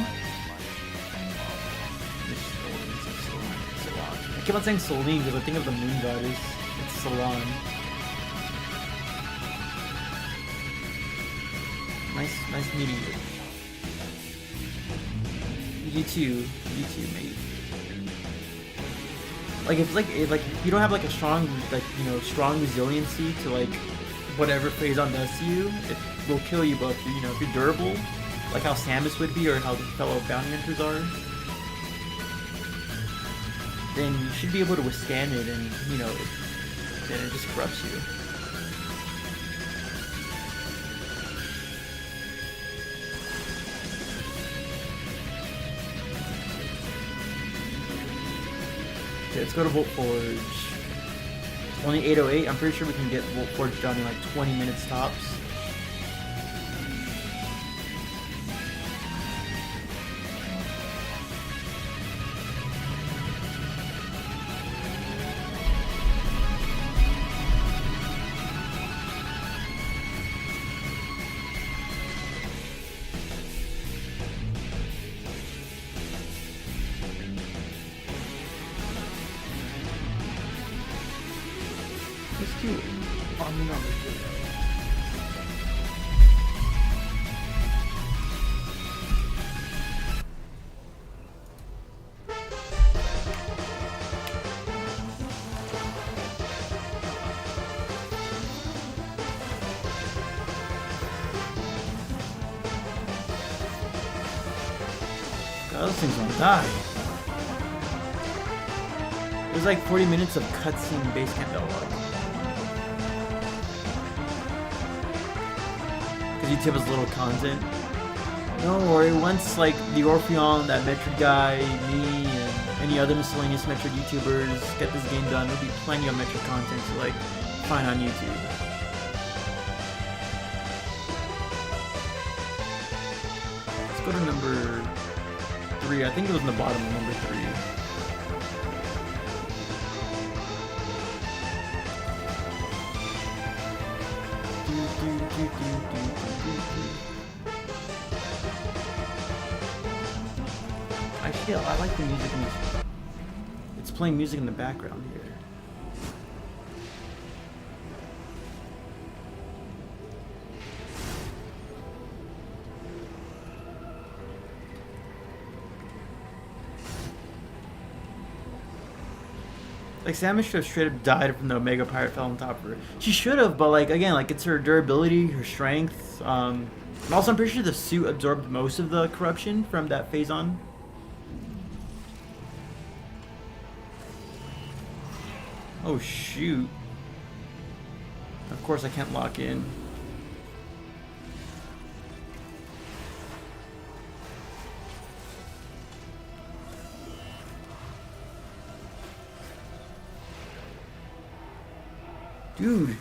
I keep on saying Solene because I think of the moon goddess. It's Solon. Nice meeting you. You too, mate. Like if you don't have like a strong strong resiliency to like whatever Phazon does to you, it will kill you. But if you're durable, like how Samus would be or how the fellow bounty hunters are, then you should be able to withstand it, and then it just corrupts you. Okay, let's go to Volt Forge. Only 808. I'm pretty sure we can get Volt Forge done in like 20 minutes tops. Let's do army numbers. God, those things won't die. It was like 40 minutes of cutscene base camp dialogue. Because YouTube has little content. Don't worry, once like the Orpheon, that Metroid guy, me, and any other miscellaneous Metroid YouTubers get this game done, there'll be plenty of Metroid content to like find on YouTube. Let's go to number 3. I think it was in the bottom of number 3. Actually, I like the music in this. It's playing music in the background here. Like, Samus should have straight up died from the Omega Pirate fell on top of her. She should have, but like, again, like, it's her durability, her strength. And also, I'm pretty sure the suit absorbed most of the corruption from that Phazon. Oh shoot. Of course I can't lock in. Dude.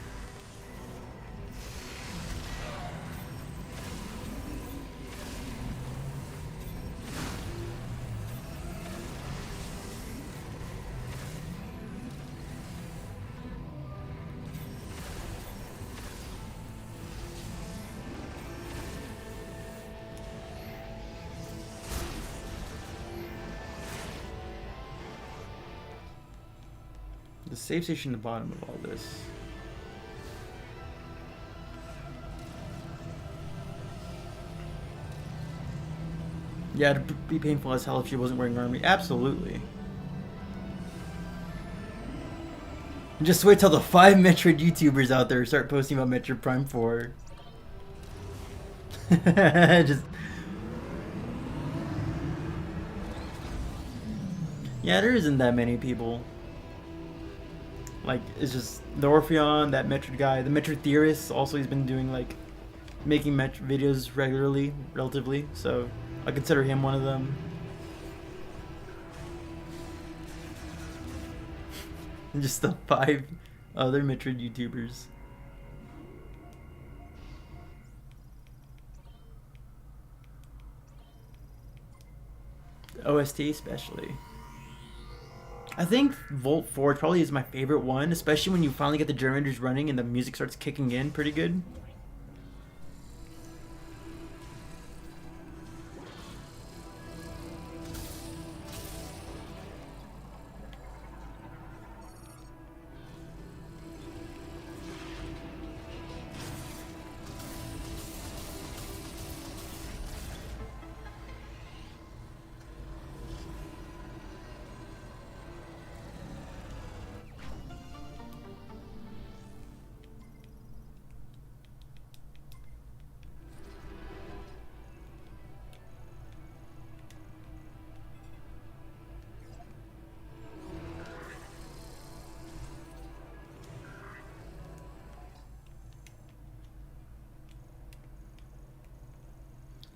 The save station at the bottom of all this. Yeah, it'd be painful as hell if she wasn't wearing armor. Absolutely. Just wait till the 5 Metroid YouTubers out there start posting about Metroid Prime 4. Just... Yeah, there isn't that many people. Like, it's just the Orpheon, that Metroid guy, the Metroid theorist. Also, he's been doing like making Metroid videos regularly, relatively. So I consider him one of them. And just the 5 other Metroid YouTubers. OST especially. I think Volt Forge probably is my favorite one, especially when you finally get the generators running and the music starts kicking in pretty good.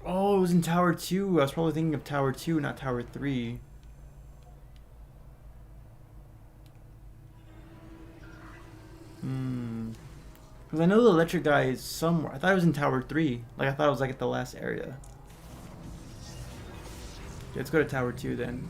Oh, it was in Tower 2. I was probably thinking of Tower 2, not Tower 3. Because I know the electric guy is somewhere. I thought it was in Tower 3. Like, I thought it was like at the last area. Okay, let's go to Tower 2 then.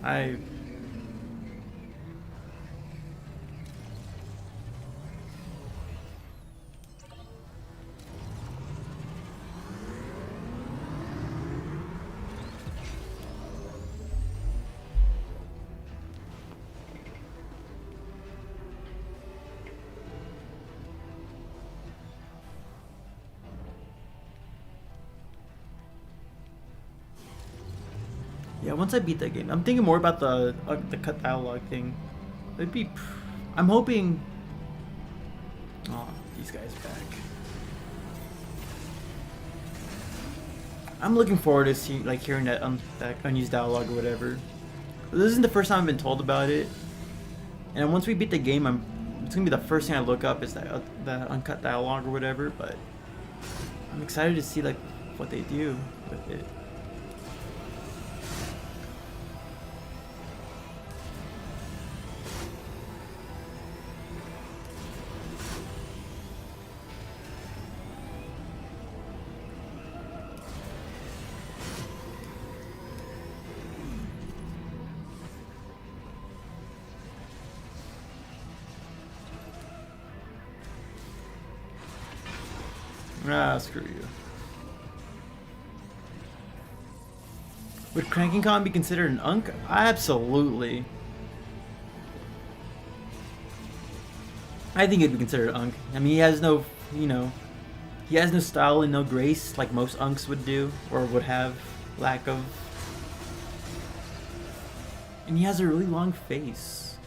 Yeah, once I beat that game, I'm thinking more about the cut dialogue thing. It'd be, I'm hoping. Oh, these guys back. I'm looking forward to see, like, hearing that unused dialogue or whatever. This isn't the first time I've been told about it, and once we beat the game, it's gonna be the first thing I look up is that uncut dialogue or whatever. But I'm excited to see like what they do with it. Ah, screw you. Would Cranking Kong be considered an unk? Absolutely. I think it'd be considered an unk. I mean, he has no, you know, he has no style and no grace like most unks would do, or would have lack of. And he has a really long face.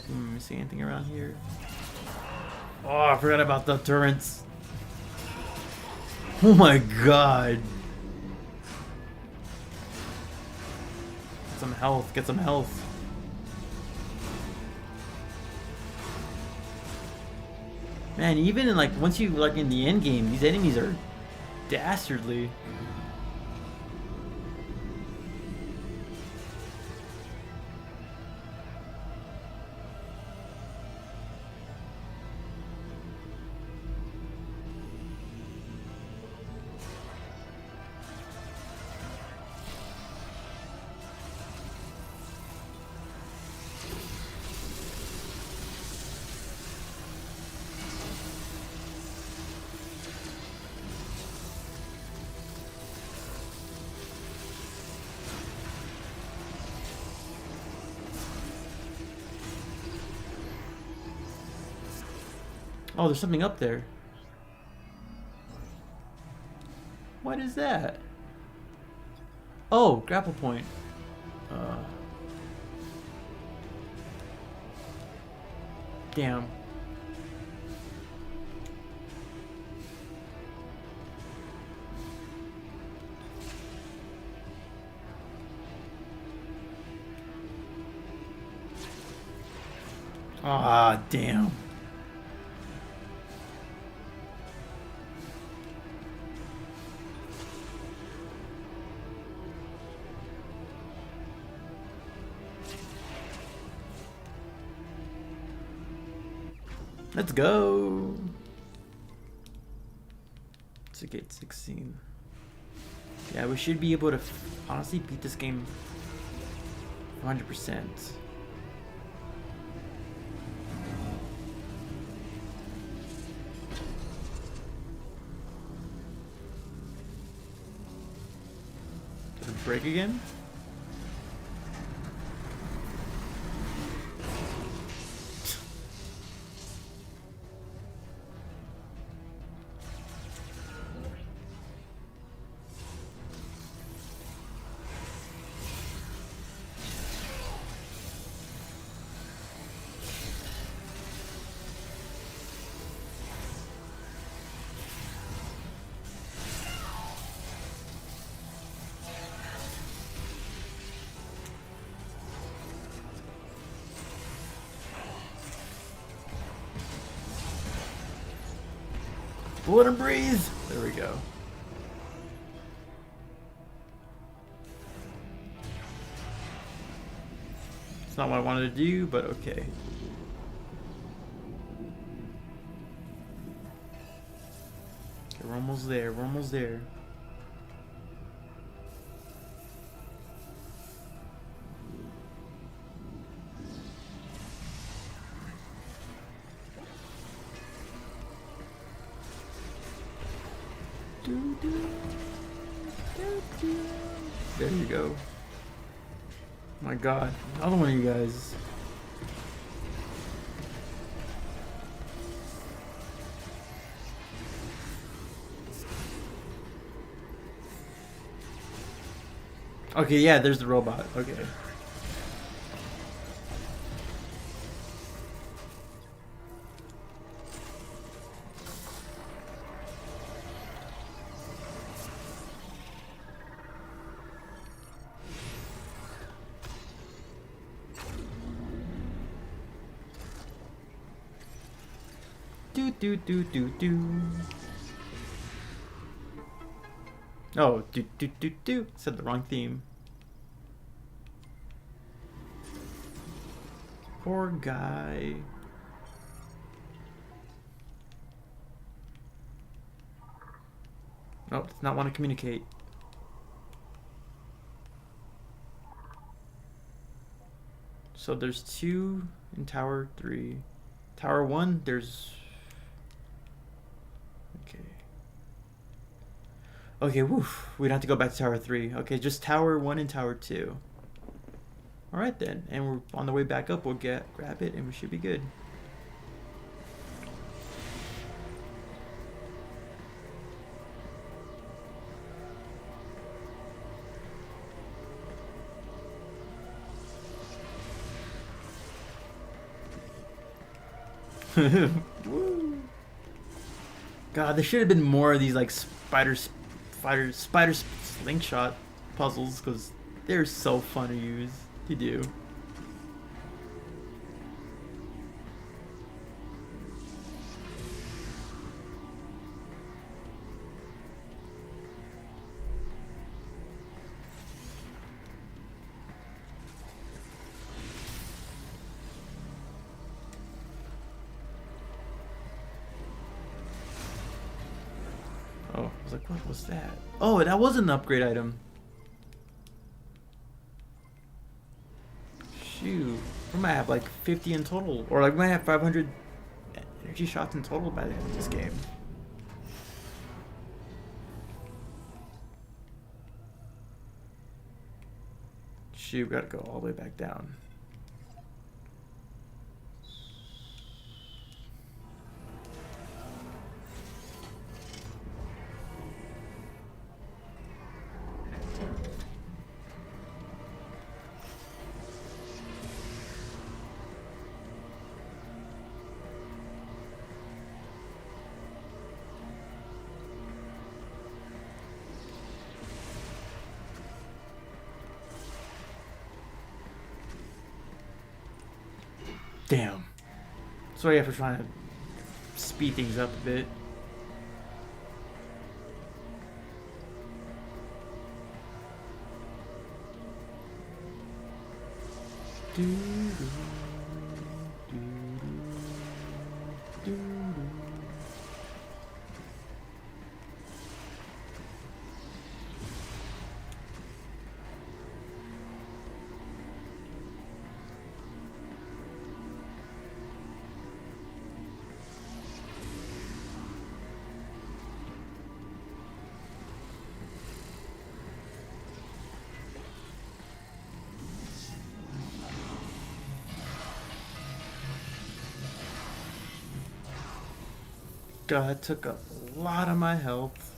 Let me see anything around here. Oh, I forgot about the turrets. Oh my god. Get some health, get some health. Man, even in like once you like in the end game, these enemies are dastardly. Oh, there's something up there. What is that? Oh, grapple point. Damn. Ah, damn. Let's go. It's a gate 16. Yeah, we should be able to honestly beat this game 100%. Did it break again? Let him breathe. There we go. It's not what I wanted to do, but okay. Okay, we're almost there. We're almost there. There you go. My god, another one of you guys. Okay, yeah, there's the robot. Okay. Do. Oh, do. Said the wrong theme. Poor guy. Oh, does not want to communicate. So there's two In Tower 3. Tower 1, there's... Okay. Okay, woof. We don't have to go back to Tower 3. Okay, just Tower 1 and Tower 2. Alright then. And we're on the way back up. We'll grab it and we should be good. Woo. God, there should have been more of these like spider slingshot puzzles because they're so fun to use. You do. Oh, I was like, what was that? Oh, that was an upgrade item. Shoot. We might have like 50 in total. Or like we might have 500 energy shots in total by the end of this game. Shoot, we gotta go all the way back down. Damn. Sorry for trying to speed things up a bit. God, that took up a lot of my health.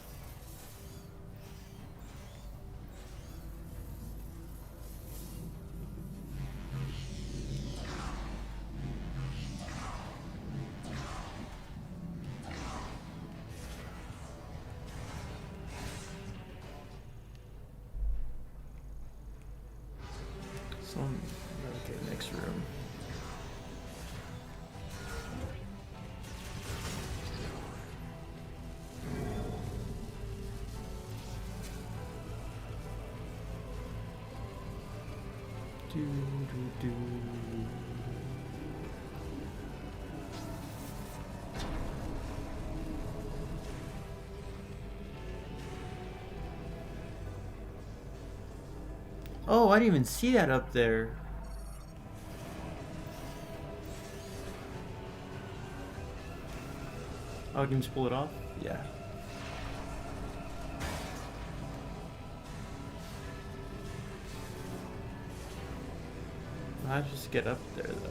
So, okay, next room. Oh, I didn't even see that up there. Oh, I can just pull it off? Yeah. I'll just get up there though.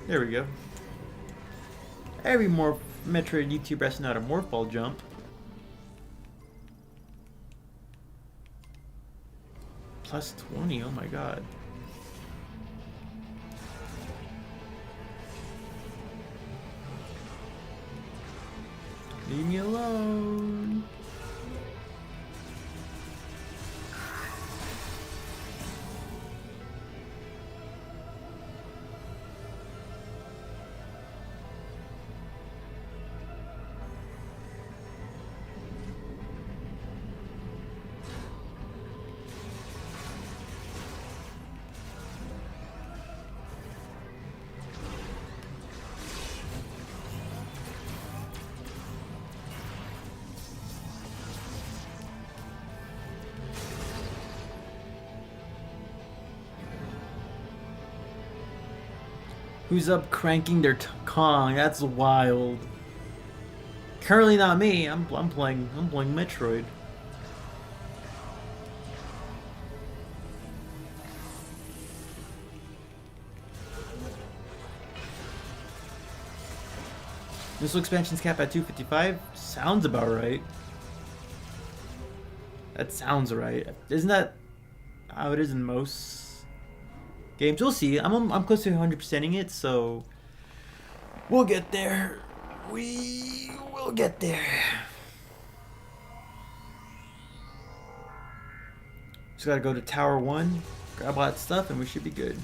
There we go. Every more Metroid YouTuber has to know how to morph ball jump. Plus 20, oh my god. Leave me alone. Who's up cranking their Kong? That's wild. Currently not me. I'm playing Metroid. Missile expansion's cap at 255? Sounds about right. That sounds right. Isn't that how it is in most games? We'll see. I'm close to 100%ing it, so we'll get there. We will get there. Just gotta go to Tower 1, grab all that stuff, and we should be good.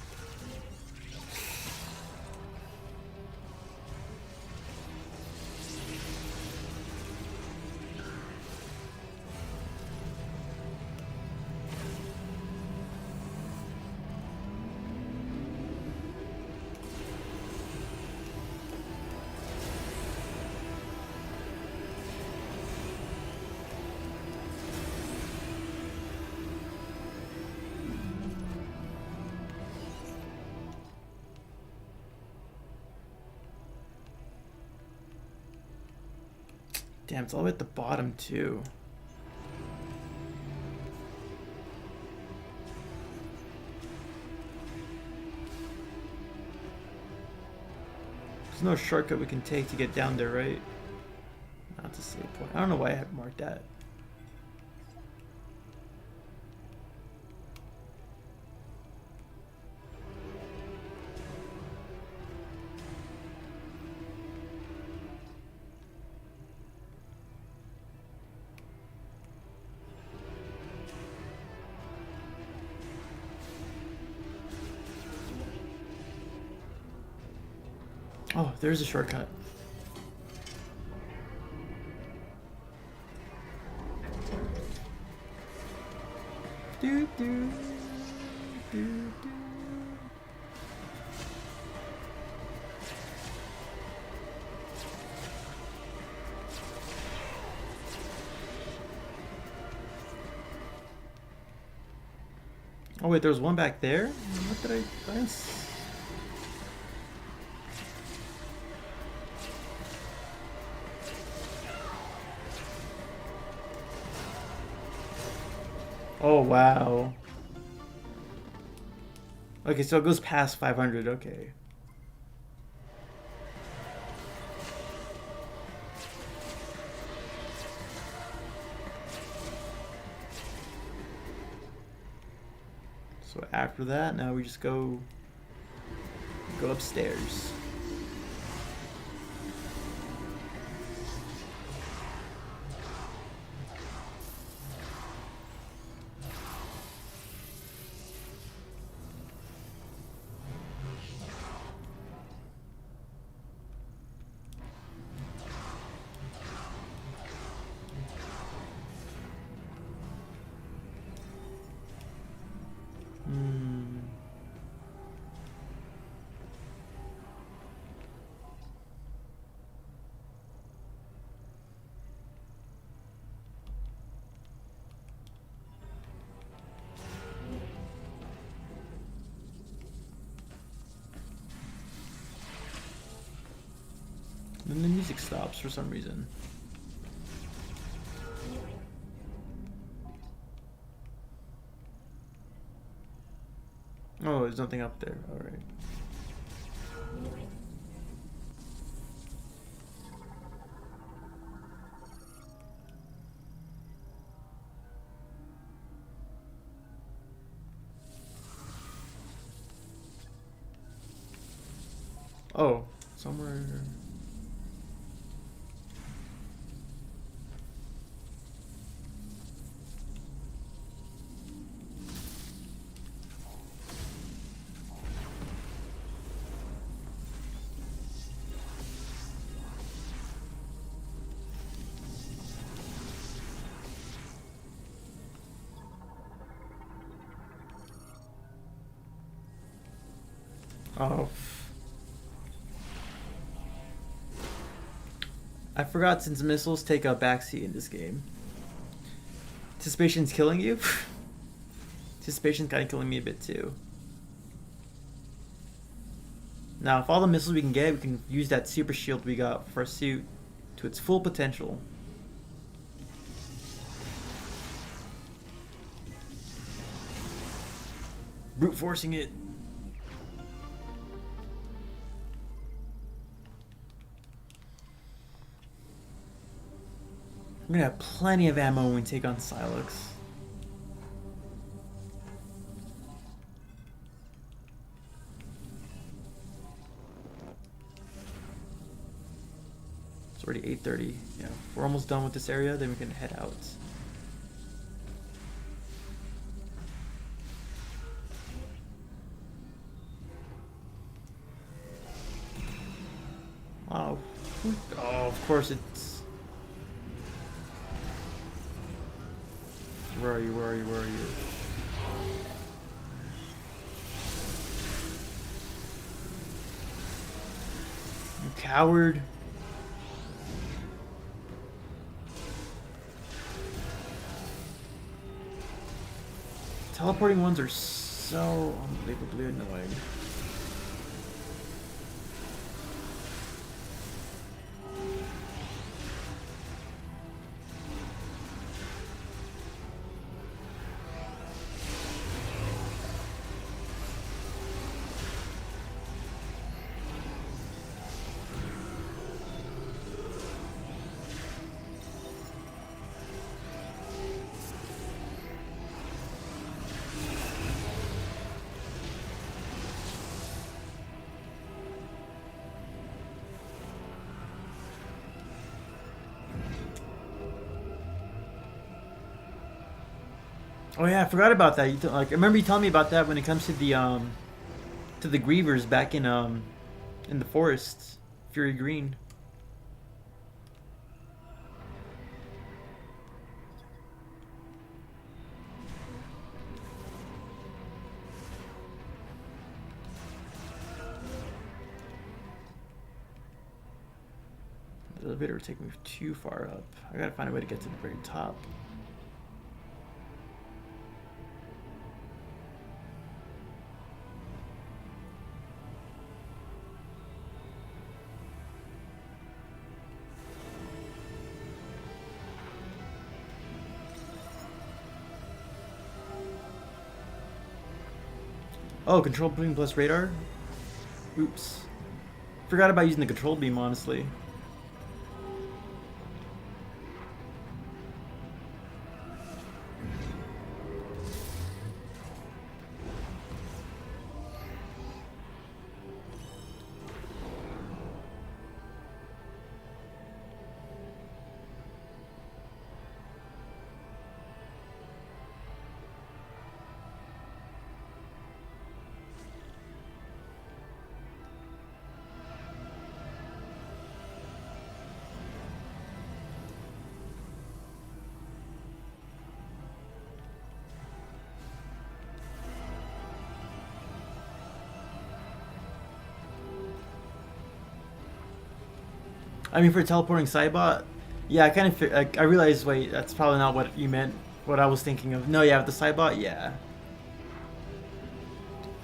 Damn, it's all the way at the bottom too. There's no shortcut we can take to get down there, right? Not to save point. I don't know why I haven't marked that. Oh, there's a shortcut. Do, do, do, do. Oh wait, there's one back there? What did I miss? Oh, wow. Okay, so it goes past 500, okay. So after that, now we just go upstairs. And the music stops for some reason. Oh, there's nothing up there. Alright. Oh, somewhere. Oh. I forgot since missiles take a backseat in this game. Anticipation's killing you? Anticipation's kind of killing me a bit too. Now, if all the missiles we can get, we can use that super shield we got for our suit to its full potential. Brute forcing it. We're gonna have plenty of ammo when we take on Sylux. It's already 8:30. Yeah, we're almost done with this area, then we can head out. Oh, oh, of course it's. Where are you? Where are you? Where are you? You coward. Teleporting ones are so unbelievably annoying. Oh yeah, I forgot about that. Like, I remember you telling me about that when it comes to the grievers back in the forests, Fury Green. The elevator would take me too far up. I gotta find a way to get to the very top. Oh, control beam plus radar? Oops. Forgot about using the control beam, honestly. I mean, for teleporting Cybot, yeah, I kind of I realized. Wait, that's probably not what you meant. What I was thinking of. No, yeah, with the Cybot, yeah.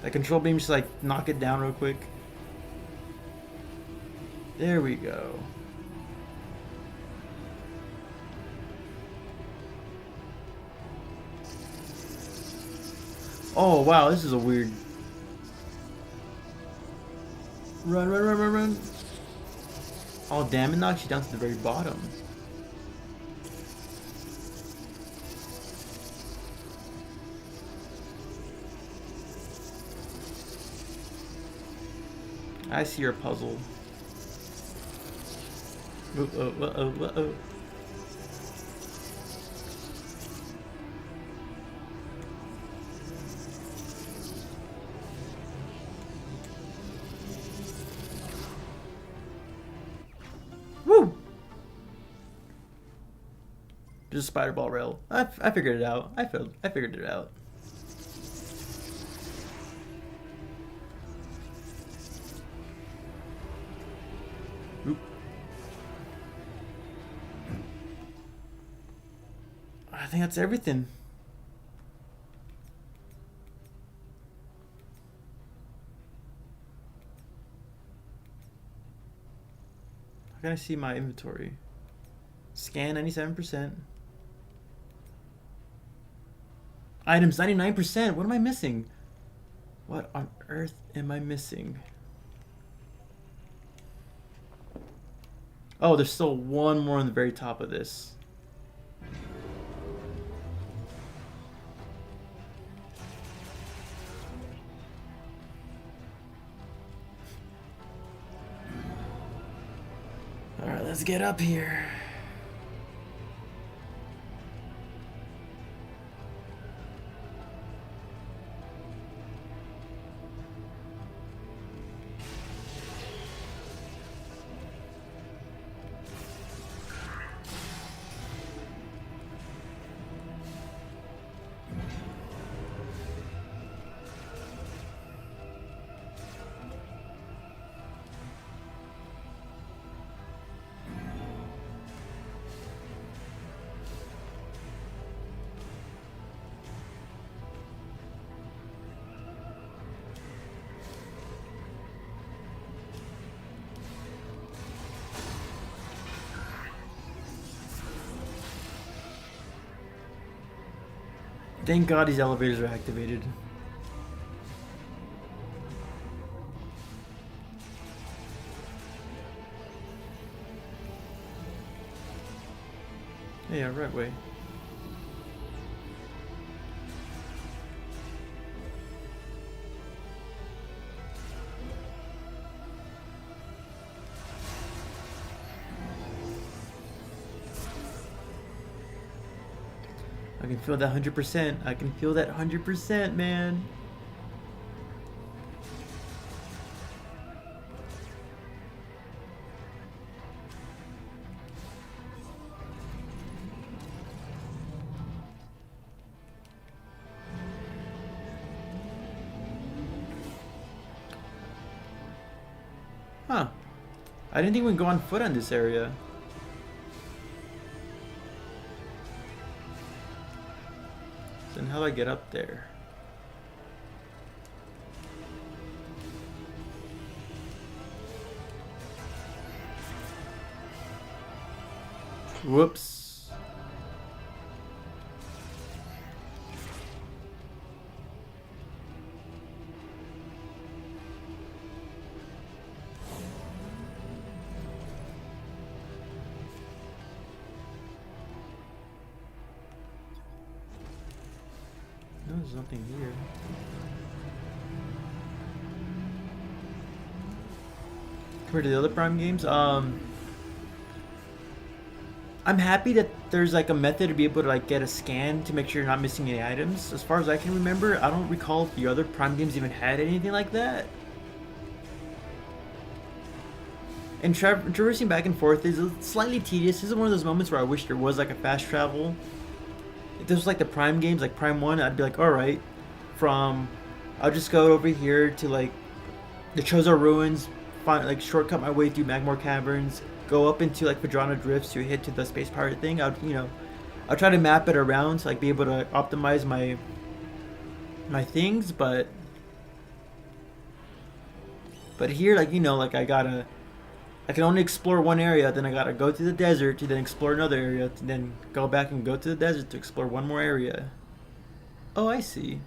The control beam just like knock it down real quick. There we go. Oh wow, this is a weird. Run, run, run, run, run. Oh damn, it knocks you down to the very bottom. I see your puzzle. Uh-oh. Woo! Just a spider ball rail. I figured it out. I figured it out. Oop. I think that's everything. How can I see my inventory? Scan 97%. Items 99%. What am I missing? What on earth am I missing? Oh, there's still one more on the very top of this. Alright, let's get up here. Thank God these elevators are activated. Yeah, right way. I can feel that 100%. I can feel that 100%, man. Huh. I didn't think we could go on foot on this area. Then how do I get up there? Whoops. No, there's nothing here. Compared to the other Prime games, I'm happy that there's like a method to be able to like get a scan to make sure you're not missing any items. As far as I can remember, I don't recall if the other Prime games even had anything like that. And traversing back and forth is slightly tedious. This is one of those moments where I wish there was like a fast travel. If this was like the Prime games, like Prime 1, I'd be like, alright, I'll just go over here to like the Chozo Ruins, find like shortcut my way through Magmore Caverns, go up into like Vadrana Drifts to hit to the Space Pirate thing. I'll try to map it around to like be able to optimize my things, but here, like, like I can only explore one area, then I gotta go to the desert to then explore another area, to then go back and go to the desert to explore one more area. Oh, I see.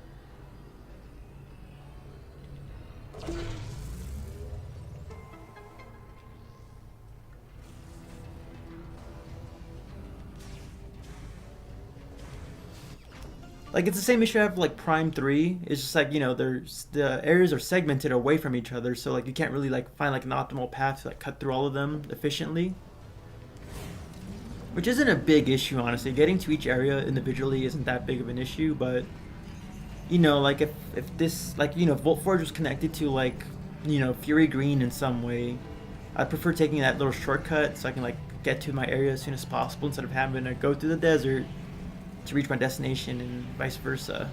Like, it's the same issue I have with, like, Prime 3. It's just like, there's the areas are segmented away from each other, so like you can't really like find like an optimal path to like cut through all of them efficiently. Which isn't a big issue, honestly. Getting to each area individually isn't that big of an issue, but like if this, like, Volt Forge was connected to like, Fury Green in some way, I prefer taking that little shortcut so I can like get to my area as soon as possible instead of having to go through the desert to reach my destination and vice versa.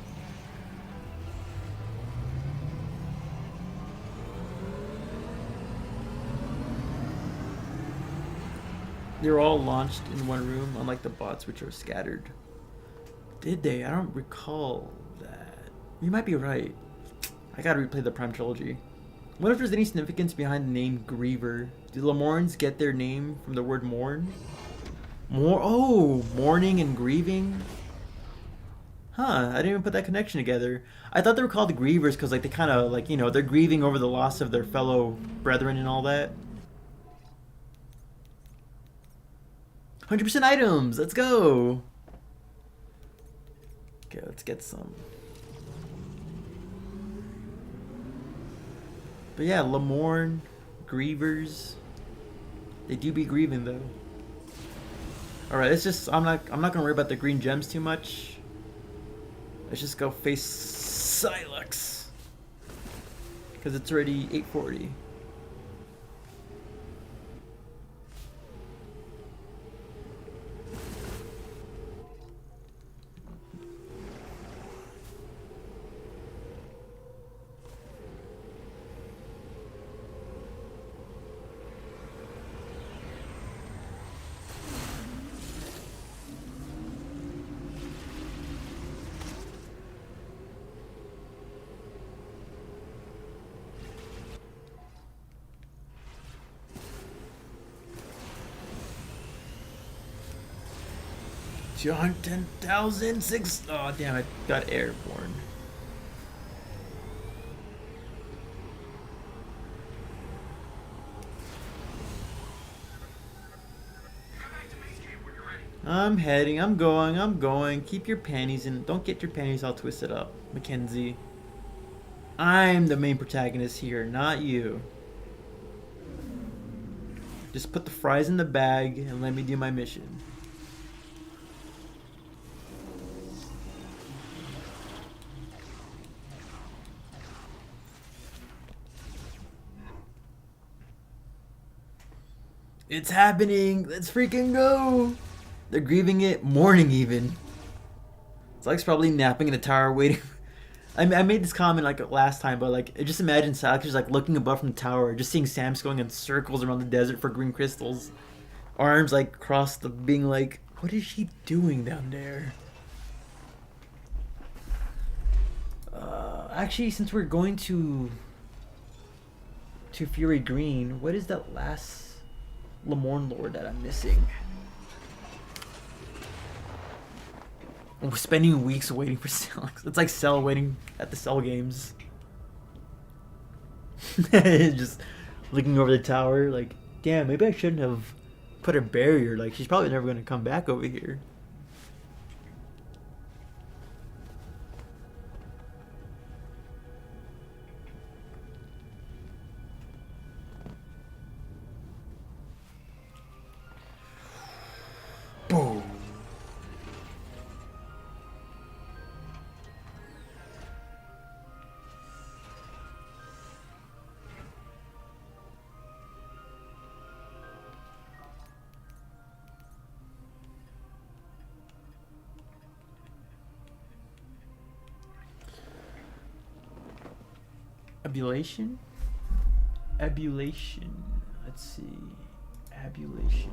They were all launched in one room, unlike the bots, which are scattered. Did they? I don't recall that. You might be right. I gotta replay the Prime trilogy. wonder if there's any significance behind the name Griever. Do Lemorns get their name from the word mourn? Mourning and grieving? Huh, I didn't even put that connection together. I thought they were called the Grievers because like they kind of like, you know, they're grieving over the loss of their fellow brethren and all that. 100% items, let's go! Okay, let's get some. But yeah, Lemorn, Grievers. They do be grieving though. Alright, let's just I'm not gonna worry about the green gems too much. Let's just go face Sylux. Because it's already 840. John 10,006. Oh damn! I got airborne. I'm heading. I'm going. I'm going. Keep your panties in. Don't get your panties all twisted up, Mackenzie. I'm the main protagonist here, not you. Just put the fries in the bag and let me do my mission. It's happening! Let's freaking go! They're grieving it, mourning even. Slyke's probably napping in the tower waiting. I made this comment like last time, but like just imagine Slyke just like looking above from the tower, just seeing Sam's going in circles around the desert for green crystals. Arms like crossed, being like, what is she doing down there? Actually, since we're going to Fury Green, what is that last Lemorn Lord that I'm missing? We're spending weeks waiting for Sylux. It's like Cell waiting at the Cell games. Just looking over the tower, like, damn, maybe I shouldn't have put a barrier. Like, she's probably never gonna come back over here. Boom. Abulation? Abulation. Let's see. Abulation.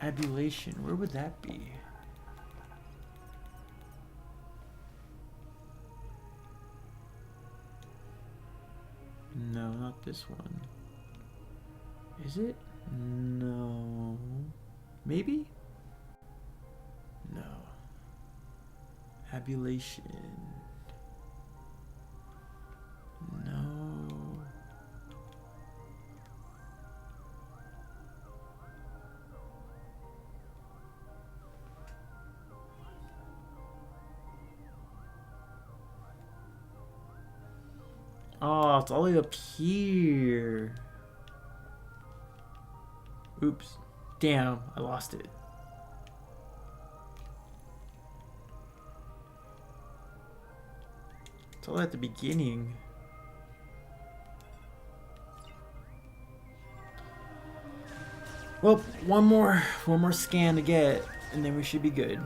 Abulation, where would that be? No, not this one. Is it? No. Maybe? No. Abulation. No. Oh, it's all the way up here. Oops. Damn, I lost it. It's all at the beginning. Well, one more scan to get, and then we should be good.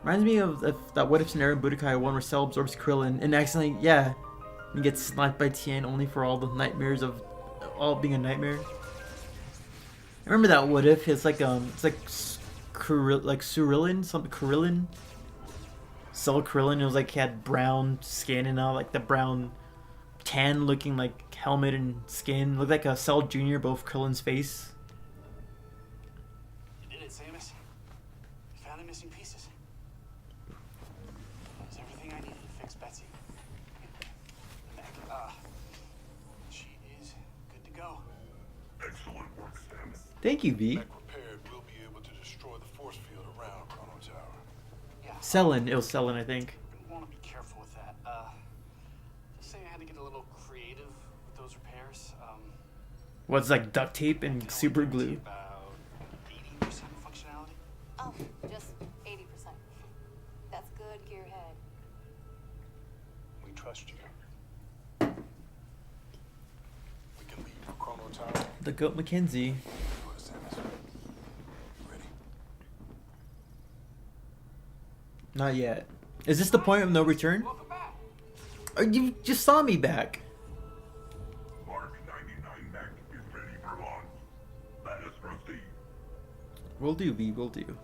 Reminds me of that what if scenario in Budokai 1 where Cell absorbs Krillin and accidentally, yeah, and gets sniped by Tien only for all the nightmares of all being a nightmare. I remember that what if it's like Cerulean, something Krillin. Cell Krillin, it was like he had brown skin and all like the brown tan looking like helmet and skin. Looked like a Cell Jr. both Krillin's face. You did it, Samus. You found the missing pieces. That was everything I needed to fix Betsy. The mech, she is good to go. Excellent work, Samus. Thank you, V. Mech repaired, we'll be able to destroy the force field around Chrono Tower. Yeah. Selin, it was Selin, I think. I want to be careful with that. Just say I had to get a little creative with those repairs. What's like duct tape I and can super only guarantee glue? about 80% functionality. Oh, just 80%. That's good, Gearhead. We trust you. We can leave for Chrono Tower. The Goat Mackenzie. Go ahead, Samus. Ready? Not yet. Is this the point of no return? Oh, you just saw me back. Mark 99 mech is ready for launch. Let us proceed. We'll do, V, we'll do.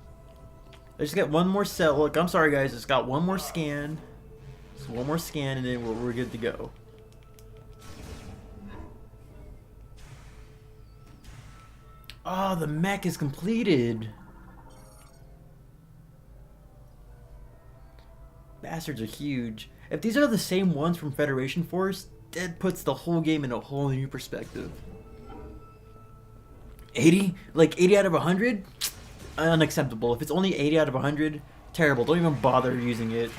I just got one more cell. Look, I'm sorry, guys. Just got one more scan. Just one more scan, and then we're good to go. Oh, the mech is completed. Bastards are huge. If these are the same ones from Federation Force, that puts the whole game in a whole new perspective. 80? Like 80 out of 100? Unacceptable. If it's only 80 out of 100, terrible. Don't even bother using it.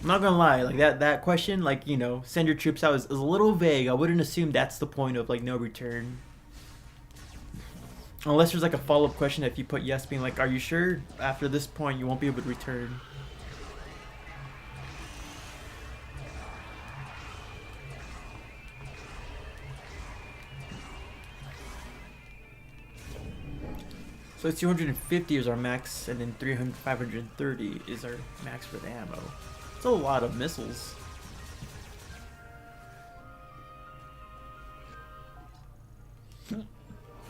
I'm not gonna lie, like that question, like, you know, send your troops out is a little vague. I wouldn't assume that's the point of like no return. Unless there's like a follow-up question if you put yes, being like, are you sure after this point you won't be able to return? So it's 250 is our max, and then 530 is our max for the ammo. It's a lot of missiles.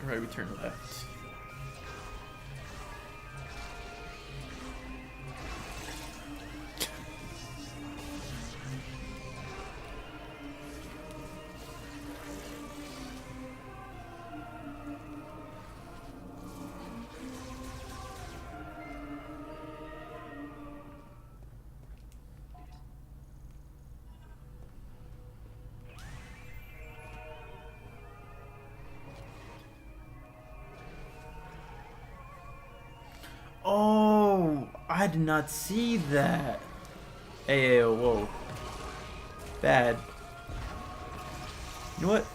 Alright, we turn left. Oh, I did not see that. Hey, whoa. Bad. You know what?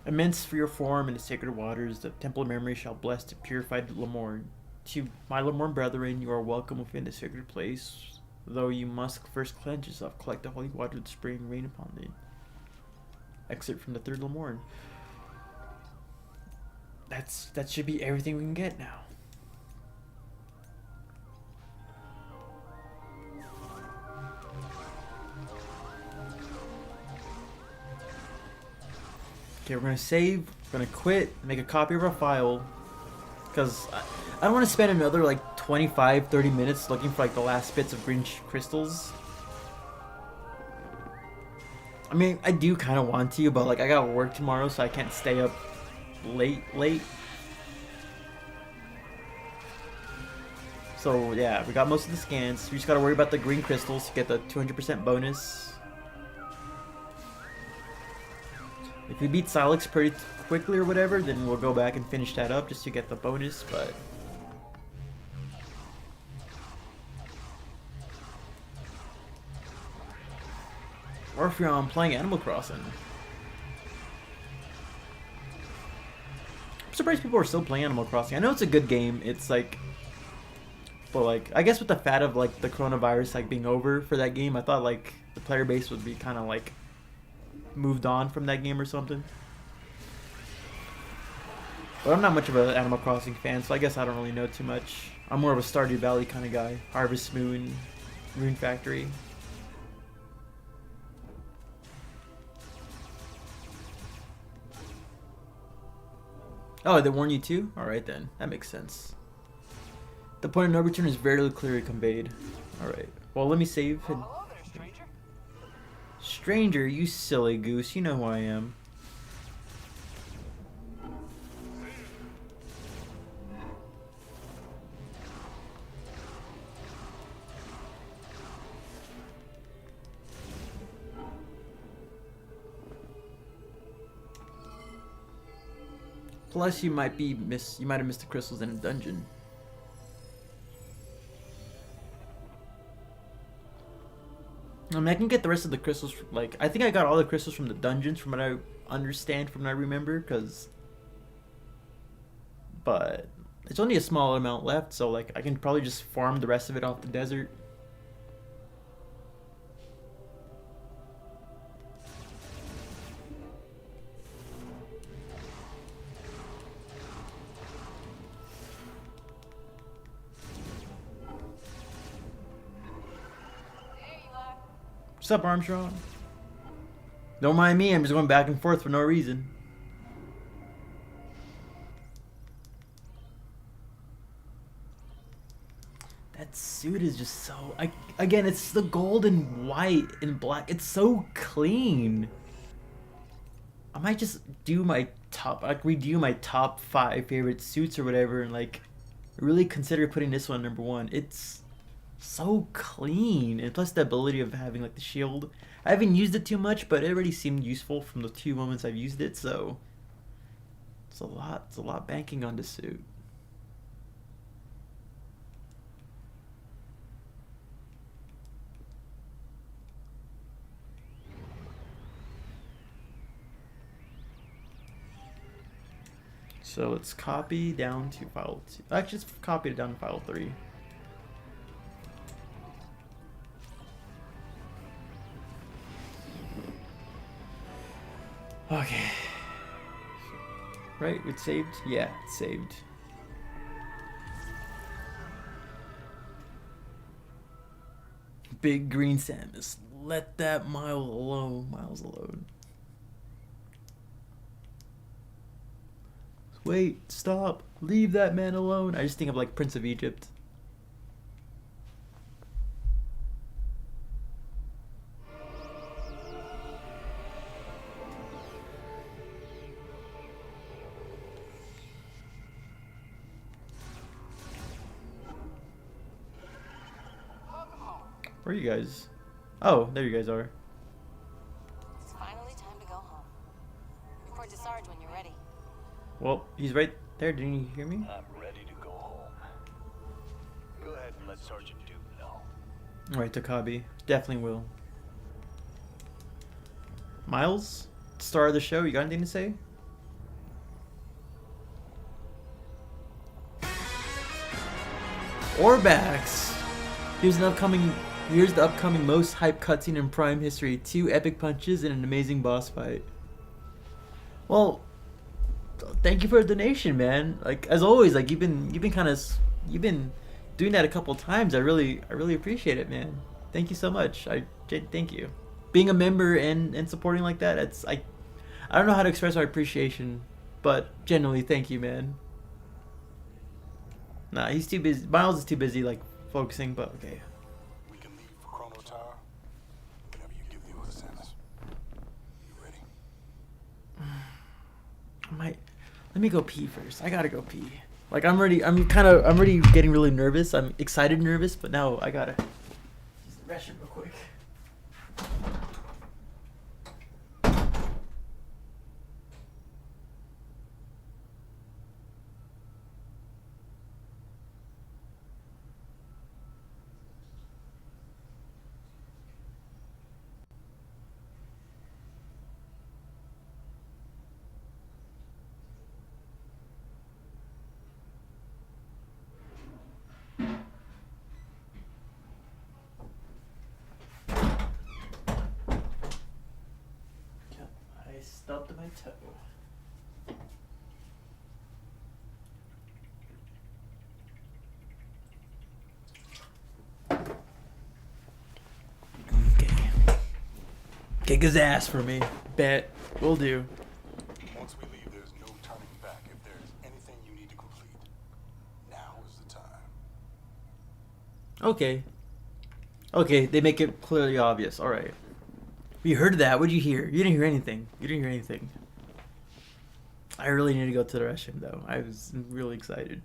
Immense for your form in the sacred waters, the temple of memory shall bless the purified Lamorn. To my Lamorn brethren, you are welcome within the sacred place, though you must first cleanse yourself, collect the holy water of the spring, rain upon thee. Excerpt from the third Lamorn. That should be everything we can get now. Okay, we're gonna save, we're gonna quit, make a copy of our file, because I don't want to spend another like 25-30 minutes looking for like the last bits of green crystals. I mean, I do kind of want to, but like I got work tomorrow, so I can't stay up late. So yeah, we got most of the scans. We just gotta worry about the green crystals to get the 200% bonus. If we beat Sylux pretty quickly or whatever, then we'll go back and finish that up just to get the bonus, but... Or if you're playing Animal Crossing. I'm surprised people are still playing Animal Crossing. I know it's a good game. It's like... But like, I guess with the fad of like the coronavirus like being over for that game, I thought like the player base would be kind of like moved on from that game or something. But I'm not much of an Animal Crossing fan, so I guess I don't really know too much. I'm more of a Stardew Valley kind of guy. Harvest Moon, Rune Factory. Oh, they warn you too? Alright then, that makes sense. The point of no return is very clearly conveyed. Alright, well let me save. Hello there, stranger. Stranger, you silly goose, you know who I am. Plus, you might have missed the crystals in a dungeon. I mean, I can get the rest of the crystals. Like, I think I got all the crystals from the dungeons, from what I understand, from what I remember, but it's only a small amount left, so like I can probably just farm the rest of it off the desert. What's up, Armstrong? Don't mind me, I'm just going back and forth for no reason. That suit is just so... again, it's the gold and white and black. It's so clean. I might just do my top... like, redo my top 5 favorite suits or whatever and, like, really consider putting this one #1. It's... so clean, and plus the ability of having like the shield. I haven't used it too much, but it already seemed useful from the 2 moments I've used it, so it's a lot banking on the suit. So let's copy down to file 2. Actually, let's copy it down to file 3. Okay. Right, it's saved? Yeah, it's saved. Big green Samus. Let that Miles alone. Wait, stop. Leave that man alone. I just think of like Prince of Egypt. Where are you guys? Oh, there you guys are. It's finally time to go home. Report to Sarge when you're ready. Well, he's right there. Didn't you hear me? I'm ready to go home. Go ahead and let Sergeant Duke know. Alright, Takabi. Definitely will. Miles? Star of the show, you got anything to say? Orbax! Here's the upcoming most hyped cutscene in Prime history. 2 epic punches and an amazing boss fight. Well, thank you for the donation, man. Like as always, like you've been doing that a couple times. I really appreciate it, man. Thank you so much. Thank you. Being a member and supporting like that, I don't know how to express our appreciation, but genuinely thank you, man. Nah, he's too busy. Miles is too busy like focusing, but okay. We can leave for Chrono Tower whenever you give the order, Samus. You ready? Let me go pee first. I gotta go pee. Like I'm already getting really nervous. I'm excited nervous, but now I gotta use the restroom real quick. stubbed my toe. Okay. Kick his ass for me. Bet. Will do. Once we leave, there's no turning back. If there's anything you need to complete, now is the time. Okay. Okay, they make it clearly obvious. Alright. You heard that. What'd you hear? You didn't hear anything. You didn't hear anything. I really need to go to the restroom, though. I was really excited.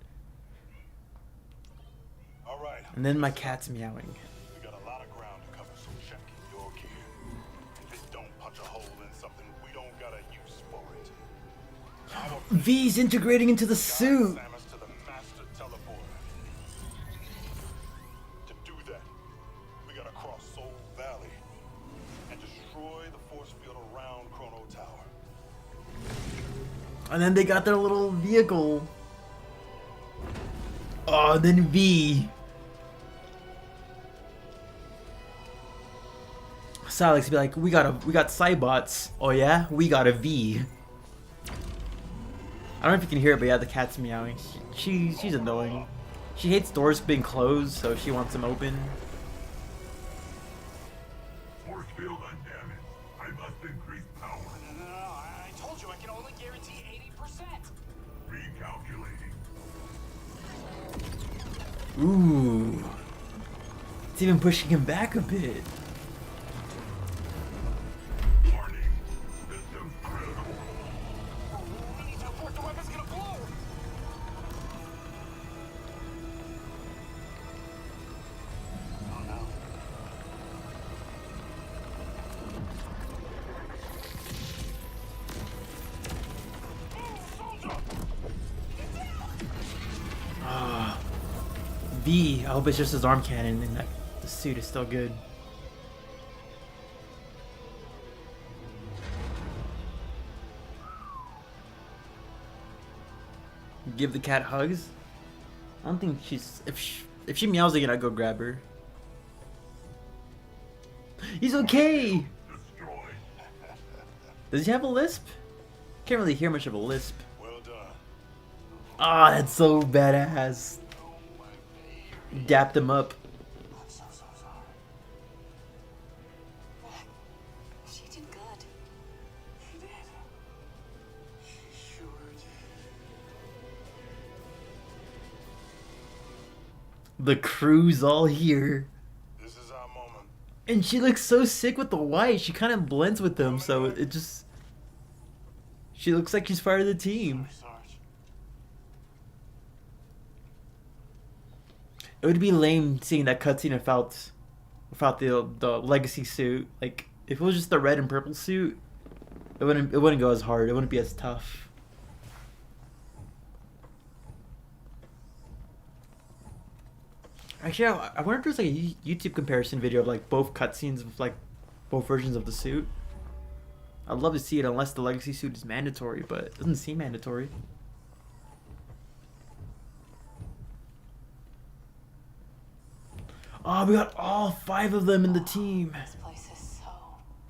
All right. And then my cat's meowing. We got a lot of ground to cover, so check in your gear. If it don't punch a hole in something, we don't got a use for it. V's integrating into the suit. Samus to the master teleporter. To do that, we gotta cross Soul Valley and destroy the force field around Chrono Tower. And then they got their little vehicle. Oh, then V. Sylux be like, we got Cybots. Oh yeah, we got a V. I don't know if you can hear it, but yeah, the cat's meowing. She's annoying. She hates doors being closed, so she wants them open. Force field undamaged. I must increase power. No, I told you I can only guarantee 80%. Recalculating. Ooh. It's even pushing him back a bit. Warning. System critical. We need to abort, the weapon's gonna blow. Oh no. V, I hope it's just his arm cannon and that the suit is still good. Give the cat hugs? I don't think she's... If she meows again, I'd go grab her. He's okay! Destroy. Does he have a lisp? Can't really hear much of a lisp. Well done. Ah, that's so badass. Dapped him up. I'm so sorry. She did good. She did. She sure did. The crew's all here. This is our moment. And she looks so sick with the white. She kind of blends with them, so it just... She looks like she's part of the team. Sarge. It would be lame seeing that cutscene without the legacy suit. Like, if it was just the red and purple suit, it wouldn't go as hard. It wouldn't be as tough. Actually, I wonder if there's like a YouTube comparison video of like both cutscenes of like both versions of the suit. I'd love to see it unless the legacy suit is mandatory, but it doesn't seem mandatory. Oh, we got all 5 of them in the team. This place is so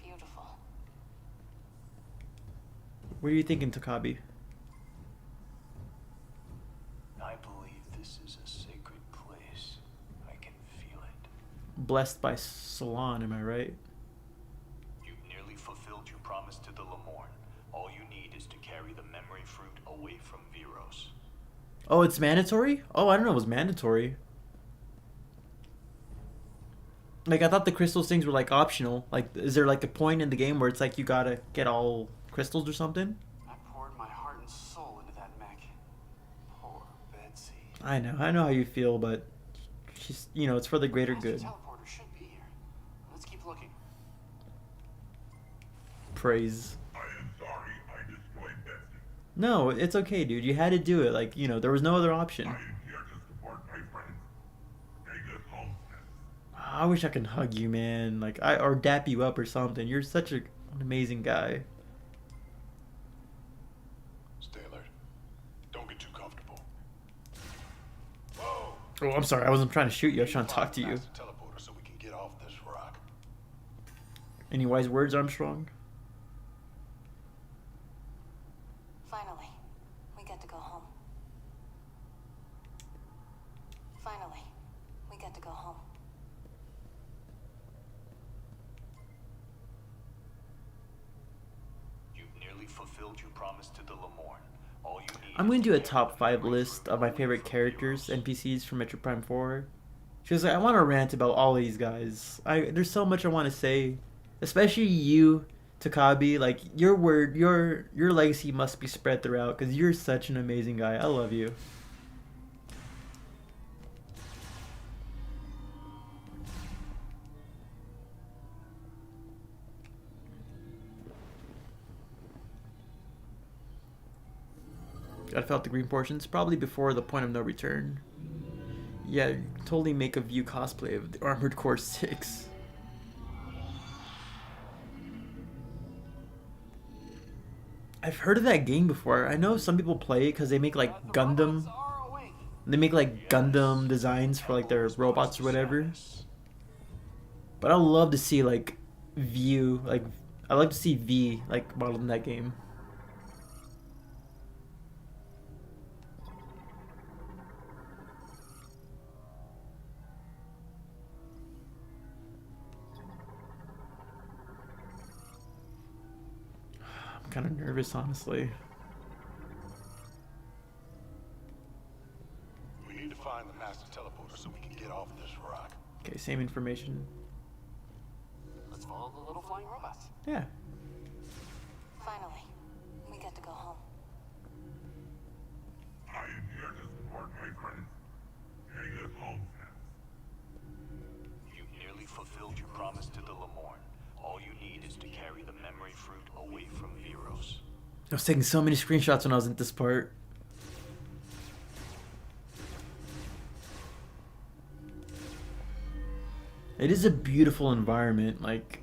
beautiful. What are you thinking, Takabi? I believe this is a sacred place. I can feel it. Blessed by Solon, am I right? You've nearly fulfilled your promise to the Lamorne. All you need is to carry the memory fruit away from Viros. Oh, it's mandatory? Oh, I don't know it was mandatory. Like, I thought the crystals things were, like, optional. Like, is there, like, a point in the game where it's, like, you gotta get all crystals or something? I poured my heart and soul into that mech. Poor Betsy. I know how you feel, but she's, you know, it's for the greater Master good. teleporter should be here. Let's keep looking. Praise. I am sorry I destroyed Betsy. No, it's okay, dude. You had to do it. Like, you know, there was no other option. I am here to support my friends. Take us home, Sam. I wish I could hug you, man. Like, or dap you up or something. You're such an amazing guy. Stay alert. Don't get too comfortable. Whoa! Oh, I'm sorry. I wasn't trying to shoot you. I was trying to talk to you. Master teleporter so we can get off this rock. Any wise words, Armstrong? nearly fulfilled your promise to the Lamorne. All you need I'm is going to do a carry top the 5 memory list fruit of my away favorite from characters, heroes. NPCs from Metroid Prime 4. Because I want to rant about all these guys. There's so much I want to say, especially you, Takabi. Like your word, your legacy must be spread throughout because you're such an amazing guy. I love you. Gotta fill out the green portions, probably before the point of no return. Yeah, totally make a view cosplay of the Armored Core 6. I've heard of that game before. I know some people play it because they make like Gundam. They make like Gundam designs for like their robots or whatever. But I'd love to see like View, like I'd like to see V like modeled in that game. I'm kind of nervous, honestly. We need to find the master teleporter so we can get off this rock. Okay, same information. Let's follow the little flying robots. Yeah. Finally, we get to go home. I am here to support my friends. Getting us home, Sam. You nearly fulfilled your promise to the Lamorne. All you need is to carry the memory fruit away from Veros. I was taking so many screenshots when I was at this part. It is a beautiful environment, like...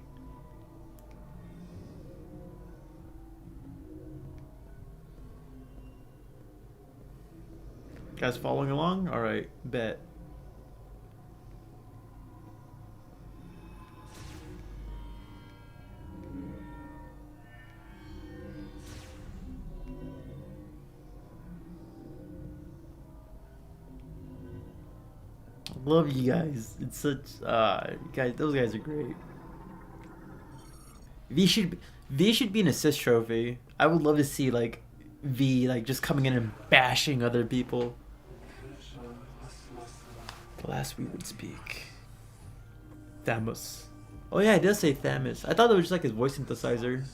Guys following along? Alright, bet. Love you guys. It's such guys, those guys are great. V should be an assist trophy. I would love to see like V like just coming in and bashing other people. The last we would speak. Thamus. Oh yeah, it does say Thamus. I thought it was just like his voice synthesizer.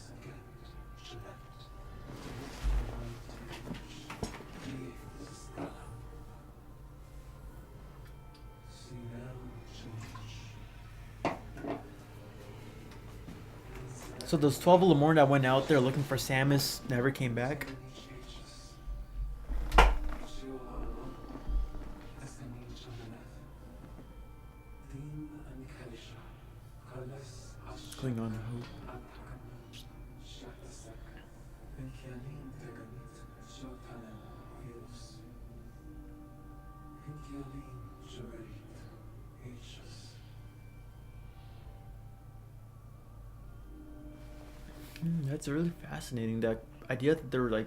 So those 12 Lamorne that went out there looking for Samus never came back? Klingon hope. That's really fascinating. That idea that there were like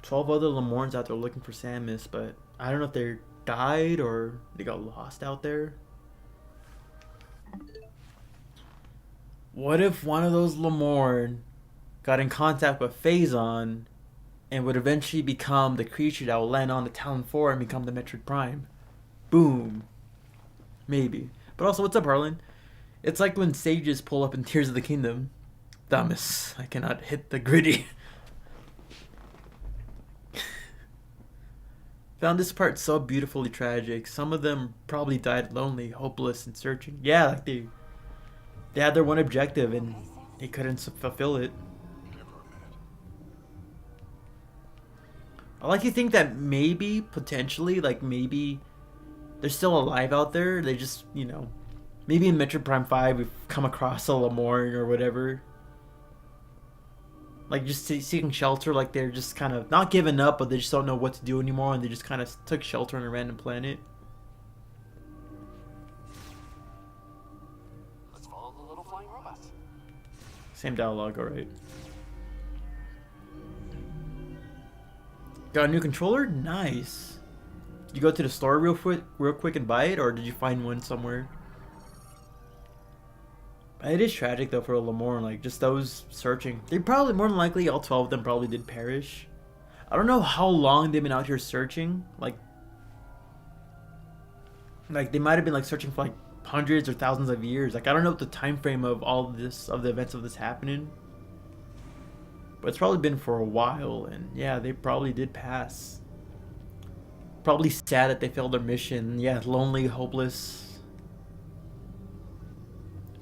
12 other Lamornes out there looking for Samus, but I don't know if they died or they got lost out there. What if one of those Lamorne got in contact with Phazon and would eventually become the creature that will land on the Talon 4 and become the Metroid Prime? Boom. Maybe. But also, what's up, Harlan? It's like when sages pull up in Tears of the Kingdom. Thomas, I cannot hit the gritty. Found this part so beautifully tragic. Some of them probably died lonely, hopeless, and searching. Yeah, like they had their one objective and they couldn't fulfill it. I like to think that maybe, potentially, like maybe they're still alive out there. They just, you know, maybe in Metroid Prime 5 we've come across a Lamorne or whatever. Like just seeking shelter, like they're just kind of not giving up, but they just don't know what to do anymore, and they just kind of took shelter on a random planet. Let's follow the little flying robots. Same dialogue, alright. Got a new controller? Nice. Did you go to the store real quick and buy it, or did you find one somewhere? It is tragic though for Lamorne, like just those searching. They probably more than likely all 12 of them probably did perish. I don't know how long they've been out here searching. Like they might have been like searching for like hundreds or thousands of years. Like I don't know what the time frame of all of this of the events of this happening. But it's probably been for a while, and yeah, they probably did pass. Probably sad that they failed their mission. Yeah, lonely, hopeless.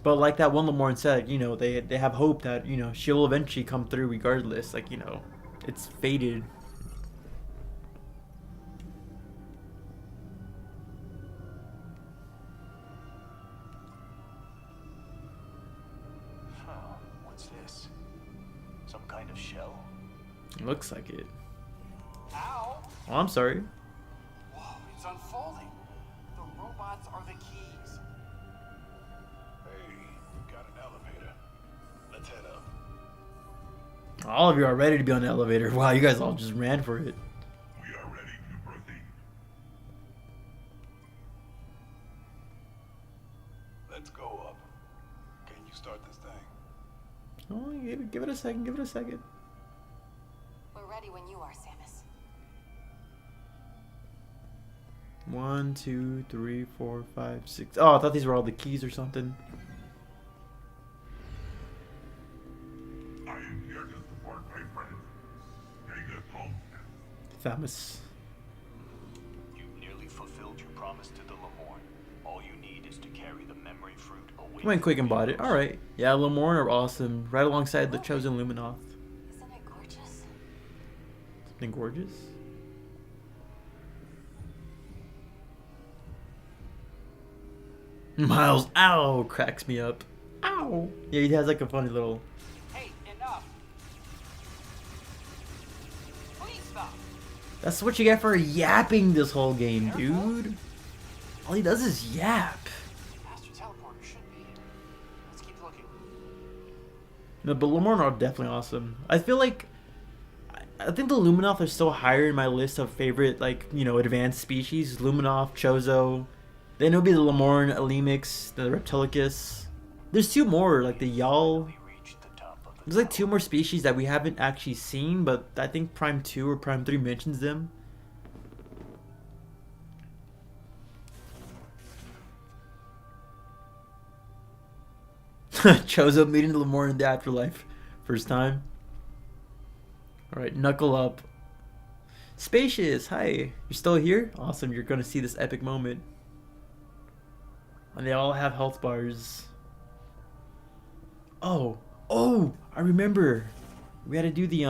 But like that one Lamorne said, you know, they have hope that, you know, she'll eventually come through regardless. Like, you know, it's fated. Huh, what's this? Some kind of shell? Looks like it. Ow! Oh, I'm sorry. Whoa, it's unfolding. The robots are the keys. Hey, got an elevator. Let's head up. All of you are ready to be on the elevator. Wow, you guys all just ran for it. We are ready to proceed. Let's go up. Can you start this thing? Oh, give it a second. Give it a second. We're ready when you are, Samus. 1, 2, 3, 4, 5, 6. Oh, I thought these were all the keys or something. I am here to support my friends. Take us home. Samus. You nearly fulfilled your promise to the Lamorne. All you need is to carry the memory fruit away. Went quick and bought it. Alright. Yeah, Lamorne are awesome. Right alongside the chosen Luminoth. Isn't it gorgeous? Something gorgeous. Miles, ow, cracks me up. Ow. Yeah, he has like a funny little. Hey, enough! Please stop! That's what you get for yapping this whole game, dude. All he does is yap. Master Teleporter should be here. Let's keep looking. No, but Lamorne are definitely awesome. I feel like I think the Luminoth are still higher in my list of favorite, like, you know, advanced species. Luminoth, Chozo. Then it'll be the Lamorne, Alemix, the Reptilicus. There's two more, like the Y'all. We reached the top of the There's like two more species that we haven't actually seen, but I think Prime 2 or Prime 3 mentions them. Chozo meeting Lamorne in the afterlife. First time. Alright, knuckle up. Spacious, hi. You're still here? Awesome, you're gonna see this epic moment. And they all have health bars. Oh, I remember. We had to do the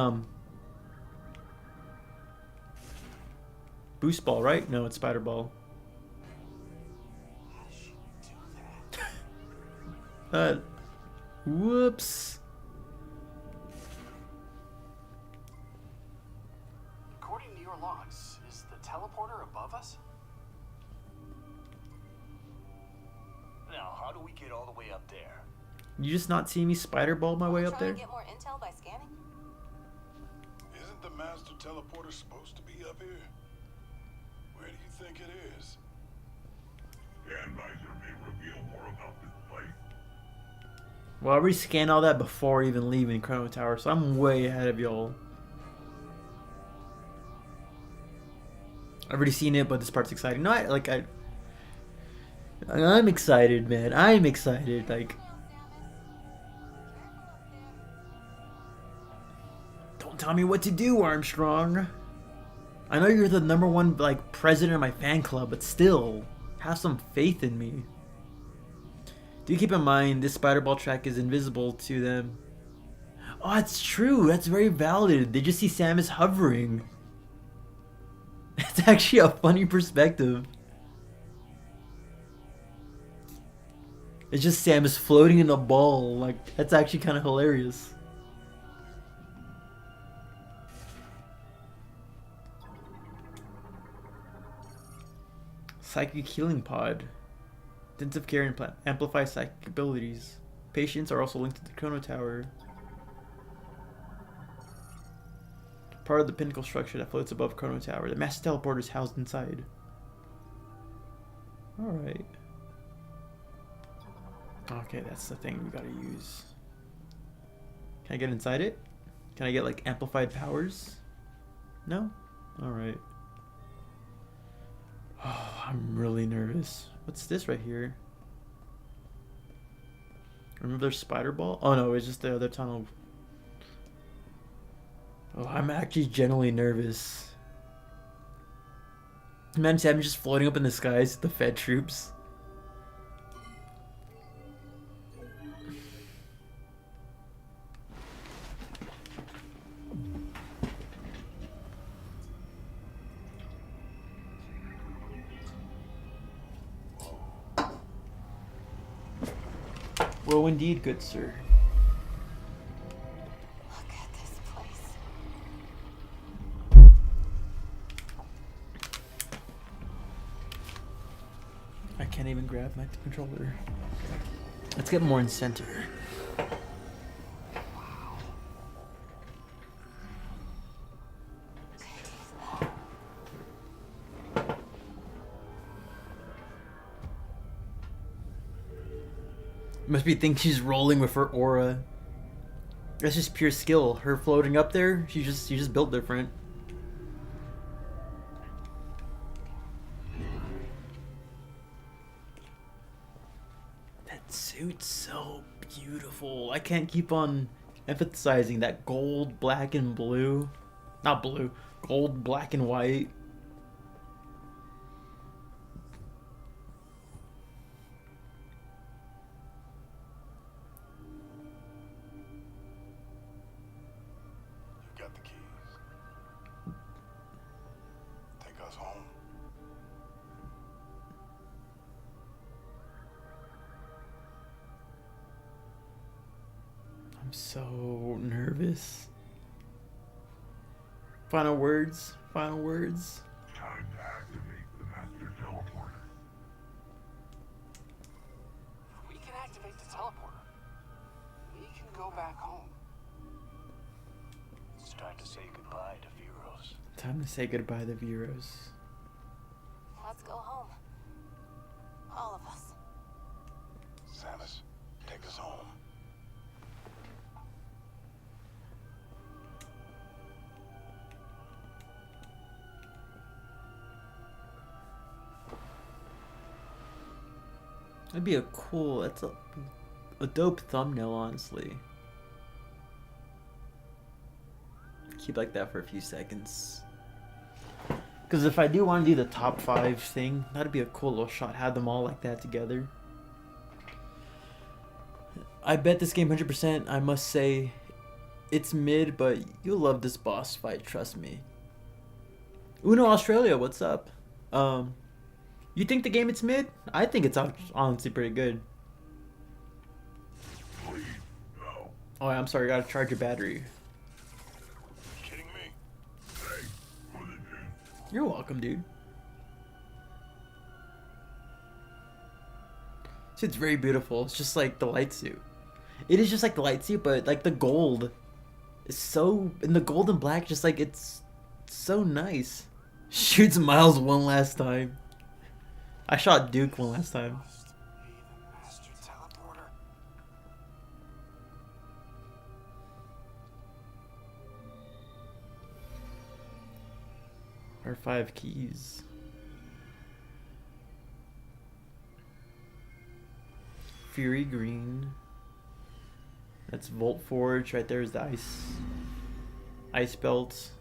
boost ball, right? No, it's spider ball. Whoops. According to your logs, is the teleporter above us? Now, how do we get all the way up there? You just not see me spider ball my way up Trying there? to get more intel by scanning? Isn't the master teleporter supposed to be up here? Where do you think it is? The analyzer may reveal more about this place. Well, I already scanned all that before even leaving Chrono Tower, so I'm way ahead of y'all. I've already seen it, but this part's exciting. No, I'm excited, man. I'm excited. Like, don't tell me what to do, Armstrong. I know you're the #1 like president of my fan club, but still, have some faith in me. Do keep in mind this spider ball track is invisible to them. Oh, that's true. That's very valid. They just see Samus hovering. It's actually a funny perspective. It's just Samus floating in a ball. Like, that's actually kind of hilarious. Psychic healing pod. Intensive care and amplify psychic abilities. Patients are also linked to the Chrono Tower. Part of the pinnacle structure that floats above Chrono Tower. The master teleporter is housed inside. Alright. Okay, that's the thing we gotta use. Can I get inside it? Can I get like amplified powers? No? Alright. Oh, I'm really nervous. What's this right here? Remember their spider ball? Oh no, it's just the other tunnel. Oh, I'm actually genuinely nervous. Imagine I'm just floating up in the skies with the Fed troops. Well, indeed, good sir. Look at this place. I can't even grab my controller. Let's get more in center. Must be think she's rolling with her aura. That's just pure skill. Her floating up there, she just built different. That suit's so beautiful. I can't keep on emphasizing that gold, black, and blue. Not blue. Gold, black, and white. You got the keys. Take us home. I'm so nervous. Final words. Final words. Time to activate the master teleporter. We can activate the teleporter. We can go back home. It's time to say goodbye to Viros. Time to say goodbye to Viros. Let's go home. All of us. Samus, take us home. That'd be a cool. That's a dope thumbnail, honestly. Keep like that for a few seconds. Because if I do want to do the top 5 thing, that'd be a cool little shot. Have them all like that together. I bet this game 100%. I must say, it's mid, but you'll love this boss fight. Trust me. Uno Australia, what's up? You think the game it's mid? I think it's honestly pretty good. Please, no. Oh, I'm sorry. Gotta charge your battery. You kidding me? Thanks for the juice. You're welcome, dude. It's very beautiful. It's just like the light suit. It is just like the light suit, but like the gold is so, and the gold and black, just like it's so nice. Shoots Miles one last time. I shot Duke one last time. Must be the master teleporter. Our 5 keys. Fury Green. That's Volt Forge. Right there is the ice belt.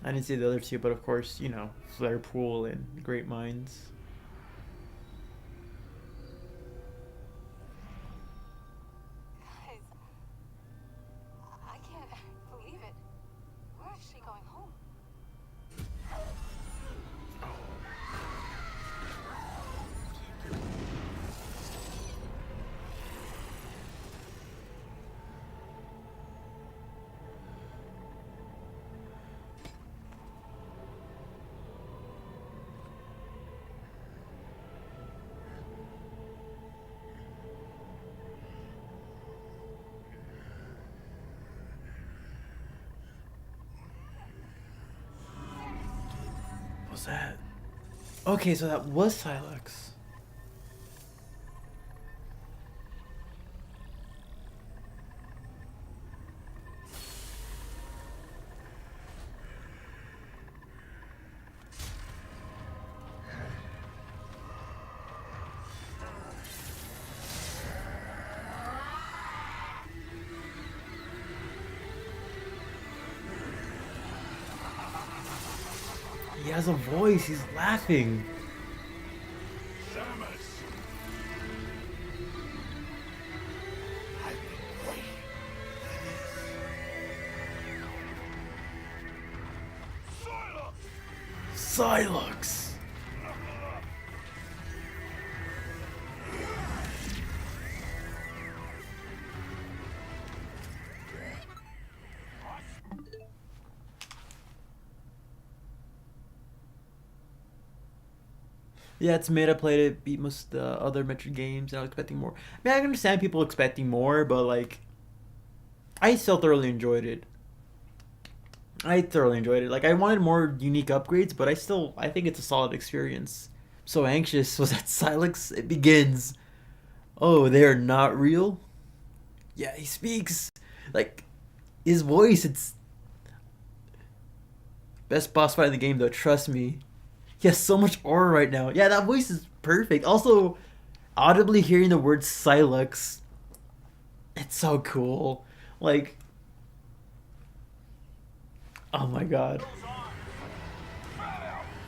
I didn't see the other 2, but of course, you know, Flare Pool and Great Minds. Guys, I can't believe it. We're actually going home. What was that? Okay, so that was Sylux. He has a voice. He's laughing. Samus! I've been waiting for this. Sylux. Yeah, it's mid. I played it, beat most of the other Metroid games, and I was expecting more. I mean, I can understand people expecting more, but like, I still thoroughly enjoyed it. I thoroughly enjoyed it. Like, I wanted more unique upgrades, but I think it's a solid experience. So anxious was that Sylux. It begins. Oh, they are not real. Yeah, he speaks. Like, his voice. It's best boss fight in the game, though. Trust me. He has so much aura right now. Yeah, that voice is perfect. Also, audibly hearing the word Sylux, it's so cool. Like, oh my god.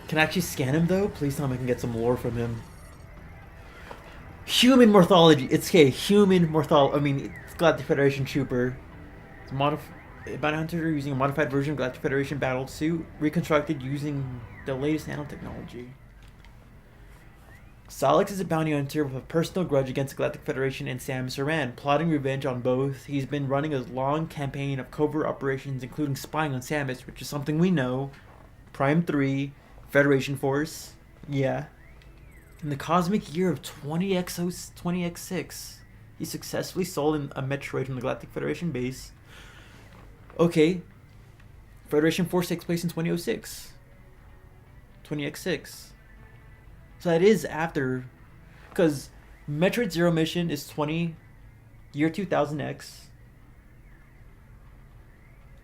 Can I actually scan him though? Please tell me I can get some lore from him. Human morphology. It's okay. Human morphology. I mean, it's Galactic Federation Trooper. It's Bounty Hunter using a modified version of Galactic Federation battle suit, reconstructed using the latest nanotechnology. Sylux is a bounty hunter with a personal grudge against the Galactic Federation and Samus Aran, plotting revenge on both. He's been running a long campaign of covert operations, including spying on Samus, which is something we know. Prime 3, Federation Force, yeah. In the cosmic year of 20X6, he successfully stolen a Metroid from the Galactic Federation base. Okay, Federation Force takes place in 2006. 20X6. So that is after, because Metroid Zero Mission is year 2000X.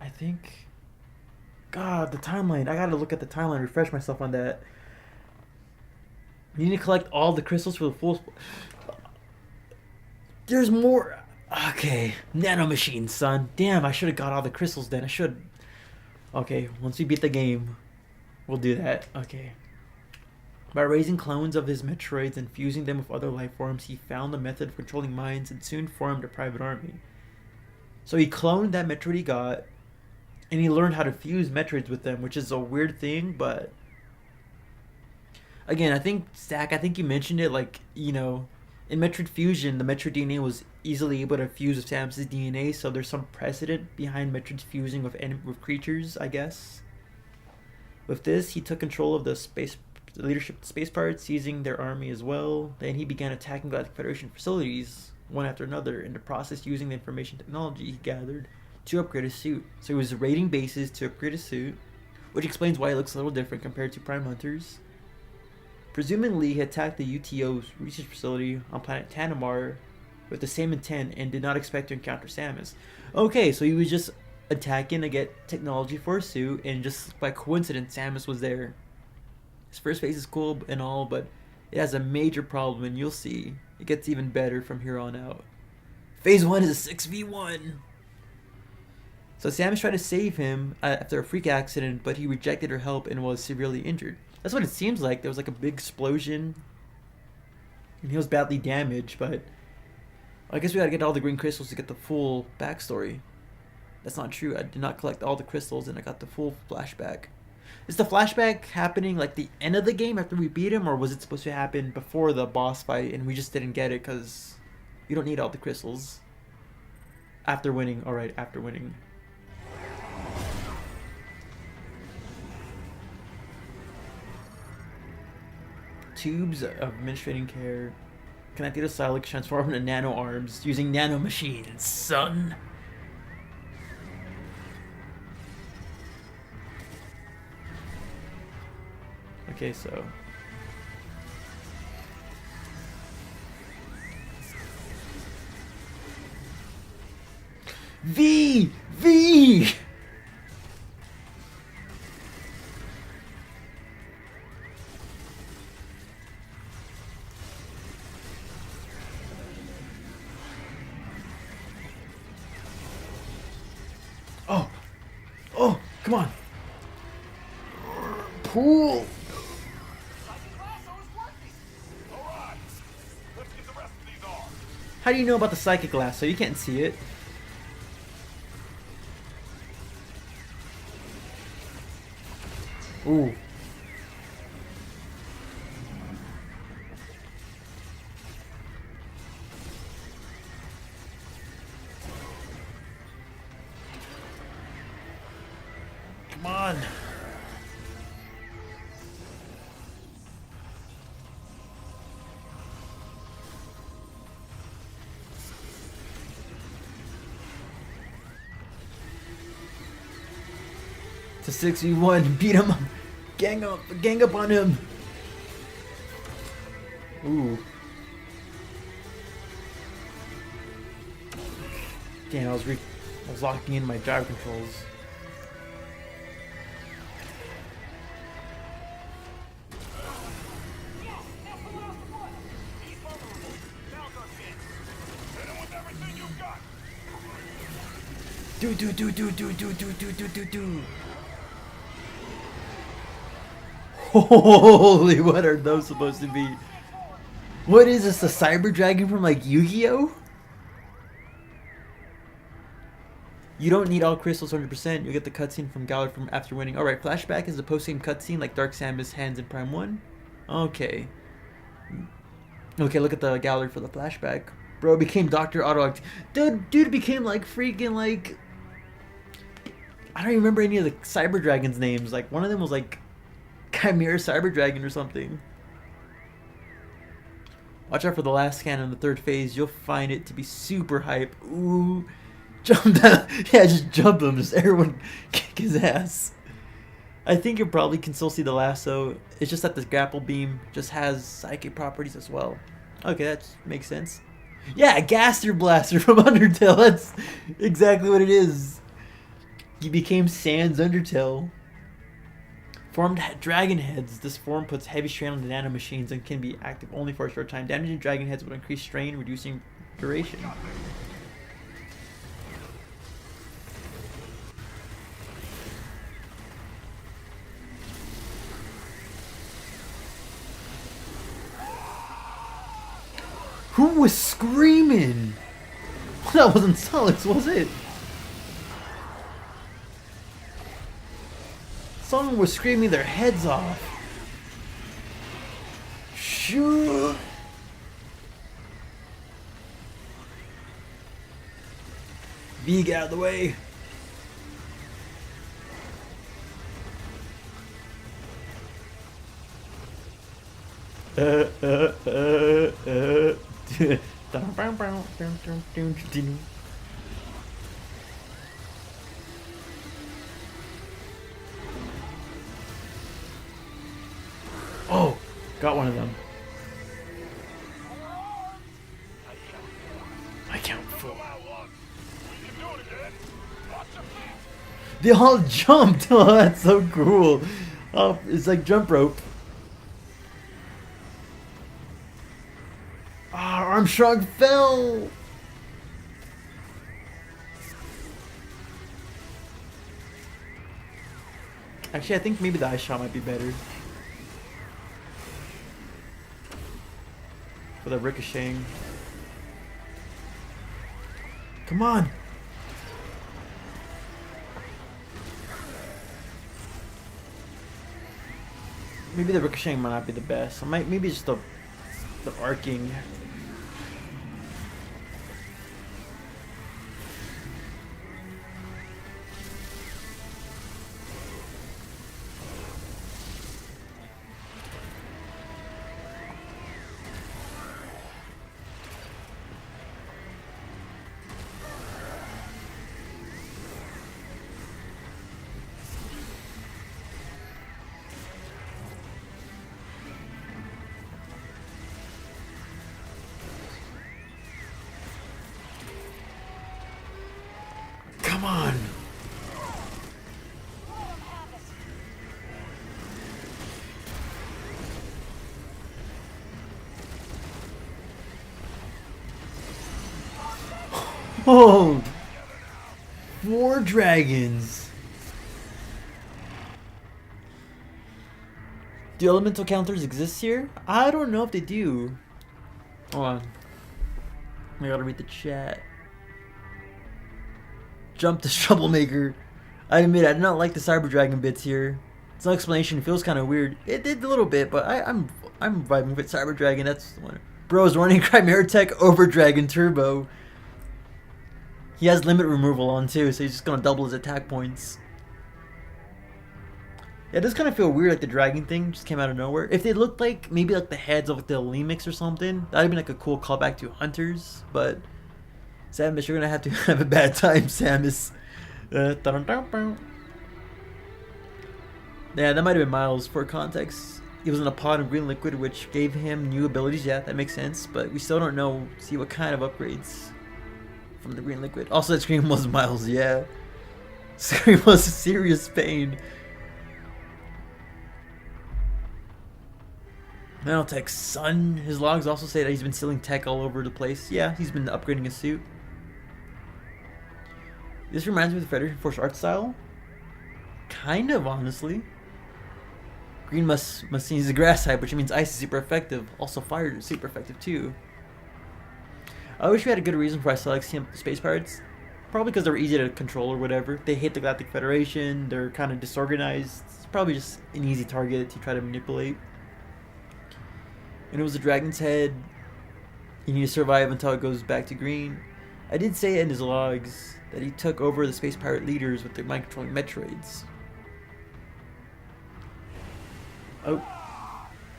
I think. God, the timeline. I gotta look at the timeline, refresh myself on that. You need to collect all the crystals for the full. There's more. Okay, nano machines, son. Damn, I should have got all the crystals then. I should. Okay, once we beat the game, we'll do that. Okay. By raising clones of his Metroids and fusing them with other life forms, he found a method of controlling minds and soon formed a private army. So he cloned that Metroid he got, and he learned how to fuse Metroids with them, which is a weird thing, but again, I think, Zach, you mentioned it, like, you know, in Metroid Fusion, the Metroid DNA was easily able to fuse with Samus' DNA, so there's some precedent behind Metroids fusing with creatures, I guess. With this, he took control of the leadership space parts, seizing their army as well. Then he began attacking Galactic Federation facilities, one after another, in the process using the information technology he gathered to upgrade his suit. So he was raiding bases to upgrade his suit, which explains why he looks a little different compared to Prime Hunters. Presumably, he attacked the UTO's research facility on planet Tanimar with the same intent and did not expect to encounter Samus. Okay, so he was just attacking to get technology for a suit, and just by coincidence, Samus was there. His first phase is cool and all, but it has a major problem, and you'll see. It gets even better from here on out. Phase 1 is a 6v1. So Samus tried to save him after a freak accident, but he rejected her help and was severely injured. That's what it seems like. There was like a big explosion, and he was badly damaged, but I guess we gotta get all the green crystals to get the full backstory. That's not true. I did not collect all the crystals, and I got the full flashback. Is the flashback happening like the end of the game after we beat him, or was it supposed to happen before the boss fight and we just didn't get it because you don't need all the crystals after winning? Alright, after winning. Tubes of administrating care connected to Sylux transform into nano arms using nano machines, son. Okay, so V! Oh, come on. Pool. How do you know about the psychic glass? So you can't see it. Ooh. Come on. To 6v1, beat him up. Gang up on him. Ooh. Damn, I was locking in my drive controls. Do. Holy, what are those supposed to be? What is this, a cyber dragon from like Yu-Gi-Oh? You don't need all crystals 100%. You'll get the cutscene from Galar from after winning. Alright, flashback is the post-game cutscene like Dark Samus hands in Prime 1. Okay. Okay, look at the gallery for the flashback. Bro became Dr. Otto. Dude became like freaking like... I don't even remember any of the cyber dragons' names. Like one of them was like Chimera Cyber Dragon or something. Watch out for the last scan in the third phase. You'll find it to be super hype. Ooh. Jump down. Yeah, just jump him. Just everyone kick his ass. I think you probably can still see the lasso. It's just that the grapple beam just has psychic properties as well. Okay, that makes sense. Yeah, Gaster Blaster from Undertale. That's exactly what it is. He became Sans Undertale. Formed dragon heads. This form puts heavy strain on the nano machines and can be active only for a short time. Damaging dragon heads would increase strain, reducing duration. Who was screaming? That wasn't Sylux, was it? Someone was screaming their heads off. Shoot! V, get out of the way. Oh, got one of them. I count 4. They all jumped. Oh, that's so cool. Oh, it's like jump rope. Ah, Armstrong fell. Actually, I think maybe the ice shot might be better. For the ricocheting. Come on. Maybe the ricocheting might not be the best. Maybe just the arcing. Come on. Oh, 4 dragons. Do elemental counters exist here? I don't know if they do. Hold on. I gotta read the chat. Jump to troublemaker. I admit I did not like the Cyber Dragon bits here. Its explanation feels kind of weird. It did a little bit, but I'm vibing with Cyber Dragon. That's the one. Bro's running Chimera Tech over Dragon Turbo. He has limit removal on too, so he's just gonna double his attack points. Yeah, it does kind of feel weird, like the dragon thing just came out of nowhere. If they looked like maybe like the heads of like the Lemix or something, that'd be like a cool callback to Hunters. But Samus, you're gonna have to have a bad time, Samus. Yeah, that might have been Miles for context. He was in a pod of green liquid, which gave him new abilities. Yeah, that makes sense. But we still don't know, see what kind of upgrades from the green liquid. Also, that scream was Miles. Yeah, scream was a serious pain. Nanotech's son. His logs also say that he's been stealing tech all over the place. Yeah, he's been upgrading his suit. This reminds me of the Federation Force art style. Kind of, honestly. Green must use the grass type, which means ice is super effective. Also, fire is super effective too. I wish we had a good reason for why Sylux team up the space pirates. Probably because they're easy to control or whatever. They hate the Galactic Federation. They're kind of disorganized. It's probably just an easy target to try to manipulate. And it was a dragon's head. You need to survive until it goes back to green. I did say in his logs that he took over the space pirate leaders with their mind-controlling Metroids. Oh.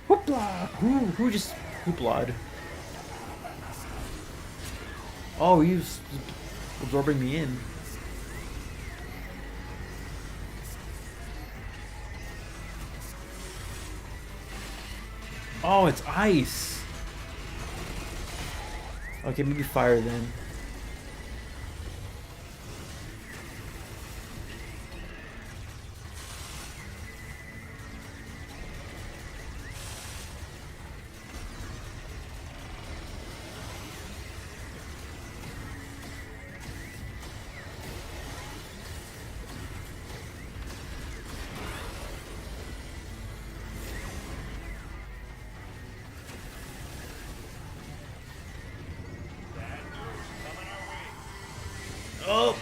Hoopla! Who just hoopla'd? Oh, he was absorbing me in. Oh, it's ice. Okay, maybe fire then. Oh!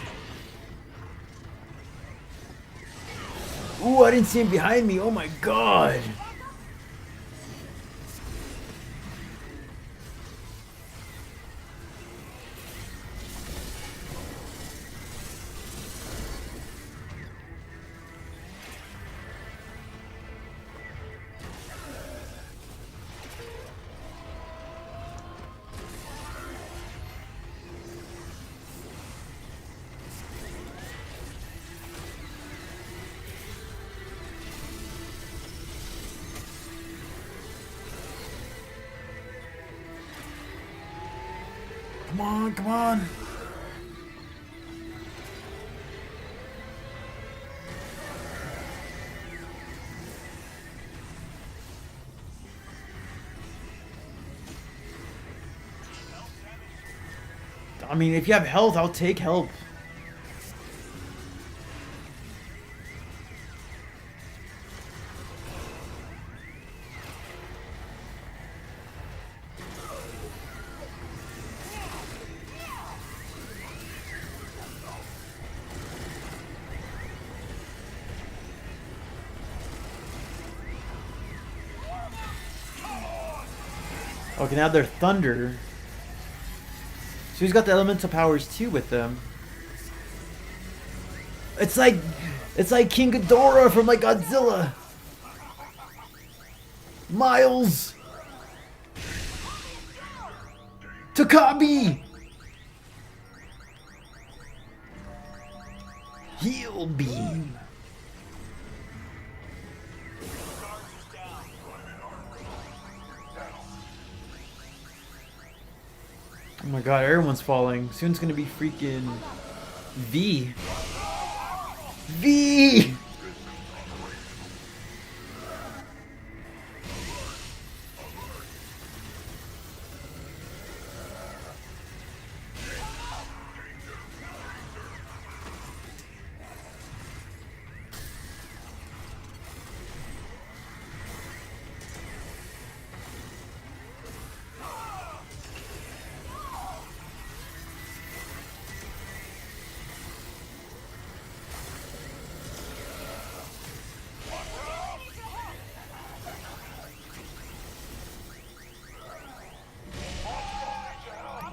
Ooh, I didn't see him behind me. Oh my god! Come on, come on. I mean, if you have health, I'll take help. Okay, now they're thunder. So he's got the elemental powers too with them. It's like King Ghidorah from like Godzilla. Miles. Takabi. Heal beam. Oh my god, everyone's falling. Soon it's gonna be freaking V. V!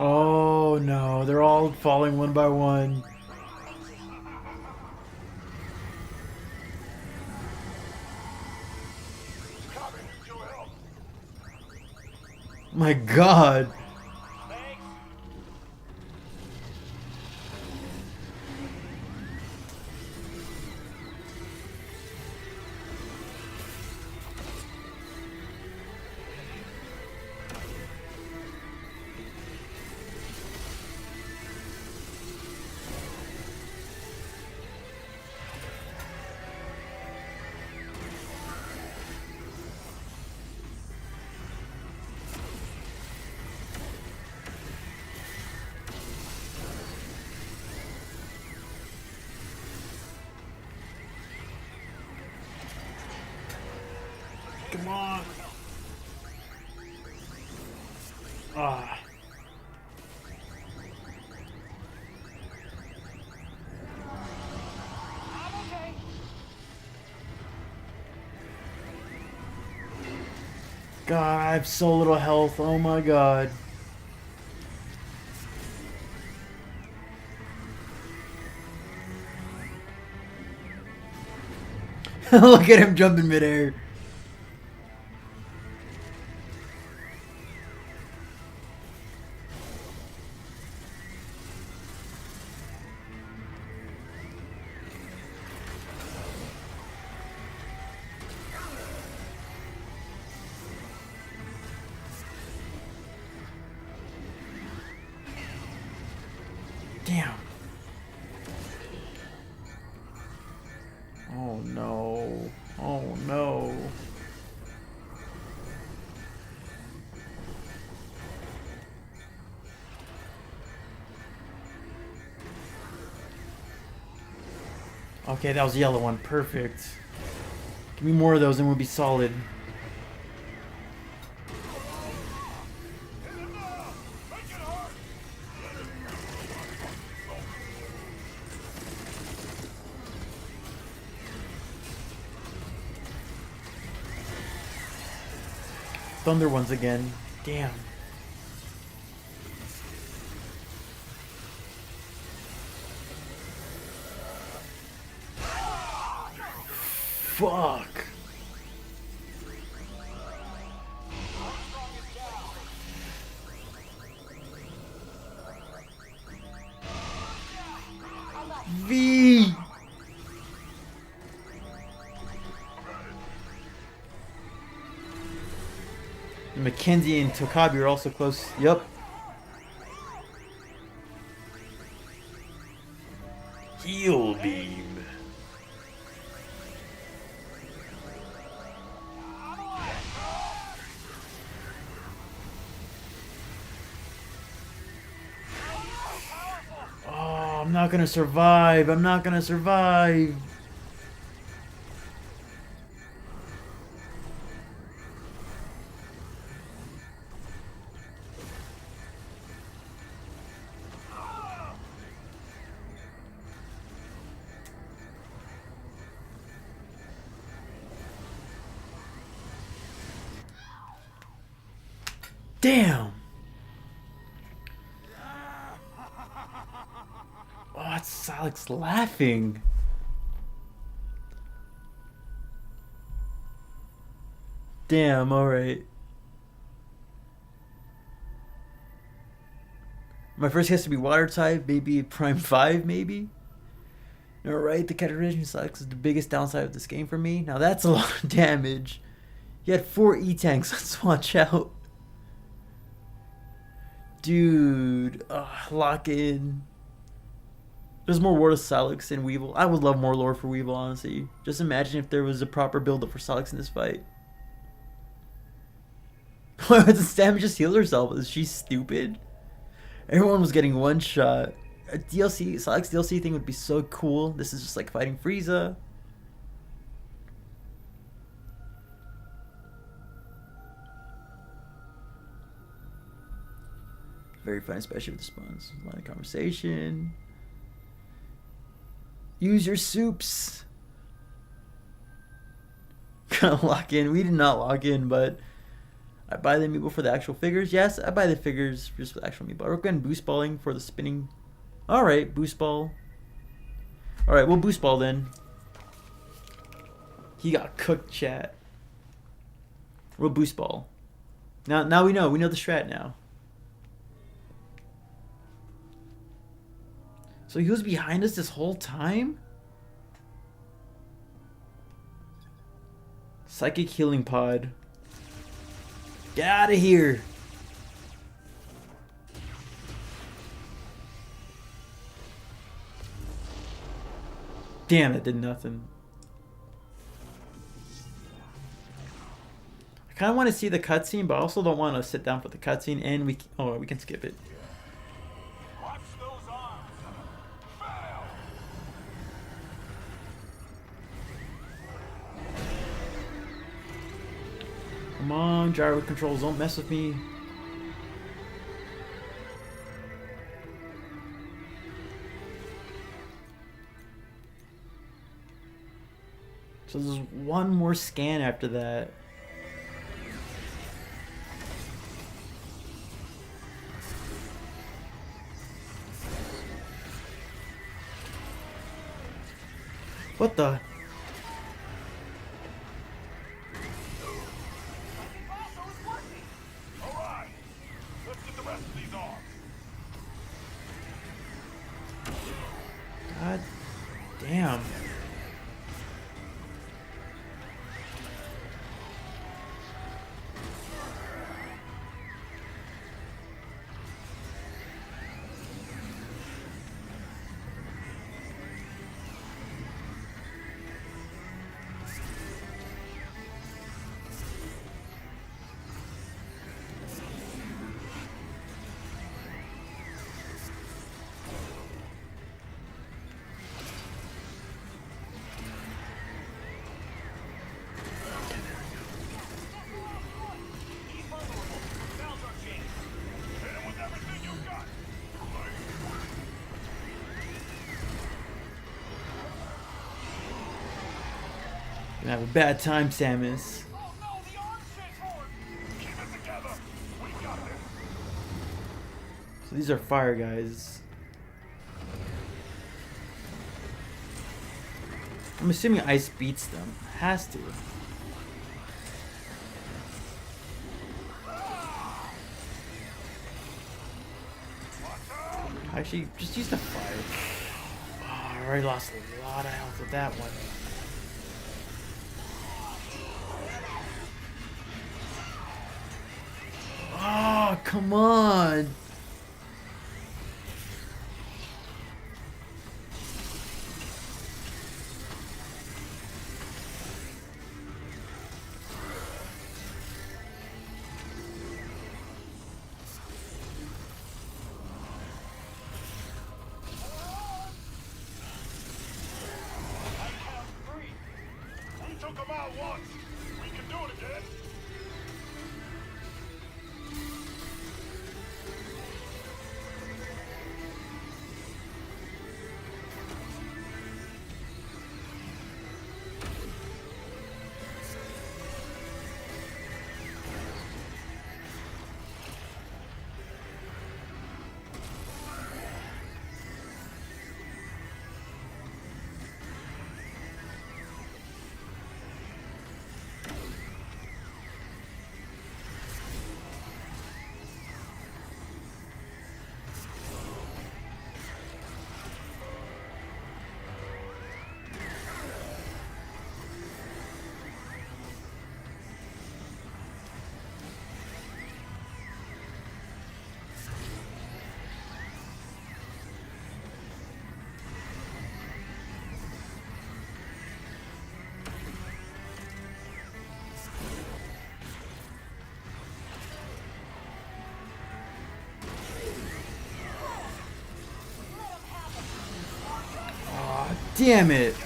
Oh no, they're all falling one by one. My God. Come on. Ah. God, I have so little health. Oh my God. Look at him jump in midair. Damn. Oh no. Oh no. Okay, that was the yellow one. Perfect. Give me more of those and we'll be solid. Thunder ones again. Damn. Fuck. V. Mackenzie and Tokabi are also close. Yep. Heal beam. Oh, I'm not gonna survive. I'm not gonna survive. Damn. Oh, it's Sylux laughing. Damn, alright. My first has to be water type, maybe prime 5, maybe? Alright, the categorization Sylux is the biggest downside of this game for me. Now that's a lot of damage. You had 4 E-tanks, let's watch out. Dude, lock in. There's more lore to Sylux and Weevil. I would love more lore for Weevil, honestly. Just imagine if there was a proper build-up for Sylux in this fight. Why would the Stamina just heal herself? Is she stupid? Everyone was getting one shot. A DLC, Sylux DLC thing would be so cool. This is just like fighting Frieza. Very fun, especially with the spawns. Line of conversation. Use your soups. Gonna lock in. We did not lock in, but I buy the amiibo for the actual figures. Yes, I buy the figures just for the actual amiibo. I recommend boost balling for the spinning. Alright, boost ball. Alright, we'll boost ball then. He got cooked, chat. We'll boost ball. Now we know. We know the strat now. So he was behind us this whole time? Psychic healing pod. Get out of here. Damn, that did nothing. I kind of want to see the cutscene, but I also don't want to sit down for the cutscene, and we can skip it. Watch those arms. Fail. Come on, gyro controls, don't mess with me. So there's one more scan after that. What the? Alright. Let's get the rest of these arms. God damn. Gonna have a bad time, Samus. Oh no, the arms transformed. Keep it together. We got this. So these are fire guys. I'm assuming ice beats them. Has to. Actually, just use the fire. Oh, I already lost a lot of health with that one. Oh, come on. We took them out once. We can do it again. Damn it.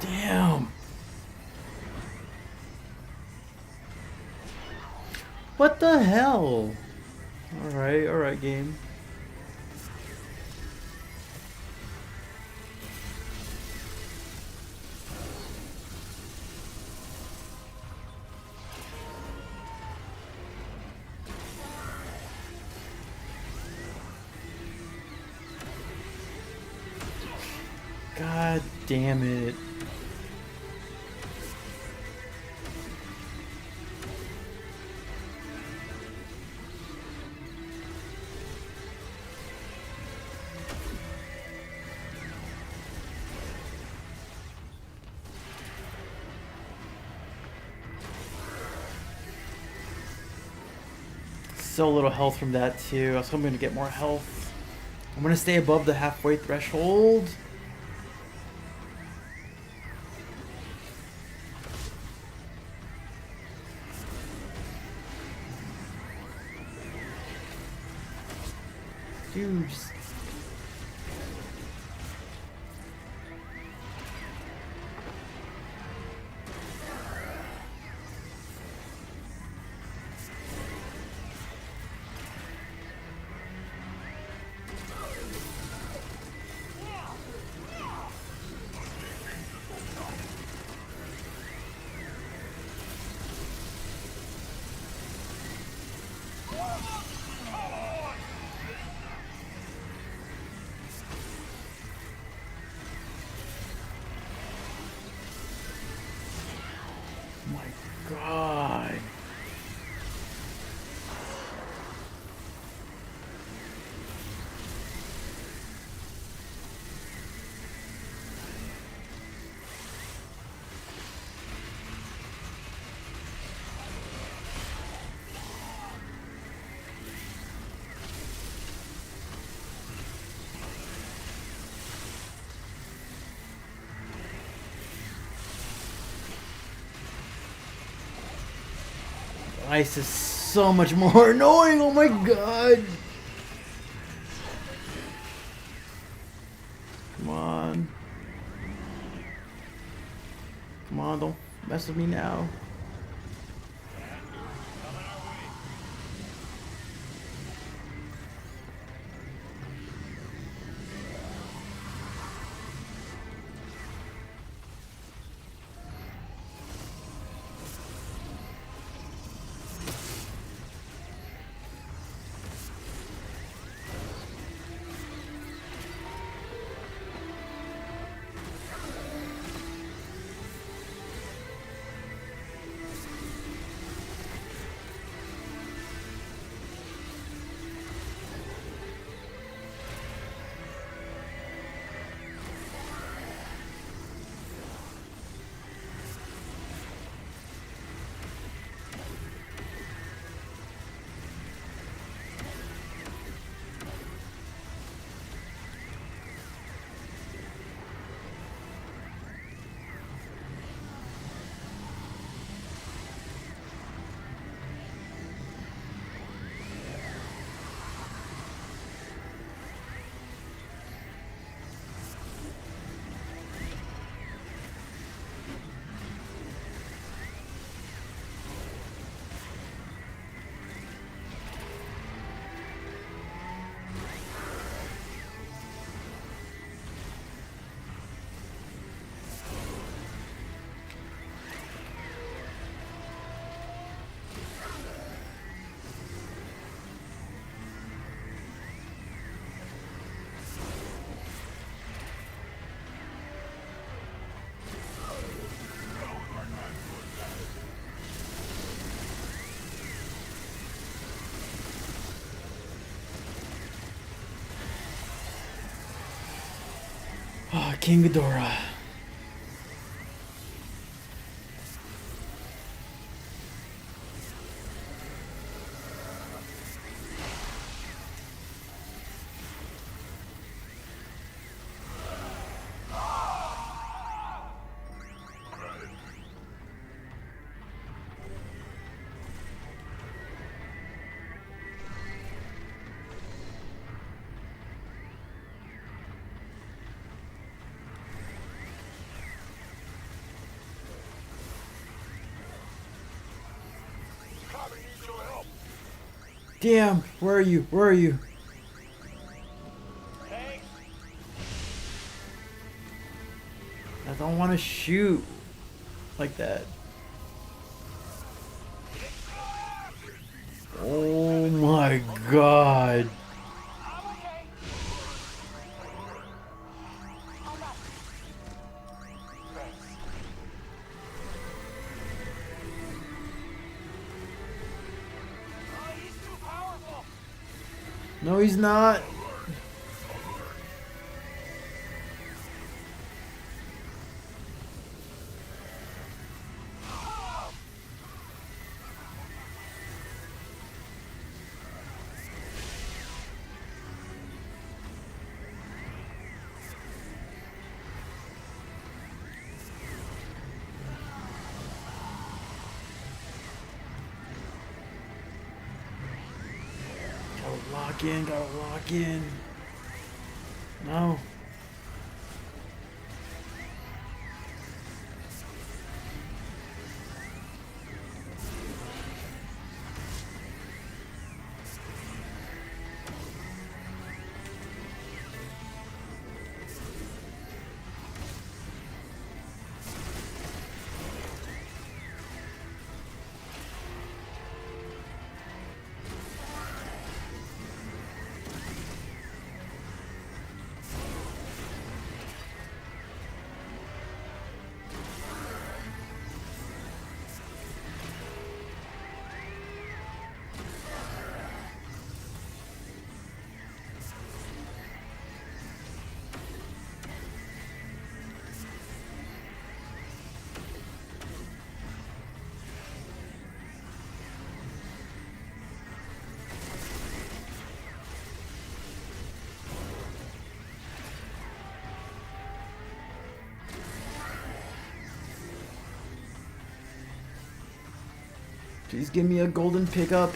Damn. What the hell? Alright, game. God damn it. So little health from that too. I was hoping to get more health. I'm gonna stay above the halfway threshold. Dude, just... my God. Ice is so much more annoying. Oh my God. Come on. Come on, don't mess with me now. Oh, King Ghidorah. Damn, where are you? Where are you? I don't want to shoot like that. Oh my god. No, he's not. Gotta lock in. No. Please give me a golden pickup.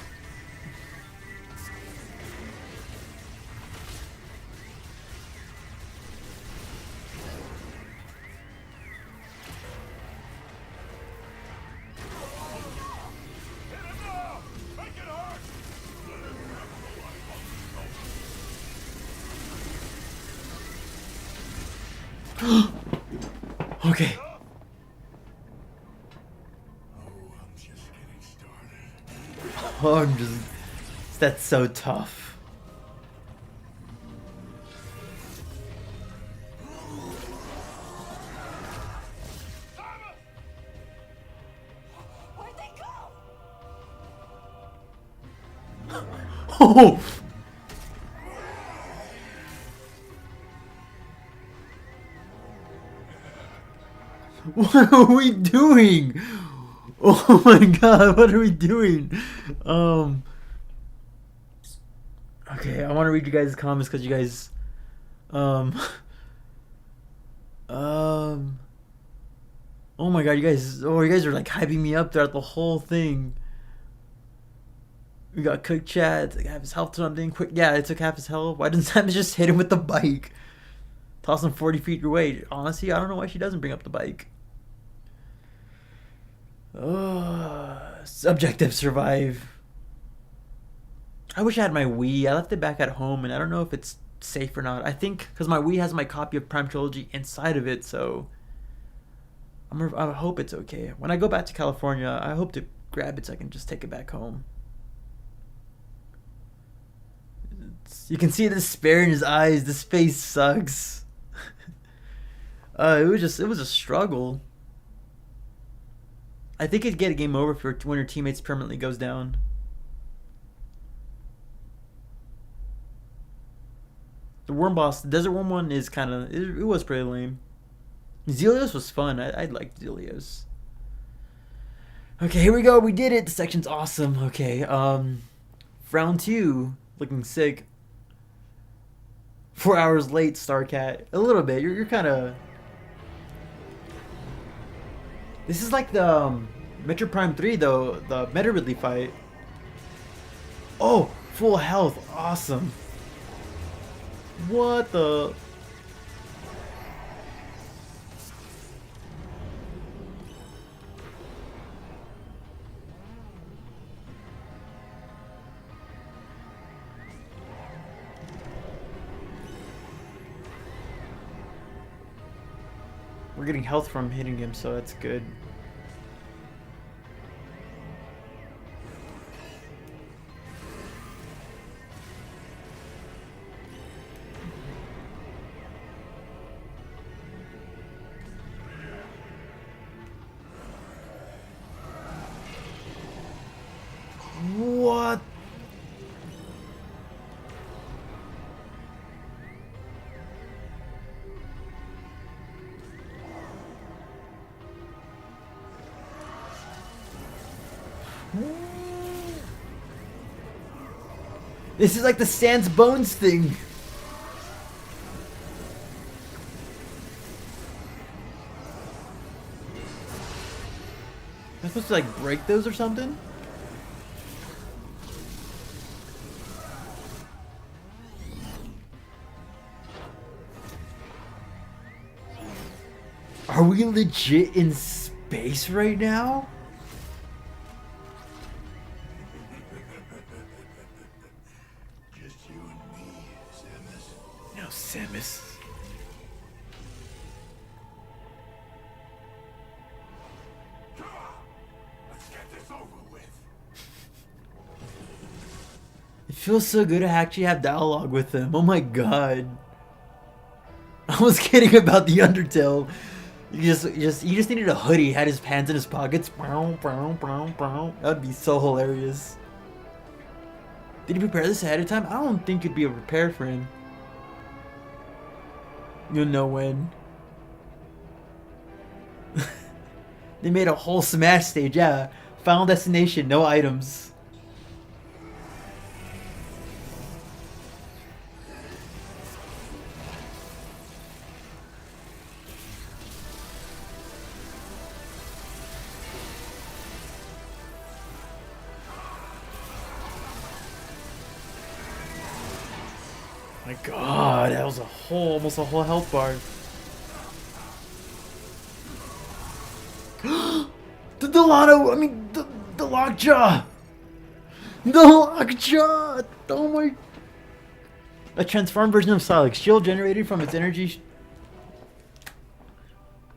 Okay. Oh, I'm just... That's so tough. Where'd they go? Oh! What are we doing? Oh my god, what are we doing? Okay, I want to read you guys' comments because you guys, oh my god, you guys are like hyping me up throughout the whole thing. We got Cook Chat, it's like half his health or something. Quick, yeah, it took half his health. Why doesn't Sam just hit him with the bike? Toss him 40 feet your way. Honestly, I don't know why she doesn't bring up the bike. Subjective survive. I wish I had my Wii. I left it back at home, and I don't know if it's safe or not. I think because my Wii has my copy of Prime Trilogy inside of it, so I hope it's okay. When I go back to California, I hope to grab it so I can just take it back home. You can see the despair in his eyes. This face sucks. It was a struggle. I think it'd get a game over when your teammates permanently goes down. The worm boss, the desert worm one is kind of, it was pretty lame. Zelios was fun. I liked Zelios. Okay, here we go. We did it. The section's awesome. Okay, round 2, looking sick. 4 hours late, Starcat. A little bit. You're kind of. This is like the Metroid Prime 3 though, the Metroid fight. Oh, full health. Awesome. What the? We're getting health from hitting him, so that's good. What? This is like the Sans Bones thing. Am I supposed to like break those or something? Are we legit in space right now? Just you and me, Samus. No, Samus. Let's get this over with. It feels so good to actually have dialogue with them. Oh my god. I was kidding about the Undertale. You just needed a hoodie, had his hands in his pockets. That would be so hilarious. Did he prepare this ahead of time? I don't think it'd be prepared for him. You'll know when. They made a whole Smash stage, yeah. Final destination, no items. My god, that was almost a whole health bar. The Delano, I mean, the Lockjaw! The Lockjaw! Oh my... A transformed version of Sylux, shield generated from its energy...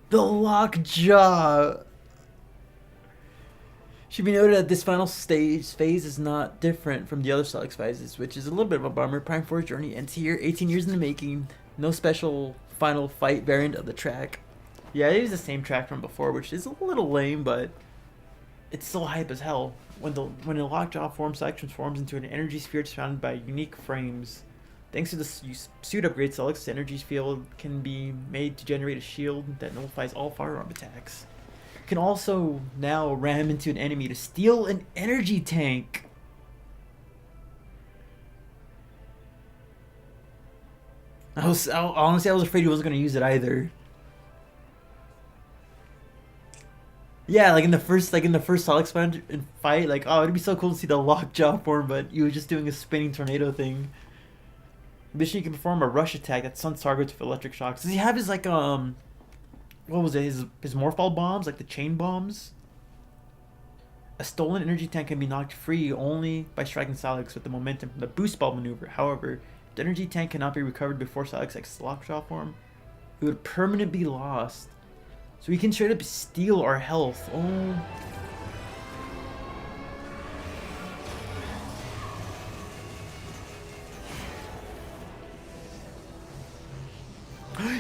The Lockjaw! Should be noted that this final phase is not different from the other Sylux phases, which is a little bit of a bummer. Prime 4's journey ends here, 18 years in the making. No special final fight variant of the track. Yeah, it is the same track from before, which is a little lame, but it's still hype as hell. When a Lockjaw form Sylux transforms into an energy sphere surrounded by unique frames. Thanks to the suit upgrade, Sylux's energy field can be made to generate a shield that nullifies all firearm attacks. Can also now ram into an enemy to steal an energy tank. Honestly, I was afraid he wasn't gonna use it either. Yeah, like in the first Sylux fight, like, oh, it'd be so cool to see the Lockjaw form, but he was just doing a spinning tornado thing. Additionally, he can perform a rush attack that stuns targets with electric shocks. Does he have his like what was it? His Morphball bombs, like the chain bombs? A stolen energy tank can be knocked free only by striking Sylux with the momentum from the boost ball maneuver. However, the energy tank cannot be recovered before Sylux X's Lockjaw form. It would permanently be lost. So we can straight up steal our health. Oh.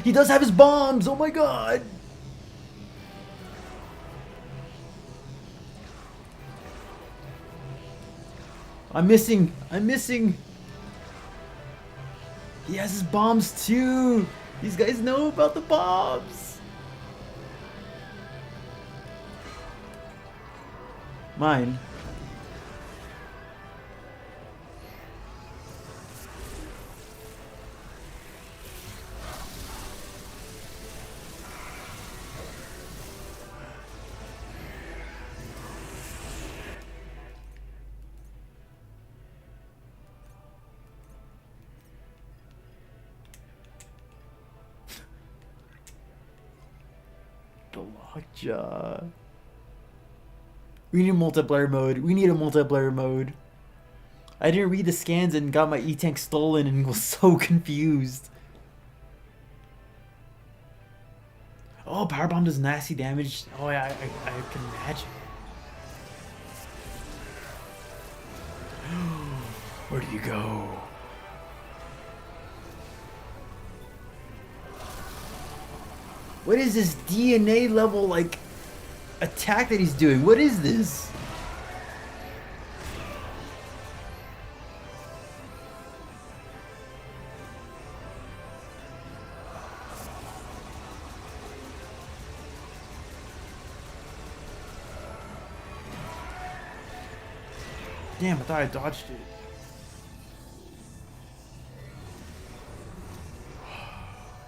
He does have his bombs! Oh my god! I'm missing! He has his bombs too! These guys know about the bombs! Mine. The Lockjaw. We need multiplayer mode. We need a multiplayer mode. I didn't read the scans and got my E-Tank stolen and was so confused. Oh, power bomb does nasty damage. Oh yeah, I can imagine. Where do you go? What is this DNA level like attack that he's doing? What is this? Damn, I thought I dodged it.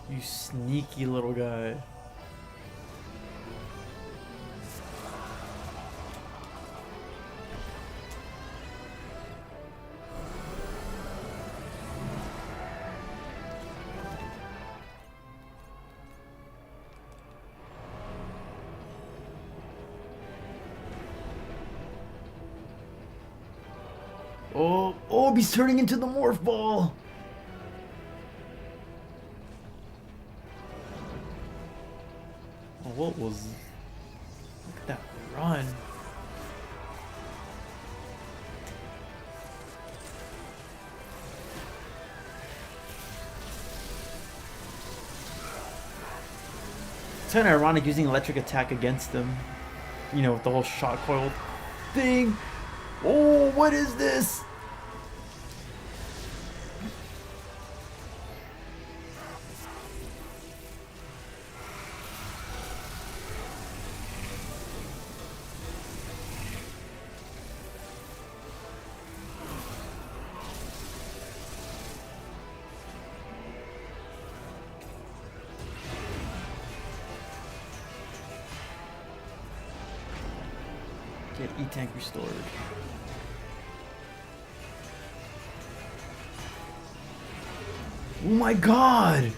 You sneaky little guy. Oh, he's turning into the morph ball. Oh, what was? Look at that run. It's kind of ironic using electric attack against them. You know, with the whole shot coil thing. Oh, what is this? Get E-Tank restored. Oh my god!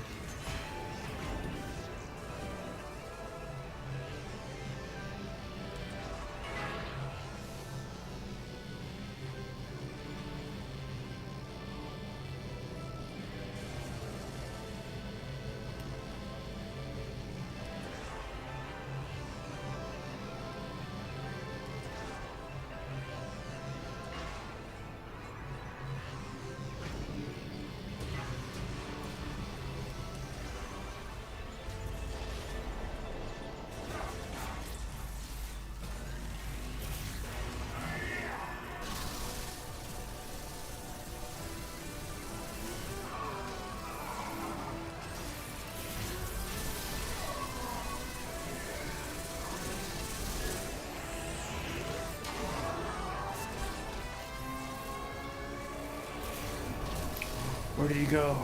Where did he go?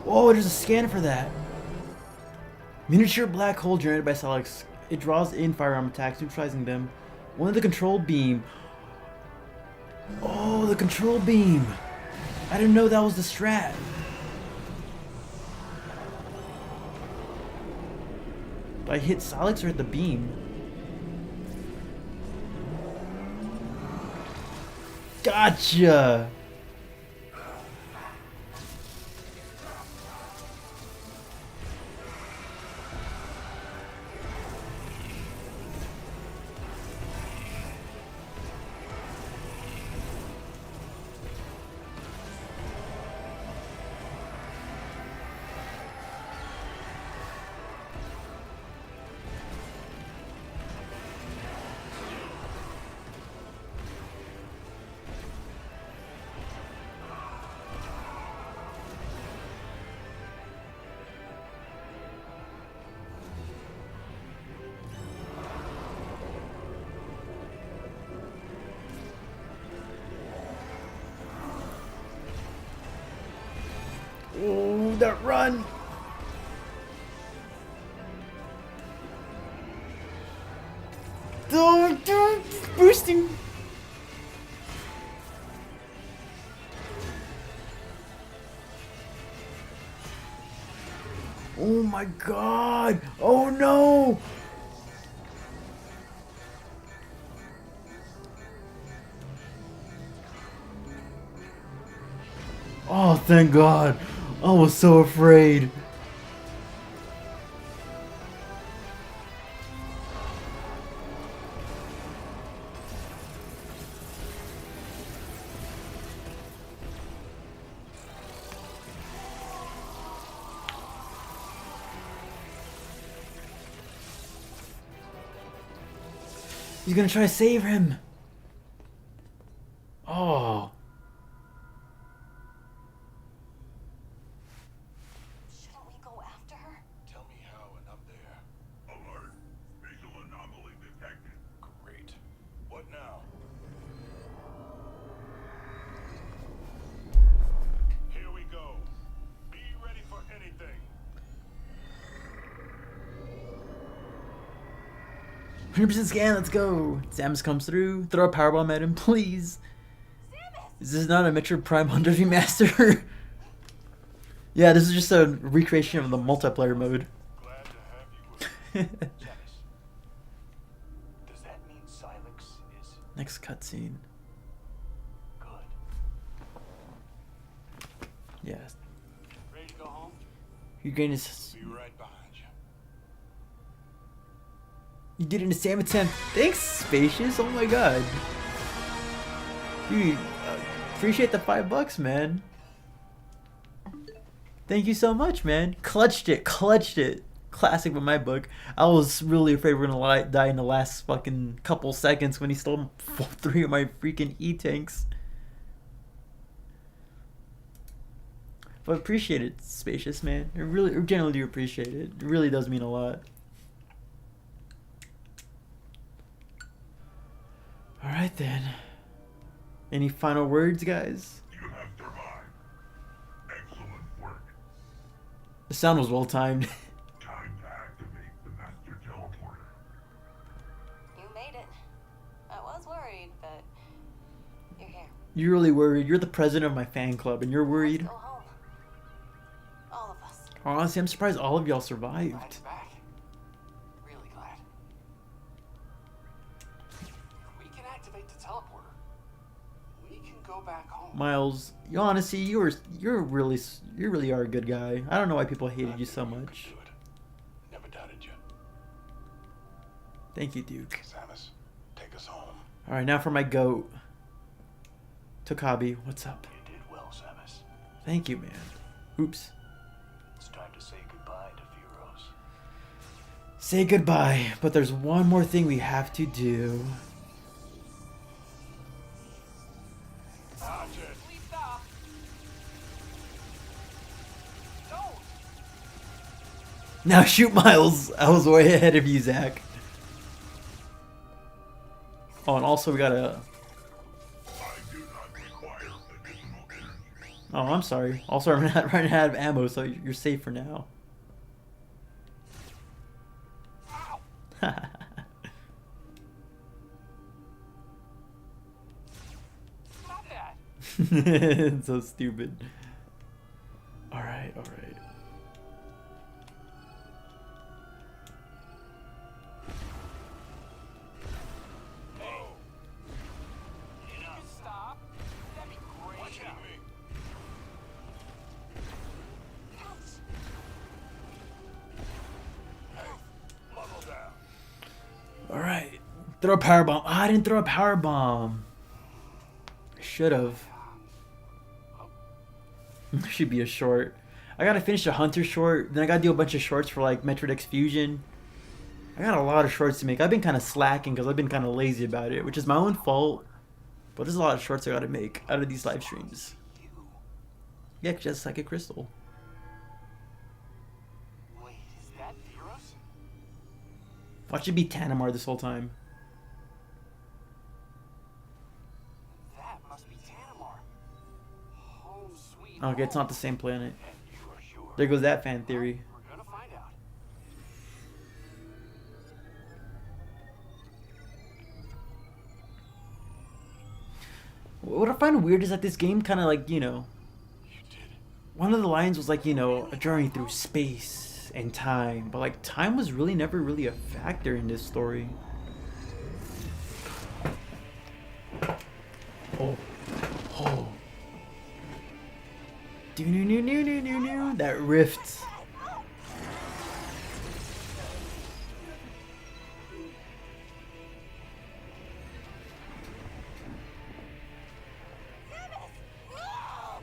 Oh, there's a scan for that. Miniature black hole generated by Sylux. It draws in firearm attacks, neutralizing them. One of the control beam. Oh, the control beam. I didn't know that was the strat. I hit Sylux or hit the beam? Gotcha! Oh, that run! Don't boosting. Oh my god! Oh no! Oh, thank God. I was so afraid. He's gonna try to save him. Oh. Shouldn't we go after her? Tell me how and I'm there. Alert. Visual anomaly detected. Great. What now? Here we go. Be ready for anything. 100% scan, let's go. Samus comes through. Throw a powerbomb at him, please. Samus! Is this not a Metroid Prime Hunter remaster? Yeah, this is just a recreation of the multiplayer mode. Glad to have you with me. Samus, does that mean Sylux is Next cutscene. good? Yes. Ready to go home? You're getting his. Be right behind you. You did it in a Sam attempt. Thanks, Spacious. Oh my God. Dude, appreciate the $5, man. Thank you so much, man. Clutched it. Clutched it. Classic with my book. I was really afraid we're gonna die in the last fucking couple seconds when he stole 3 of my freaking E-tanks. But appreciate it, Spacious, man. I generally do appreciate it. It really does mean a lot. Alright then. Any final words, guys? You have survived. Excellent work. The sound was well timed. Time to activate the master teleporter. You made it. I was worried, but you're here. You're really worried. You're the president of my fan club, and you're worried. Let's go home. All of us. Honestly, I'm surprised all of y'all Glad survived. he's back. Really glad. We can activate the teleporter. We can go back home. Miles, you honestly, you really are a good guy. I don't know why people hated you so much. Do it. Never doubted you. Thank you, Duke. Samus, take us home. All right, now for my goat, Tokabi. What's up? You did well, Samus. Thank you, man. Oops. It's time to say goodbye to Viros. Say goodbye, but there's one more thing we have to do. Dodge it. Please stop. Don't. Now shoot, Miles. I was way ahead of you, Zach. Oh, and also we gotta. I do not require additional energy. Oh, I'm sorry. Also, I'm not running out of ammo, so you're safe for now. Stop that. It's so stupid. Alright, alright. You can stop. That'd be great. Watching me. Hey, level down. Alright. Throw a power bomb. I didn't throw a power bomb. Should have. Should be a short. I gotta finish the Hunter short. Then I gotta do a bunch of shorts for like Metroid X Fusion. I got a lot of shorts to make. I've been kind of slacking because I've been kind of lazy about it, which is my own fault. But there's a lot of shorts I gotta make out of these live streams. Yeah, just like a crystal. Wait, is that Viros? Watch it be Tanamar this whole time. That must be Tanamar. Home sweet Okay, it's home. not the same planet. And you are sure. There goes that fan theory. We're gonna find out. What I find weird is that this game kind of like, You did. one of the lines was like, a journey through space and time. But like, time was really never really a factor in this story. Oh. Oh. Do no no no no no no. That rift.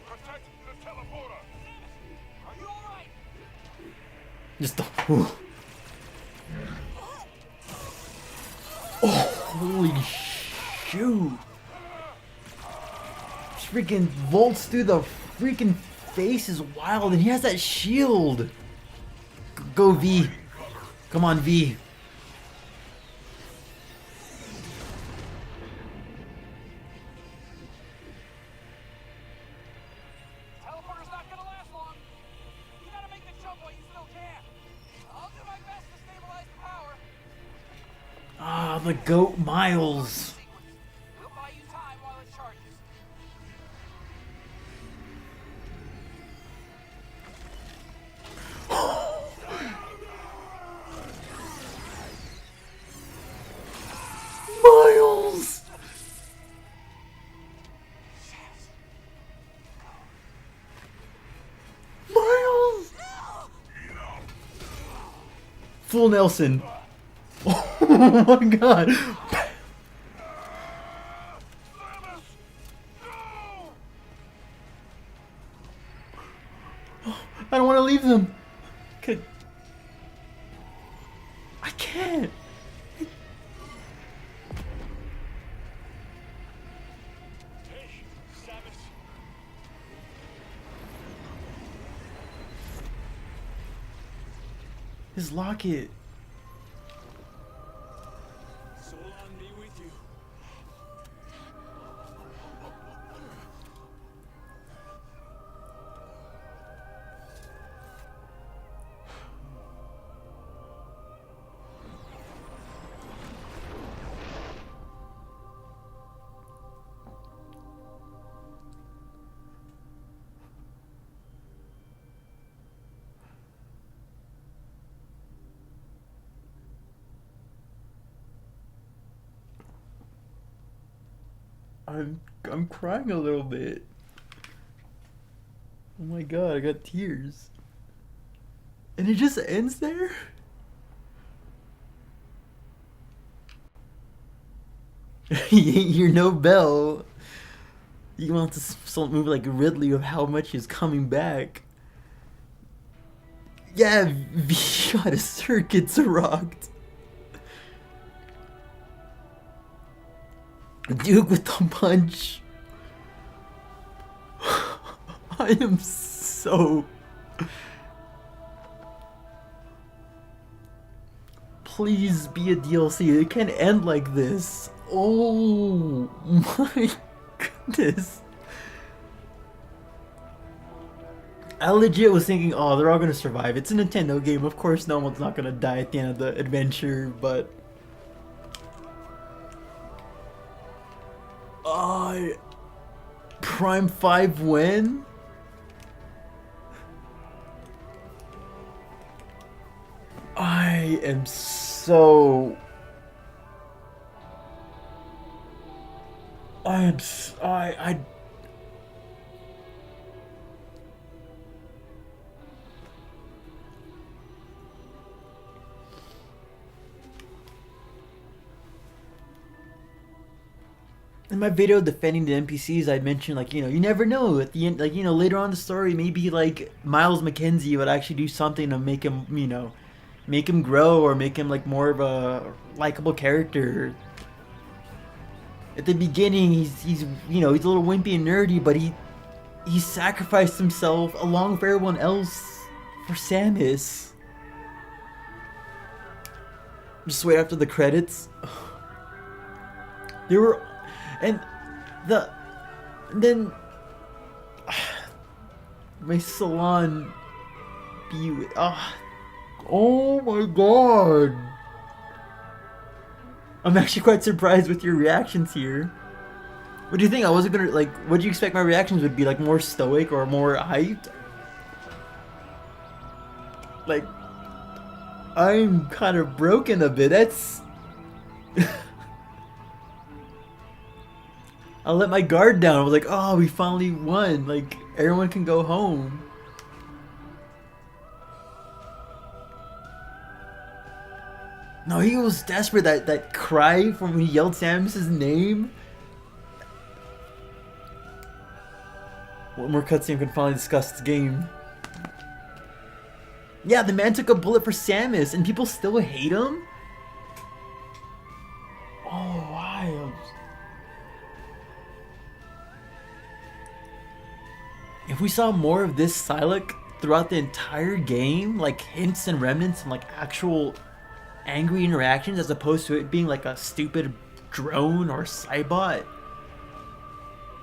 Protect the teleporter. Are you alright? Just the. Ooh. Oh, holy shoot! Freaking volts through the freaking face is wild, and he has that shield. Go V. Come on V. Teleporter's not gonna last long. You gotta make the jump while you still can. I'll do my best to stabilize the power. Ah, the goat Miles. We'll buy you time while it charges. Miles. Miles. Full Nelson. Oh my god. I don't want to leave them. I can't. Hey, Samus. His locket. Solon be with you. I'm crying a little bit. Oh my god, I got tears. And it just ends there? You're no Bell. You want to some movie like Ridley of how much is coming back. Yeah, V got his circuits rocked. Duke with the punch. I am so... Please be a DLC. It can't end like this. Oh my goodness. I legit was thinking, oh, they're all gonna survive. It's a Nintendo game. Of course no one's not gonna die at the end of the adventure, but... Prime 5 win? I am so... I in my video defending the NPCs, I mentioned, like, you know, you never know at the end, like, you know, later on in the story, maybe like Miles McKenzie would actually do something to make him, you know, make him grow or make him like more of a likable character. At the beginning, he's you know, he's a little wimpy and nerdy, but he sacrificed himself along with everyone else for Samus. Just wait after the credits. There were. And then my salon be oh my god. I'm actually quite surprised with your reactions here. What do you think? I wasn't gonna, like, what do you expect my reactions would be? Like, more stoic or more hyped? Like, I'm kind of broken a bit. That's I let my guard down. I was like, oh, we finally won. Like, everyone can go home. No, he was desperate. That cry from when he yelled Samus's name. One more cutscene can finally discuss this game. Yeah, the man took a bullet for Samus, and people still hate him? Oh, wild. If we saw more of this Sylux throughout the entire game, like hints and remnants and like actual angry interactions as opposed to it being like a stupid drone or Cybot,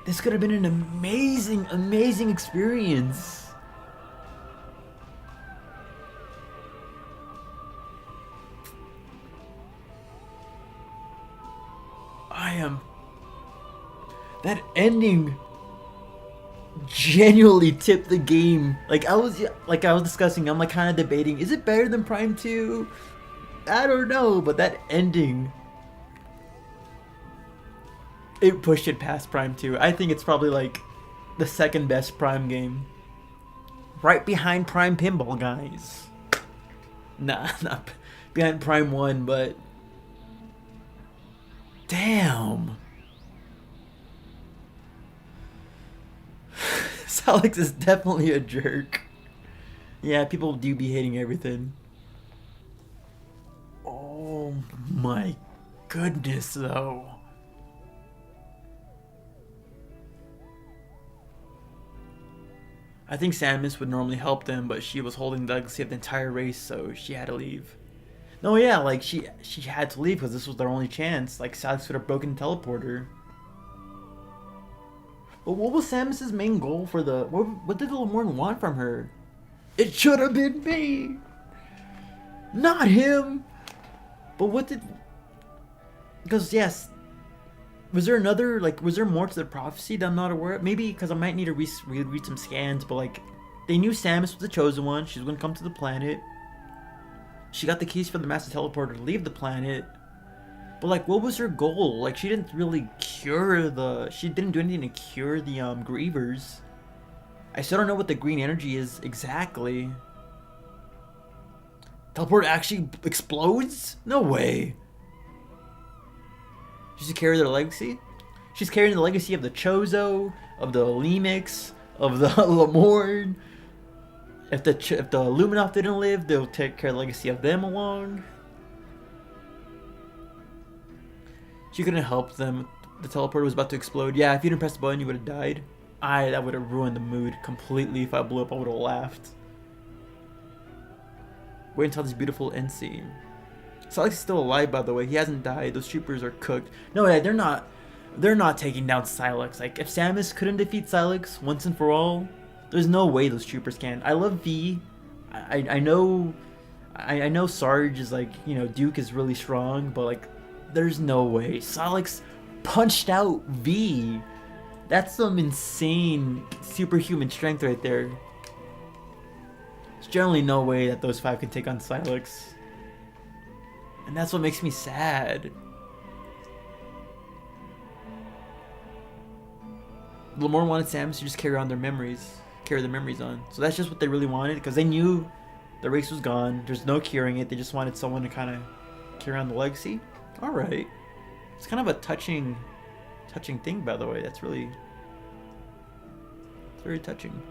this could have been an amazing, amazing experience. That ending genuinely tipped the game. Like I was discussing, I'm like kind of debating, is it better than Prime 2? I don't know, but that ending, it pushed it past Prime 2. I think it's probably like the second best Prime game. Right behind Prime Pinball, guys. Nah, not behind Prime 1, but damn. Sylux is definitely a jerk. Yeah, people do be hating everything. Oh my goodness, though. I think Samus would normally help them, but she was holding the legacy of the entire race, so she had to leave. No, yeah, like she had to leave because this was their only chance. Like Sylux would have broken the teleporter. But what was Samus's main goal for the... What did the Lemorn want from her? It should have been me! Not him! But what did... Because, yes... Was there another... Like, was there more to the prophecy that I'm not aware of? Maybe because I might need to read some scans, but like... They knew Samus was the chosen one. She was going to come to the planet. She got the keys for the Master Teleporter to leave the planet. But like, what was her goal? Like, she didn't really cure the... She didn't do anything to cure the Grievers. I still don't know what the green energy is exactly. Teleporter actually explodes? No way. She's to carry their legacy? She's carrying the legacy of the Chozo, of the Lemix, of the Lemorn. If the Luminoth didn't live, they'll take care of the legacy of them along. She couldn't help them. The teleporter was about to explode. Yeah, if you didn't press the button, you would have died. That would have ruined the mood completely. If I blew up, I would have laughed. Wait until this beautiful end scene. Sylux is still alive, by the way. He hasn't died. Those troopers are cooked. No, yeah, they're not taking down Sylux. Like, if Samus couldn't defeat Sylux once and for all, there's no way those troopers can. I love V. I know Sarge is like, you know, Duke is really strong, but like, there's no way. Sylux punched out V. That's some insane superhuman strength right there. There's generally no way that those 5 can take on Sylux. And that's what makes me sad. Lemorn wanted Samus to just carry on their memories. Carry the memories on. So that's just what they really wanted, because they knew the race was gone. There's no curing it. They just wanted someone to kind of carry on the legacy. Alright. It's kind of a touching thing, by the way. It's very touching.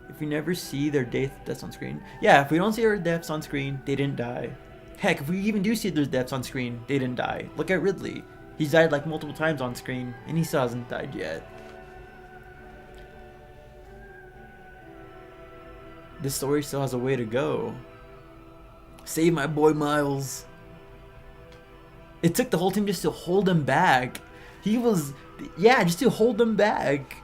If we never see their deaths on screen. Yeah, if we don't see their deaths on screen, they didn't die. Heck, if we even do see their deaths on screen, they didn't die. Look at Ridley. He's died like multiple times on screen, and he still hasn't died yet. This story still has a way to go. Save my boy Miles. It took the whole team just to hold him back. Just to hold him back.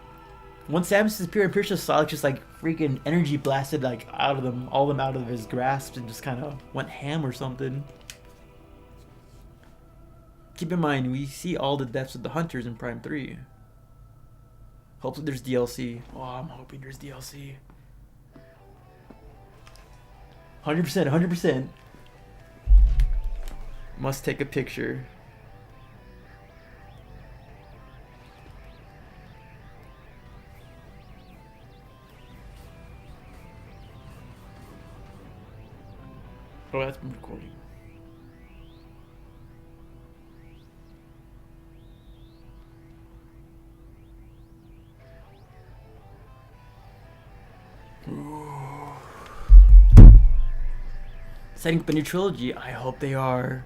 Once Samus disappeared, I'm pretty sure Sylux just like freaking energy blasted like all of them out of his grasp and just kind of went ham or something. Keep in mind, we see all the deaths of the hunters in Prime 3. Hopefully there's DLC. Oh, I'm hoping there's DLC. 100%, 100%. Must take a picture. it's been recording. Setting up a new trilogy. I hope they are.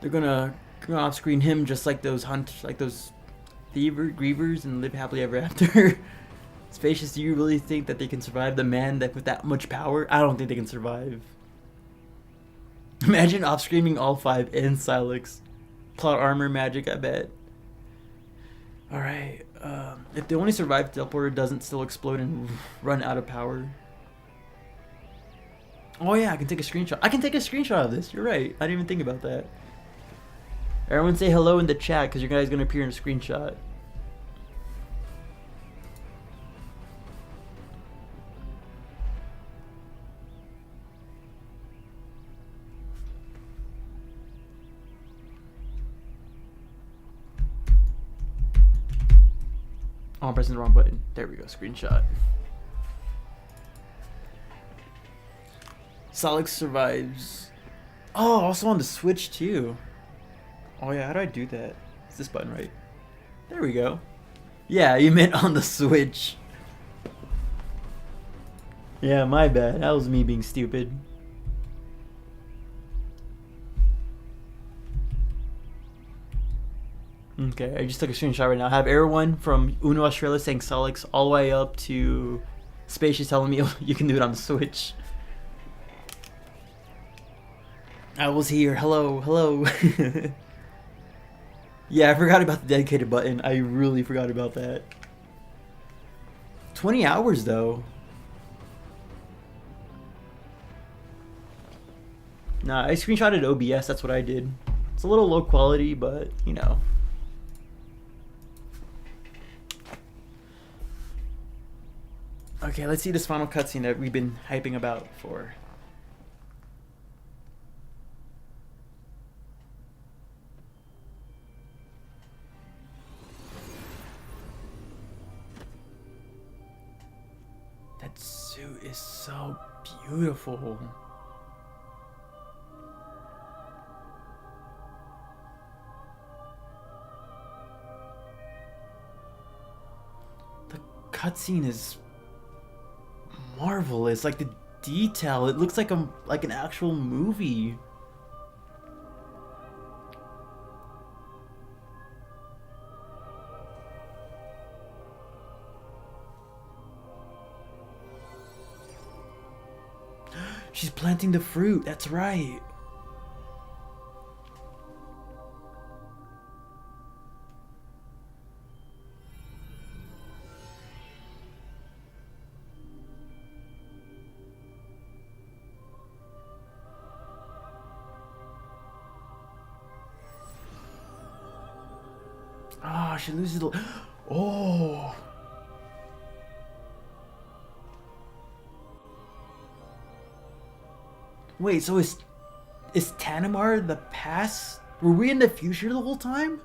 They're gonna off-screen him just like those grievers and live happily ever after. Spacious, do you really think that they can survive the man that with that much power? I don't think they can survive. Imagine off-screening all 5 and Sylux. Plot armor magic, I bet. Alright, if the only survived teleporter doesn't still explode and run out of power. Oh yeah, I can take a screenshot. I can take a screenshot of this. You're right. I didn't even think about that. Everyone say hello in the chat because your guy's going to appear in a screenshot. Oh, I'm pressing the wrong button. There we go. Screenshot. Sylux survives. Oh, also on the Switch too. Oh yeah, how do I do that? Is this button right? There we go. Yeah, you meant on the Switch. Yeah, my bad. That was me being stupid. Okay, I just took a screenshot right now. I have everyone from Uno Australia saying Sylux all the way up to Spacious telling me you can do it on the Switch. I was here. Hello, hello. Yeah, I forgot about the dedicated button. I really forgot about that. 20 hours though. Nah, I screenshotted OBS. That's what I did. It's a little low quality, but you know. Okay, let's see this final cutscene that we've been hyping about for. That suit is so beautiful. The cutscene is marvelous. Like the detail, it looks like an actual movie. She's planting the fruit. That's right. Oh, she loses the... Oh. Wait, so is Tanimar the past? Were we in the future the whole time?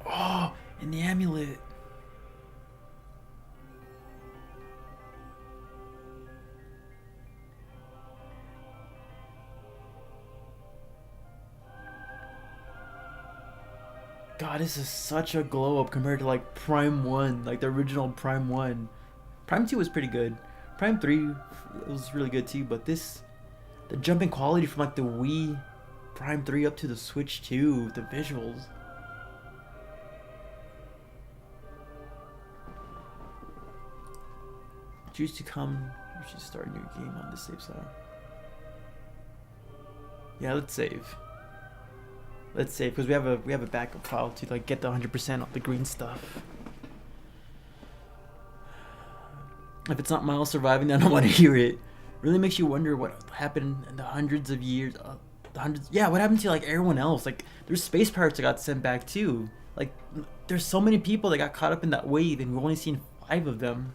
Oh, and the amulet. God, this is such a glow up compared to like Prime 1, like the original Prime 1. Prime 2 was pretty good. Prime 3 was really good too, but this, the jump in quality from like the Wii Prime 3 up to the Switch 2, the visuals. Choose to come, you should start a new game on this save file. Yeah, let's save. Let's save because we have a backup file to like get the 100% of the green stuff. If it's not Miles surviving, then I don't want to hear it. Really makes you wonder what happened in the hundreds of years. Yeah, what happened to like everyone else? Like there's space pirates that got sent back too. Like there's so many people that got caught up in that wave, and we've only seen 5 of them.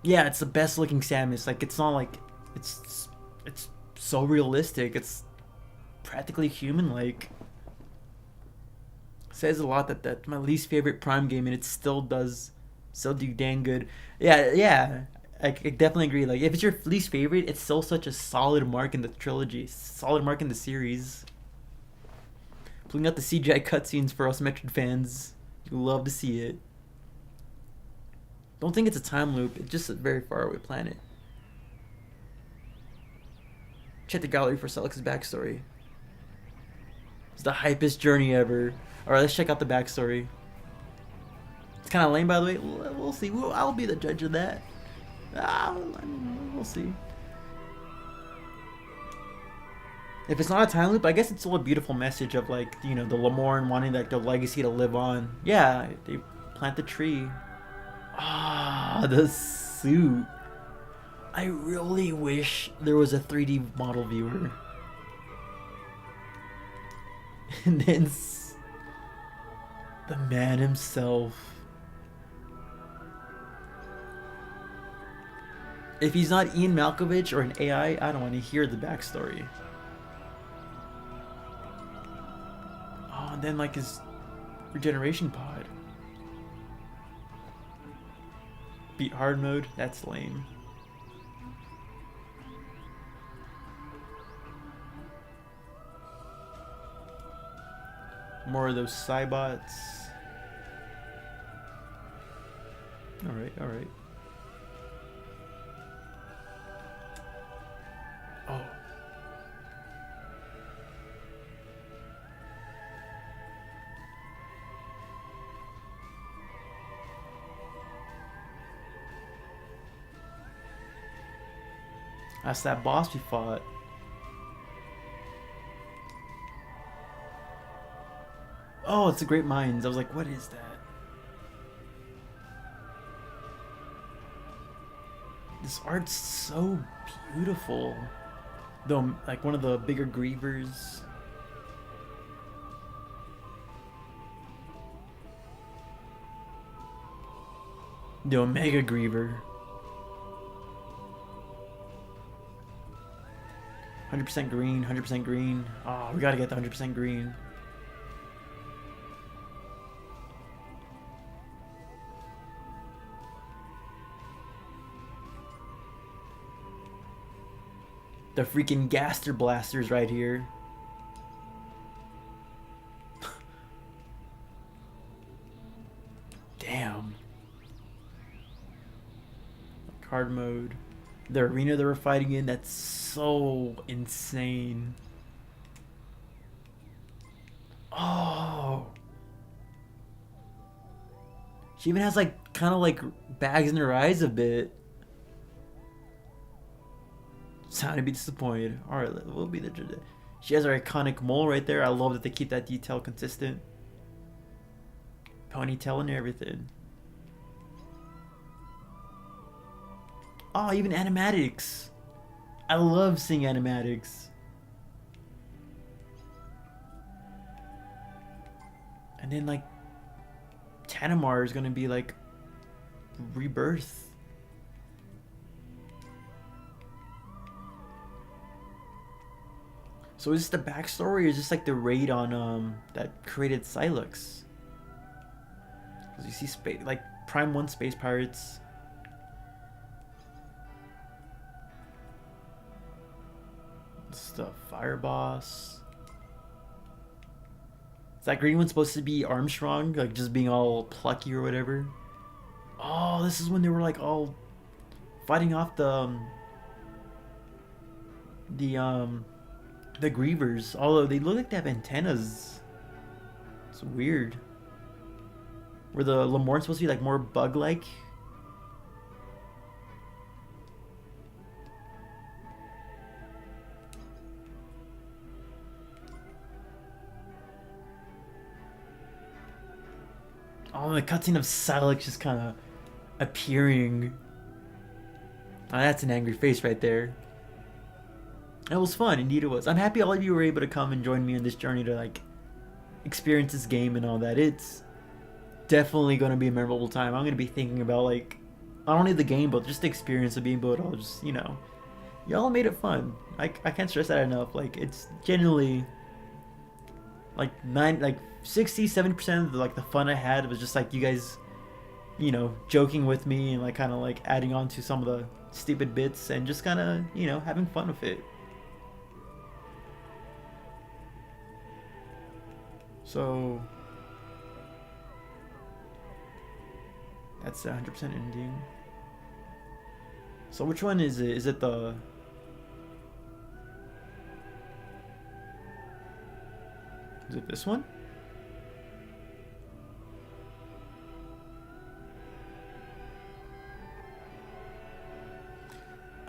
Yeah, it's the best looking Samus. Like it's not like it's so realistic. practically human-like. Says a lot that that's my least favorite Prime game, and it still do dang good. Yeah. I definitely agree. Like, if it's your least favorite, it's still such a solid mark in the trilogy, solid mark in the series. Pulling out the CGI cutscenes for us Metroid fans. You love to see it. Don't think it's a time loop. It's just a very far away planet. Check the gallery for Sylux's backstory. It's the hypest journey ever. Alright, let's check out the backstory. It's kind of lame, by the way. We'll see. I'll be the judge of that. We'll see. If it's not a time loop, I guess it's still a beautiful message of, like, you know, the Lamorne wanting, like, their legacy to live on. Yeah, they plant the tree. Ah, the suit. I really wish there was a 3D model viewer. And then the man himself. If he's not Ian Malkovich or an AI, I don't want to hear the backstory. Oh, and then like his regeneration pod. Beat hard mode? That's lame. More of those Cybots. Alright. Oh. That's that boss we fought. Oh, it's the Great Minds. I was like, what is that? This art's so beautiful. Though, like one of the bigger grievers. The Omega Griever. 100% green, 100% green. Oh, we gotta get the 100% green. The freaking Gaster Blasters right here. Damn. Card mode. The arena they were fighting in, that's so insane. Oh. She even has like kind of like bags in her eyes a bit. Time to be disappointed. Alright, we'll be the judge. She has her iconic mole right there. I love that they keep that detail consistent. Ponytail and everything. Oh, even animatics. I love seeing animatics. And then like Tanamar is gonna be like rebirth. So is this the backstory or is this like the raid on that created Sylux? Because you see space like Prime 1 Space Pirates. This is the Fire Boss. Is that green one supposed to be Armstrong? Like just being all plucky or whatever? Oh, this is when they were like all fighting off the Grievers, although they look like they have antennas. It's weird. Were the Lamorne supposed to be like more bug-like? Oh, the cutscene of Sylux just kind of appearing. Oh, that's an angry face right there. It was fun, indeed it was. I'm happy all of you were able to come and join me on this journey to like experience this game and all that. It's definitely going to be a memorable time. I'm going to be thinking about like not only the game but just the experience of being able to just, you know, y'all made it fun. I can't stress that enough. Like it's genuinely like 60-70% of the fun I had was just like you guys, you know, joking with me and like kind of like adding on to some of the stupid bits and just kind of, you know, having fun with it. So that's 100% ending. So which one is it? Is it the... Is it this one?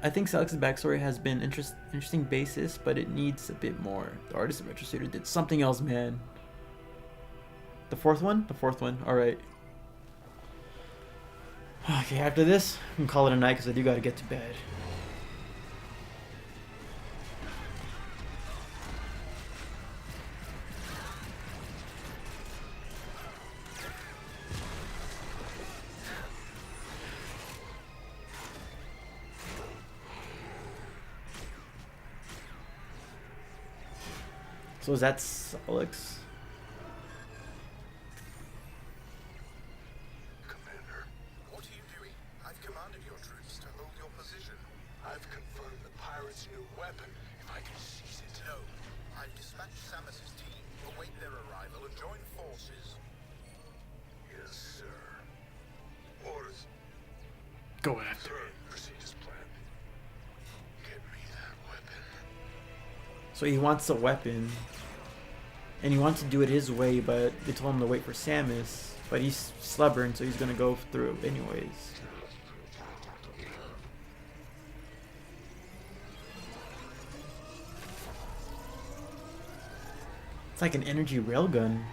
I think Sylux's backstory has been interesting basis, but it needs a bit more. The artist of Retro Suitor did something else, man. The fourth one? The fourth one. Alright. Okay, after this, I'm gonna call it a night because I do gotta get to bed. So is that Sylux? Commander, what are you doing? I've commanded your troops to hold your position. I've confirmed the pirates' new weapon. If I can seize it. No. I've dispatched Samus's team. Await their arrival and join forces. Yes, sir. Orders. Go after it. Proceed as planned. Get me that weapon. So he wants a weapon. And he wants to do it his way, but they told him to wait for Samus. But he's stubborn, so he's gonna go through anyways. It's like an energy railgun.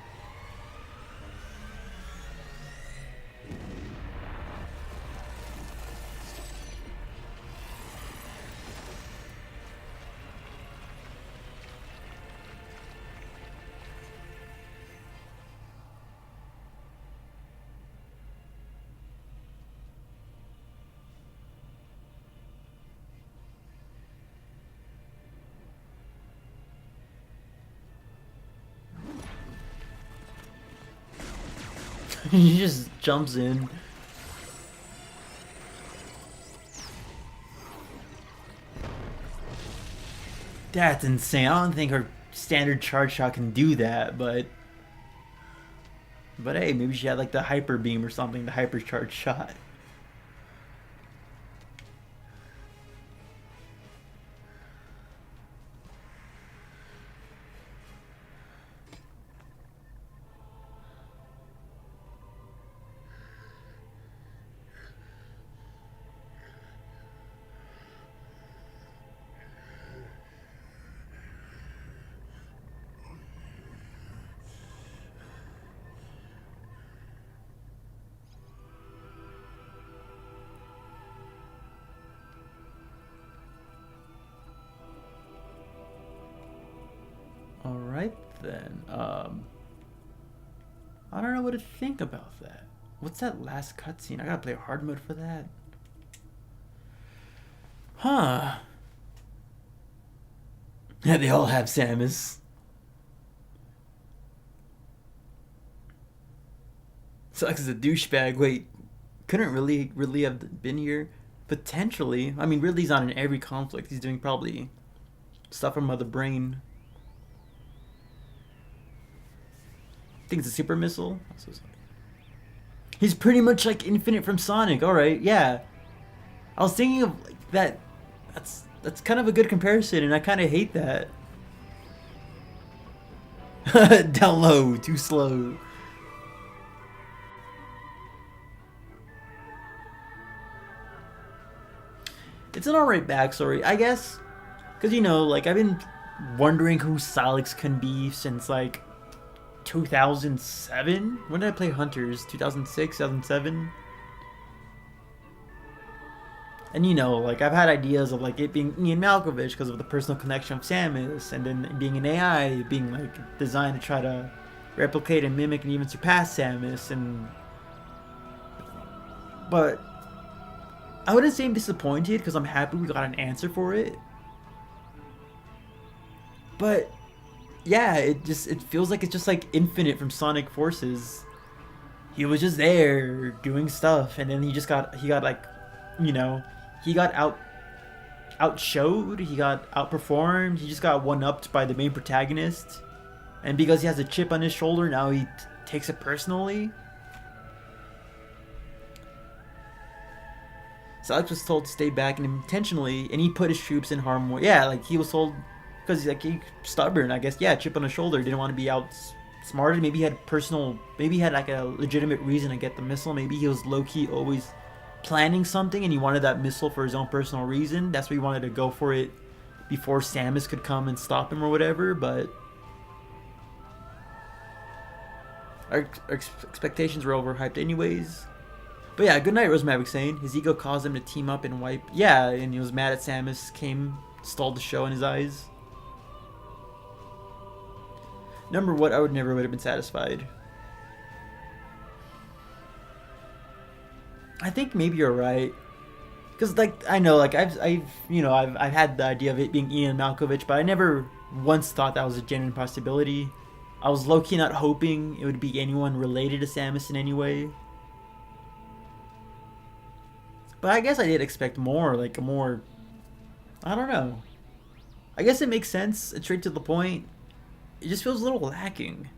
He just jumps in. That's insane. I don't think her standard charge shot can do that, but hey, maybe she had like the hyper beam or something, the hyper charge shot. Alright then, I don't know what to think about that. What's that last cutscene? I gotta play hard mode for that. Huh. Yeah, they all have Samus. Sucks as a douchebag. Wait, couldn't really have been here? Potentially. I mean, Ridley's not in every conflict. He's doing probably stuff from the brain. I think it's a super missile. He's pretty much like Infinite from Sonic. All right, yeah. I was thinking of like that. That's kind of a good comparison, and I kind of hate that. Down low, too slow. It's an alright backstory, I guess. Because, you know, like, I've been wondering who Sylux can be since, like, 2007? When did I play Hunters? 2006, 2007? And, you know, like, I've had ideas of, like, it being Ian Malkovich because of the personal connection of Samus, and then being an AI, being, like, designed to try to replicate and mimic and even surpass Samus, and... But... I wouldn't say I'm disappointed because I'm happy we got an answer for it. But yeah, it feels like it's just like Infinite from Sonic Forces. He was just there doing stuff, and then he got like, you know, he got outshowed, he got outperformed, he just got one upped by the main protagonist, and because he has a chip on his shoulder, now he takes it personally. Sylux was told to stay back and intentionally, and he put his troops in harm's way. Yeah, like he was told because he's stubborn, I guess. Yeah, chip on his shoulder, didn't want to be outsmarted. Maybe he had like a legitimate reason to get the missile. Maybe he was low key always planning something, and he wanted that missile for his own personal reason. That's why he wanted to go for it before Samus could come and stop him or whatever. But our expectations were overhyped anyways. But yeah, good night, Rose Maverick saying his ego caused him to team up and wipe. Yeah, and he was mad at Samus, stalled the show in his eyes. Number one, I would have been satisfied. I think maybe you're right, because like I know, like I've had the idea of it being Ian Malkovich, but I never once thought that was a genuine possibility. I was low key not hoping it would be anyone related to Samus in any way. But I guess I did expect more, like a more, I don't know. I guess it makes sense. It's straight to the point. It just feels a little lacking.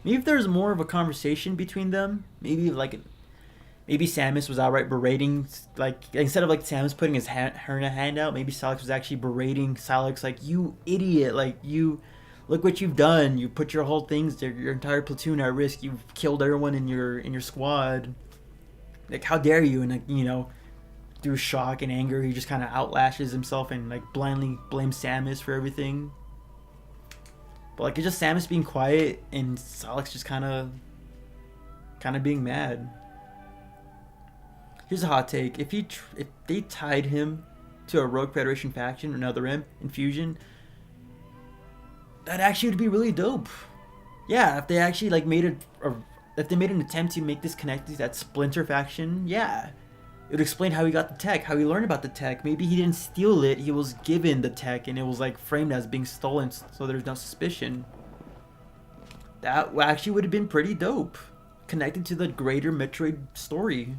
Maybe if there's more of a conversation between them, maybe Samus was outright berating, like instead of like Samus putting her hand out, maybe Sylux was actually berating Sylux, like, you idiot, like, you look what you've done. You put your whole things, your entire platoon at risk. You've killed everyone in your squad. Like, how dare you? And like, you know, through shock and anger, he just kind of outlashes himself and like blindly blames Samus for everything. But like, it's just Samus being quiet and Sylux just kind of being mad. Here's a hot take: if they tied him to a Rogue Federation faction or another infusion, that actually would be really dope. Yeah, if they actually like if they made an attempt to make this connected to that Splinter faction, yeah. It would explain how he got the tech, how he learned about the tech. Maybe he didn't steal it, he was given the tech and it was like framed as being stolen so there's no suspicion. That actually would have been pretty dope. Connected to the greater Metroid story.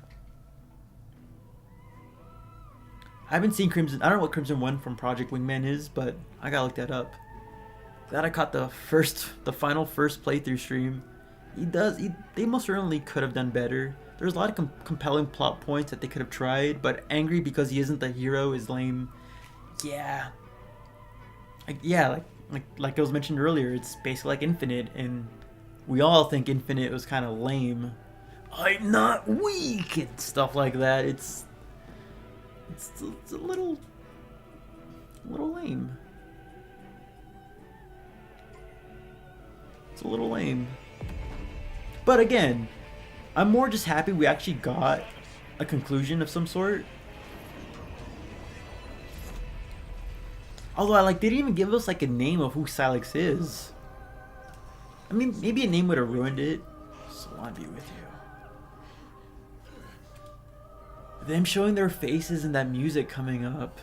I haven't seen Crimson, I don't know what Crimson 1 from Project Wingman is, but I gotta look that up. Glad I caught the final playthrough stream. They most certainly could have done better. There's a lot of compelling plot points that they could have tried, but angry because he isn't the hero is lame. Yeah. Like it was mentioned earlier, it's basically like Infinite, and we all think Infinite was kind of lame. I'm not weak and stuff like that. It's a little lame. It's a little lame. But again, I'm more just happy we actually got a conclusion of some sort. Although they didn't even give us like a name of who Sylux is. I mean, maybe a name would have ruined it. So I'll be with you. Them showing their faces and that music coming up.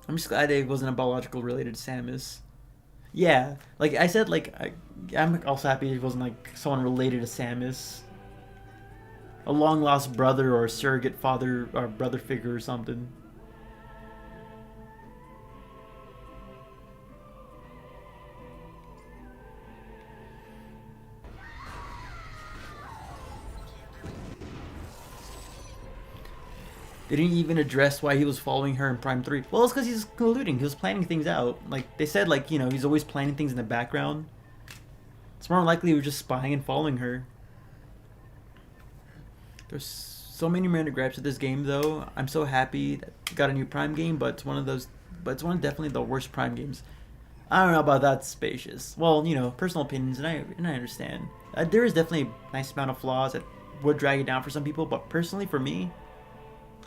I'm just glad it wasn't a biological related to Samus. Yeah, like I said, like I'm also happy it wasn't like someone related to Samus. A long lost brother or a surrogate father or brother figure or something. They didn't even address why he was following her in Prime 3. Well, it's because he's colluding. He was planning things out. Like, they said, like, you know, he's always planning things in the background. It's more likely he was just spying and following her. There's so many minor gripes with this game, though. I'm so happy that we got a new Prime game, but it's one of definitely the worst Prime games. I don't know about that spacious. Well, you know, personal opinions, and I understand. There is definitely a nice amount of flaws that would drag it down for some people, but personally, for me,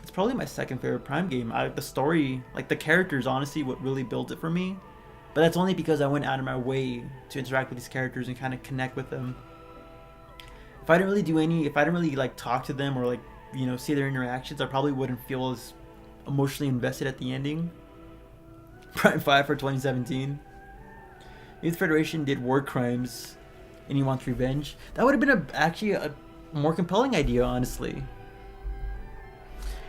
it's probably my second favorite Prime game. The story, like the characters, honestly, what really built it for me. But that's only because I went out of my way to interact with these characters and kind of connect with them. If I didn't really do any, if I didn't really like talk to them or like, you know, see their interactions, I probably wouldn't feel as emotionally invested at the ending. Prime 5 for 2017. Youth Federation did war crimes and he wants revenge. That would have been actually a more compelling idea, honestly.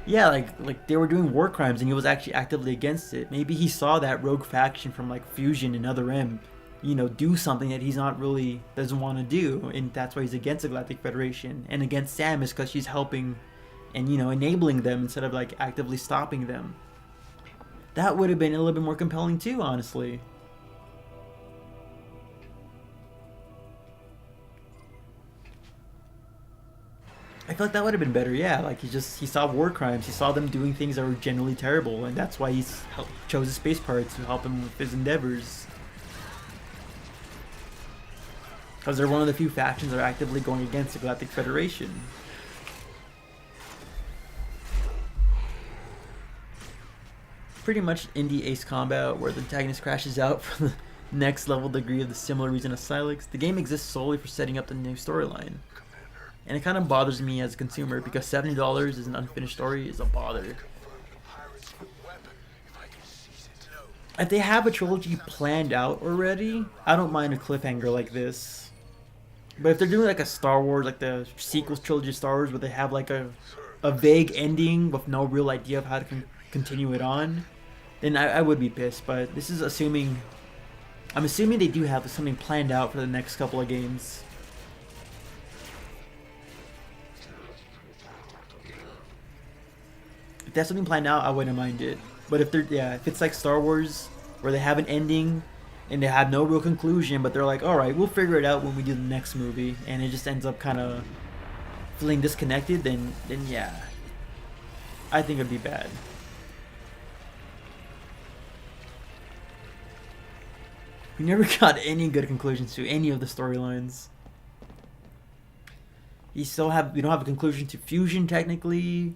Yeah, like they were doing war crimes and he was actually actively against it. Maybe he saw that rogue faction from like Fusion and Other M, you know, do something that he's not really doesn't want to do, and that's why he's against the Galactic Federation and against Samus because she's helping and, you know, enabling them instead of like actively stopping them. That would have been a little bit more compelling too, honestly. I feel like that would have been better, yeah. Like he saw war crimes, he saw them doing things that were generally terrible, and that's why he chose the space pirates to help him with his endeavors. Because they're one of the few factions that are actively going against the Galactic Federation. Pretty much indie Ace Combat, where the antagonist crashes out for the next level degree of the similar reason as Sylux. The game exists solely for setting up the new storyline. And it kind of bothers me as a consumer because $70 is an unfinished story is a bother. If they have a trilogy planned out already, I don't mind a cliffhanger like this. But if they're doing like a Star Wars, like the sequels trilogy of Star Wars, where they have like a vague ending with no real idea of how to continue it on, then I would be pissed. But this is assuming, I'm assuming they do have something planned out for the next couple of games. If that's something planned out, I wouldn't mind it. But if they're, yeah, if it's like Star Wars, where they have an ending and they have no real conclusion, but they're like, all right, we'll figure it out when we do the next movie, and it just ends up kind of feeling disconnected, then yeah, I think it'd be bad. We never got any good conclusions to any of the storylines. We don't have a conclusion to Fusion technically.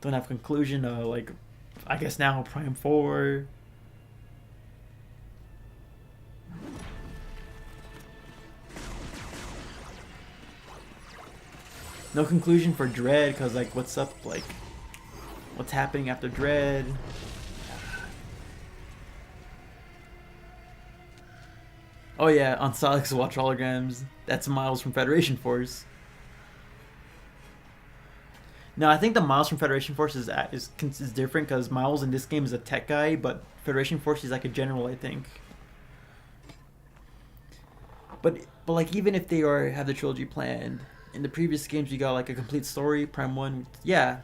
Don't have a conclusion to, like, I guess now Prime 4. No conclusion for Dread, because, like, what's up, like, what's happening after Dread? Oh yeah, on Sylux Watch Holograms, that's Miles from Federation Force. No, I think the Miles from Federation Force is different because Miles in this game is a tech guy, but Federation Force is like a general, I think. But like, even if they have the trilogy planned, in the previous games you got like a complete story. Prime 1, yeah,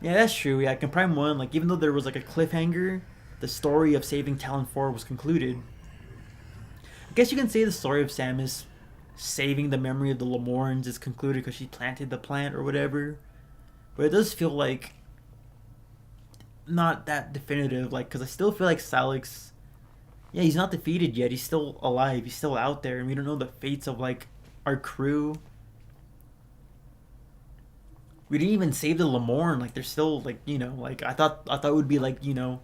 that's true. Yeah, in Prime 1, like, even though there was like a cliffhanger, the story of saving Talon 4 was concluded. I guess you can say the story of Samus saving the memory of the Lamorns is concluded because she planted the plant or whatever. But it does feel like not that definitive, like, because I still feel like Sylux, yeah, he's not defeated yet. He's still alive. He's still out there, and we don't know the fates of, like, our crew. We didn't even save the Lamorn. Like, they're still, like, you know, like, I thought it would be, like, you know,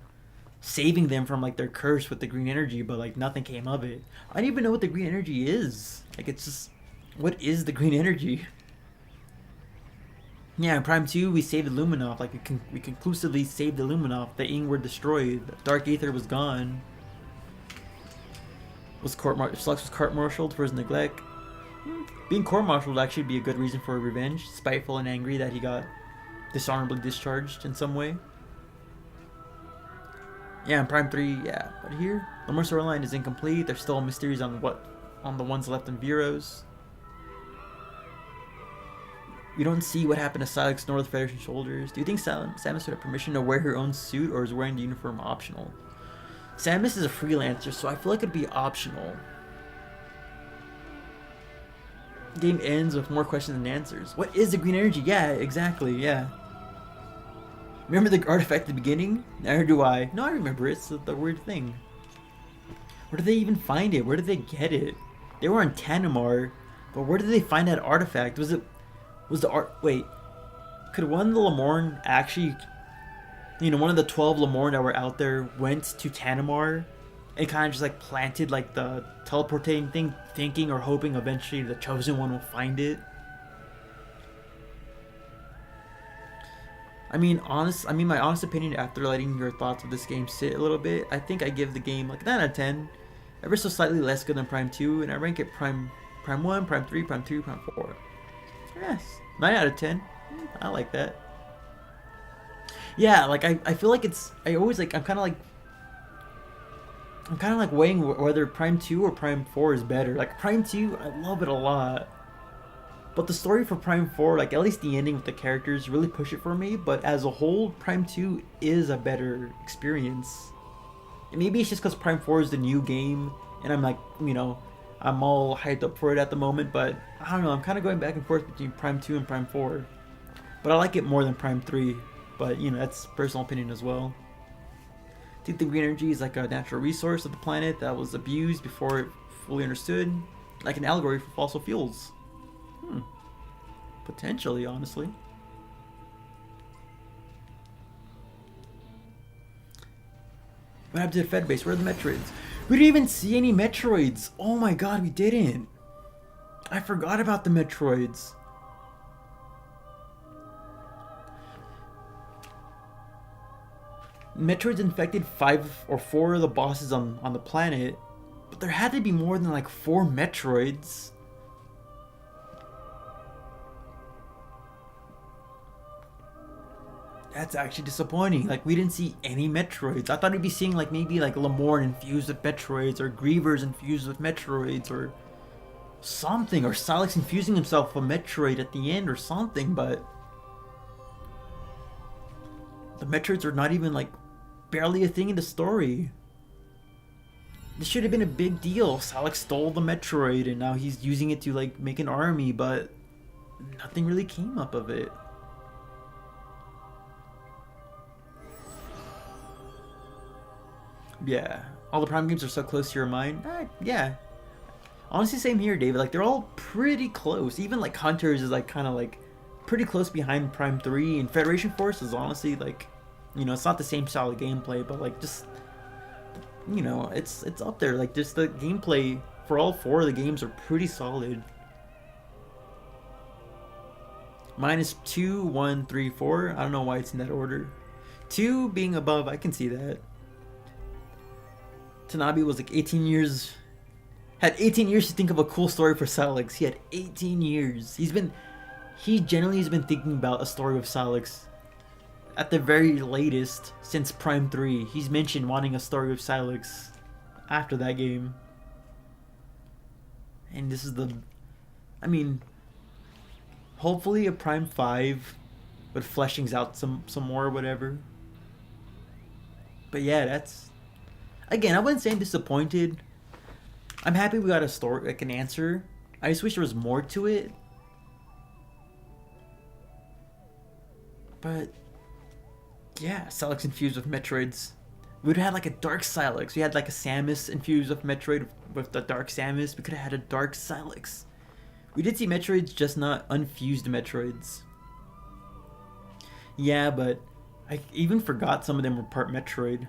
saving them from, like, their curse with the green energy, but, like, nothing came of it. I don't even know what the green energy is. Like, it's just, what is the green energy? Yeah, in Prime 2, we saved Illuminov. Like, we conclusively saved Illuminov. The Ing were destroyed. The Dark Aether was gone. Sylux was court-martialed for his neglect. Being court-martialed would actually be a good reason for revenge. Spiteful and angry that he got dishonorably discharged in some way. Yeah, in Prime 3, yeah. But here, the Lamorn storyline is incomplete. There's still mysteries on the ones left in Veros. We don't see what happened to Sylux nor the Federation soldiers. Do you think Samus would have permission to wear her own suit, or is wearing the uniform optional? Samus is a freelancer, so I feel like it'd be optional. Game ends with more questions than answers. What is the green energy? Yeah, exactly, yeah. Remember the artifact at the beginning? Neither do I. No, I remember it. It's the weird thing. Where did they even find it? Where did they get it? They were on Tanimar, but where did they find that artifact? Wait, could one of the Lamorn actually, you know, one of the 12 Lamorn that were out there went to Tanimar and kind of just like planted like the teleportating thing, thinking or hoping eventually the Chosen One will find it? My honest opinion after letting your thoughts of this game sit a little bit, I think I give the game like 9 out of 10, ever so slightly less good than Prime 2, and I rank it Prime 1, Prime 3, Prime 2, Prime 4. Yes, 9 out of 10. I like that. Yeah, like I feel like I'm kind of like weighing whether Prime 2 or Prime 4 is better. Like Prime 2, I love it a lot. But the story for Prime 4, like at least the ending with the characters, really push it for me. But as a whole, Prime 2 is a better experience. And maybe it's just because Prime 4 is the new game, and I'm like, I'm all hyped up for it at the moment. But I don't know, I'm kind of going back and forth between Prime 2 and Prime 4. But I like it more than Prime 3. But, that's personal opinion as well. I think the green energy is like a natural resource of the planet that was abused before it fully understood. Like an allegory for fossil fuels. Potentially, honestly. What happened to the Fed base? Where are the Metroids? We didn't even see any Metroids. Oh my god, we didn't. I forgot about the Metroids. Metroids infected 5 or 4 of the bosses on the planet, but there had to be more than like 4 Metroids. That's actually disappointing. Like, we didn't see any Metroids. I thought we'd be seeing like maybe like Lamorne infused with Metroids, or Grievers infused with Metroids, or something, or Sylux infusing himself with a Metroid at the end or something, but the Metroids are not even like barely a thing in the story. This should have been a big deal. Sylux stole the Metroid and now he's using it to like make an army, but nothing really came up of it. Yeah, all the Prime games are so close to your mind. Yeah, honestly, same here, David. Like, they're all pretty close. Even like Hunters is like kind of like pretty close behind Prime 3, and Federation Force is honestly like, it's not the same style of gameplay, but like just, it's up there. Like, just the gameplay for all 4 of the games are pretty solid. Mine is 2, 1, 3, 4. I don't know why it's in that order. 2 being above, I can see that. Tanabe was like 18 years, had 18 years to think of a cool story for Sylux. He had 18 years. He generally has been thinking about a story with Sylux at the very latest since Prime 3. He's mentioned wanting a story with Sylux after that game. And this is hopefully a Prime 5 with fleshings out some more or whatever. But yeah, that's, again, I wouldn't say I'm disappointed. I'm happy we got a story, like an answer. I just wish there was more to it. But yeah, Sylux infused with Metroids. We would have had like a Dark Sylux. We had like a Samus infused with Metroid with the Dark Samus. We could have had a Dark Sylux. We did see Metroids, just not unfused Metroids. Yeah, but I even forgot some of them were part Metroid.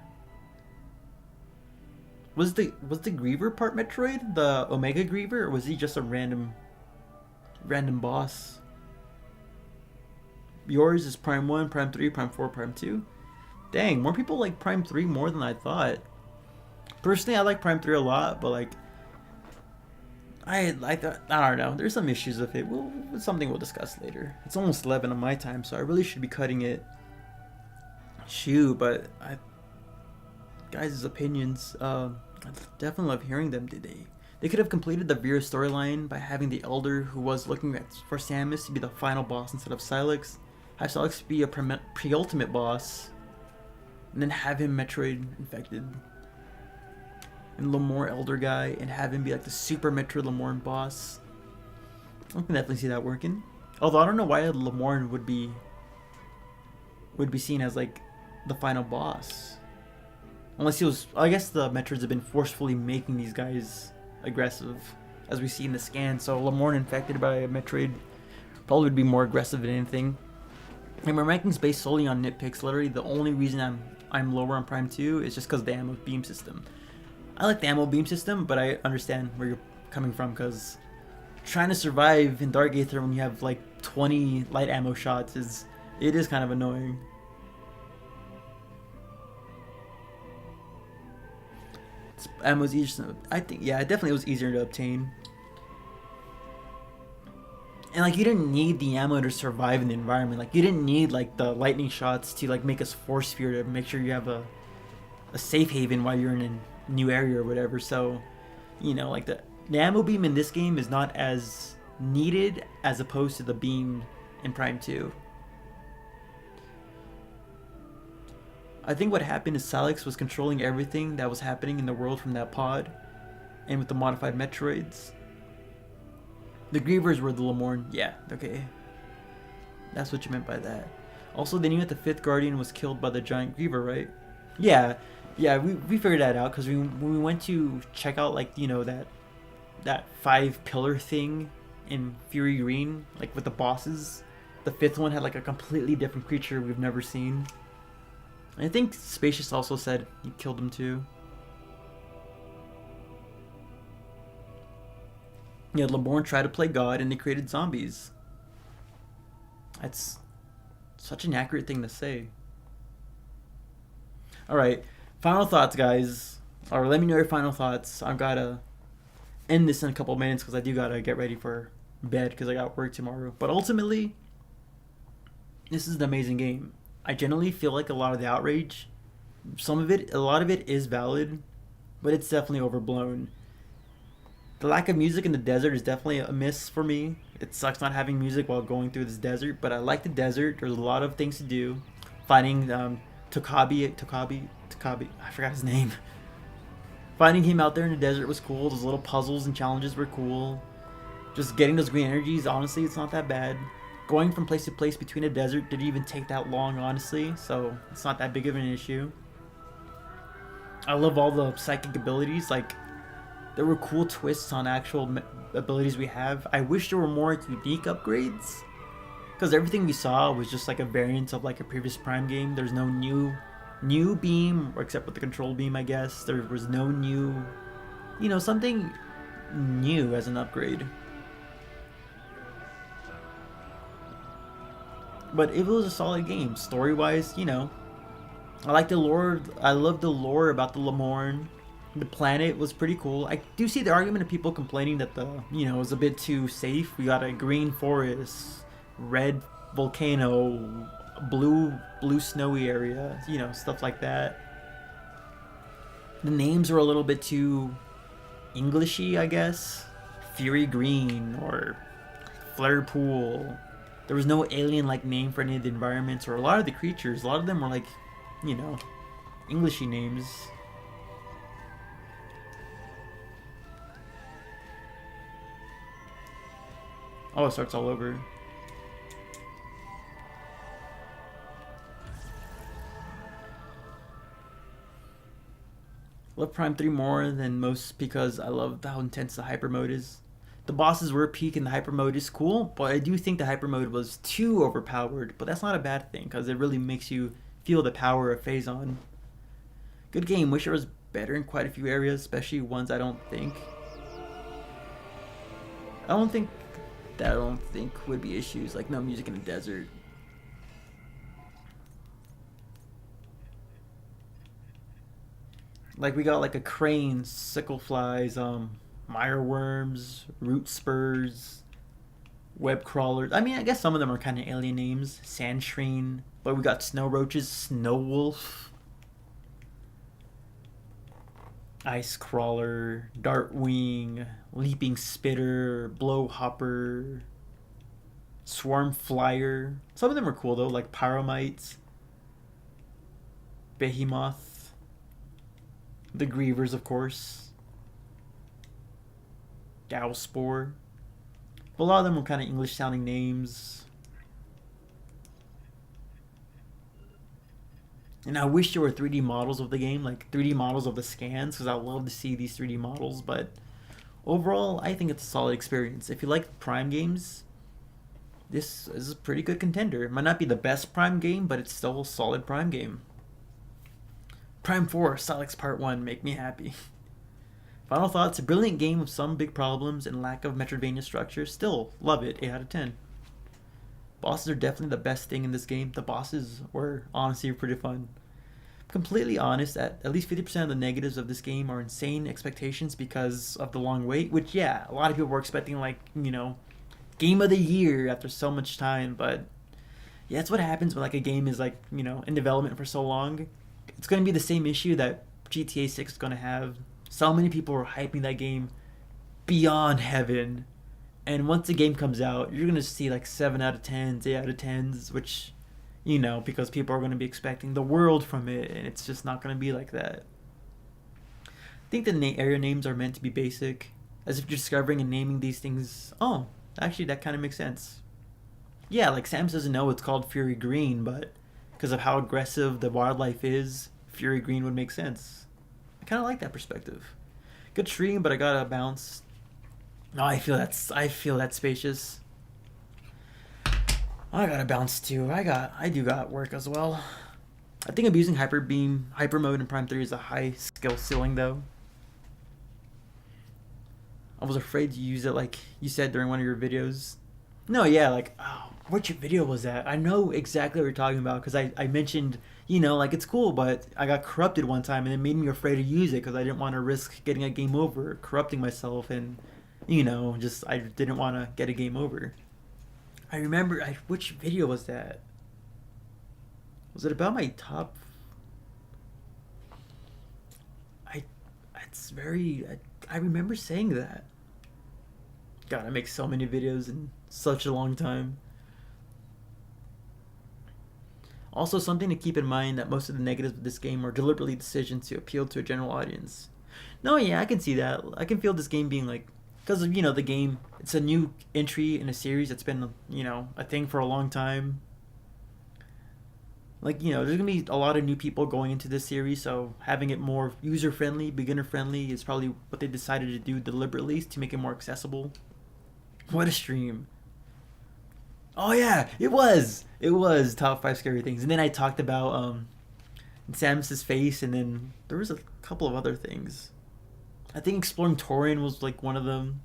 Was the Griever part Metroid? The Omega Griever? Or was he just a random boss? Yours is Prime 1, Prime 3, Prime 4, Prime 2? Dang, more people like Prime 3 more than I thought. Personally, I like Prime 3 a lot, but like, I don't know. There's some issues with it. It's something we'll discuss later. It's almost 11 on my time, so I really should be cutting it. Shoot, but guys' opinions, I definitely love hearing them today. They could have completed the Vera storyline by having the Elder, who was looking for Samus, to be the final boss instead of Sylux. Have Sylux be a pre-ultimate boss, and then have him Metroid infected. And Lamorne Elder guy, and have him be like the super Metroid Lamorne boss. I can definitely see that working. Although I don't know why Lamorne would be seen as like the final boss. Unless he was, I guess the Metroids have been forcefully making these guys aggressive, as we see in the scan. So Lamorne infected by a Metroid probably would be more aggressive than anything. And my rankings based solely on nitpicks. Literally, the only reason I'm lower on Prime 2 is just because of the ammo beam system. I like the ammo beam system, but I understand where you're coming from, because trying to survive in Dark Aether when you have like 20 light ammo shots is It is kind of annoying. Ammo's easier. I think, yeah, it definitely was easier to obtain. And like, you didn't need the ammo to survive in the environment. Like, you didn't need like the lightning shots to like make us force fear to make sure you have a safe haven while you're in a new area or whatever. So, you know, like the ammo beam in this game is not as needed as opposed to the beam in Prime 2. I think what happened is Sylux was controlling everything that was happening in the world from that pod, and with the modified Metroids. The Grievers were the Lemorn. Yeah, okay. That's what you meant by that. Also, they knew that the 5th Guardian was killed by the giant Griever, right? Yeah, we figured that out because when we went to check out, like, you know, that 5 pillar thing in Fury Green, like with the bosses, the 5th one had like a completely different creature we've never seen. I think Spacious also said he killed him too. Yeah, Lemorn tried to play God and they created zombies. That's such an accurate thing to say. Alright, final thoughts, guys. Or let me know your final thoughts. I've gotta end this in a couple minutes because I do gotta get ready for bed because I got work tomorrow. But ultimately, this is an amazing game. I generally feel like a lot of the outrage, a lot of it is valid, but it's definitely overblown. The lack of music in the desert is definitely a miss for me. It sucks not having music while going through this desert, but I like the desert. There's a lot of things to do. Finding Tokabi, I forgot his name. Finding him out there in the desert was cool. Those little puzzles and challenges were cool. Just getting those green energies, honestly, it's not that bad. Going from place to place between a desert didn't even take that long, honestly, so it's not that big of an issue. I love all the psychic abilities. Like, there were cool twists on actual abilities we have. I wish there were more unique upgrades, because everything we saw was just like a variant of like a previous Prime game. There's no new beam, except with the control beam, I guess. There was no new, you know, something new as an upgrade. But it was a solid game. Story-wise, you know, I like the lore. I love the lore about the Lemorn. The planet was pretty cool. I do see the argument of people complaining that the, you know, it was a bit too safe. We got a green forest, red volcano, blue snowy area, you know, stuff like that. The names were a little bit too Englishy, I guess. Fury Green or Flare Pool. There was no alien-like name for any of the environments or a lot of the creatures. A lot of them were like, you know, Englishy names. Oh, it starts all over. Love Prime 3 more than most because I love how intense the hyper mode is. The bosses were peak and the hyper mode is cool, but I do think the hyper mode was too overpowered, but that's not a bad thing because it really makes you feel the power of Phazon. Good game. Wish it was better in quite a few areas, especially ones I don't think would be issues, like no music in the desert. Like we got like a crane, sickle flies, mire worms, root spurs, web crawlers. I mean, I guess some of them are kind of alien names. Sandshrine, but we got snow roaches, snow wolf, ice crawler, dartwing, leaping spitter, blowhopper, swarm flyer. Some of them are cool though, like pyromites, behemoth, the grievers, of course. Gowspore. But a lot of them were kind of English sounding names. And I wish there were 3D models of the game, like 3D models of the scans, because I would love to see these 3D models. But overall, I think it's a solid experience. If you like Prime games, this is a pretty good contender. It might not be the best Prime game, but it's still a solid Prime game. Prime 4, Sylux Part 1, make me happy. Final thoughts, a brilliant game with some big problems and lack of Metroidvania structure. Still, love it, 8 out of 10. Bosses are definitely the best thing in this game. The bosses were honestly pretty fun. Completely honest, at least 50% of the negatives of this game are insane expectations because of the long wait, which, yeah, a lot of people were expecting, like, you know, game of the year after so much time, but yeah, that's what happens when, like, a game is, like, you know, in development for so long. It's going to be the same issue that GTA 6 is going to have. So many people are hyping that game beyond heaven, and once the game comes out, you're going to see, like, 7 out of 10s, 8 out of 10s, which, you know, because people are going to be expecting the world from it, and it's just not going to be like that. I think the area names are meant to be basic, as if you're discovering and naming these things. Oh, actually, that kind of makes sense. Yeah, like Sam doesn't know it's called Fury Green, but because of how aggressive the wildlife is, Fury Green would make sense. I kind of like that perspective. Good stream, but I gotta bounce. Oh, I feel that spacious. I gotta bounce too. I do got work as well. I think abusing hyper mode in Prime 3 is a high skill ceiling though. I was afraid to use it like you said during one of your videos. No, yeah, like, oh, which video was that? I know exactly what you're talking about because I mentioned, you know, like, it's cool, but I got corrupted one time and it made me afraid to use it because I didn't want to risk getting a game over, corrupting myself, and, you know, just I didn't want to get a game over. I remember, which video was that? Was it about my top? I remember saying that. God, I make so many videos in such a long time. Also, something to keep in mind that most of the negatives of this game are deliberately decisions to appeal to a general audience. No, yeah, I can see that. I can feel this game being like, because of, you know, the game, it's a new entry in a series that's been, you know, a thing for a long time. Like, you know, there's going to be a lot of new people going into this series, so having it more user-friendly, beginner-friendly is probably what they decided to do deliberately to make it more accessible. What a stream. Oh, yeah, it was top 5 scary things. And then I talked about Samus's face, and then there was a couple of other things. I think exploring Torian was, like, one of them.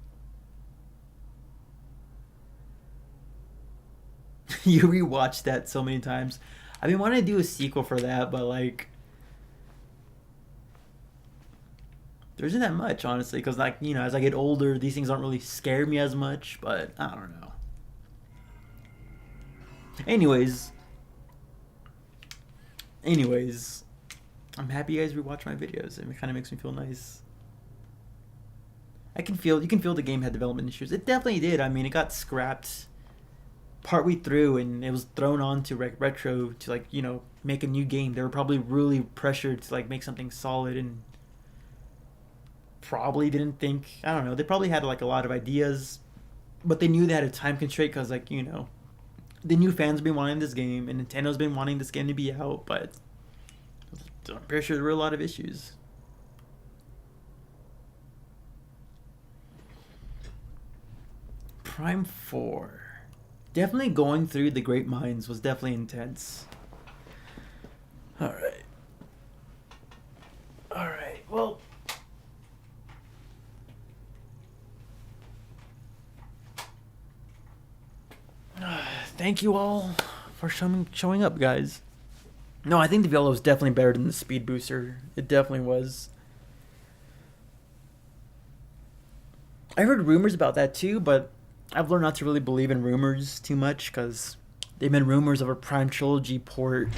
You rewatched that so many times. I've been wanting to do a sequel for that, but, like, there isn't that much, honestly, because, like, you know, as I get older, these things don't really scare me as much, but I don't know. Anyways, I'm happy you guys rewatch my videos. It kind of makes me feel nice. You can feel the game had development issues. It definitely did. I mean, it got scrapped partway through, and it was thrown on to Retro to, like, you know, make a new game. They were probably really pressured to, like, make something solid, and probably didn't think, I don't know, they probably had, like, a lot of ideas, but they knew they had a time constraint because, like, you know, the new fans have been wanting this game, and Nintendo's been wanting this game to be out, but I'm pretty sure there were a lot of issues. Prime 4. Definitely going through the Great Mines was definitely intense. Alright, well, thank you all for showing up, guys. No, I think the Velo was definitely better than the Speed Booster. It definitely was. I heard rumors about that too, but I've learned not to really believe in rumors too much because they've been rumors of a Prime Trilogy port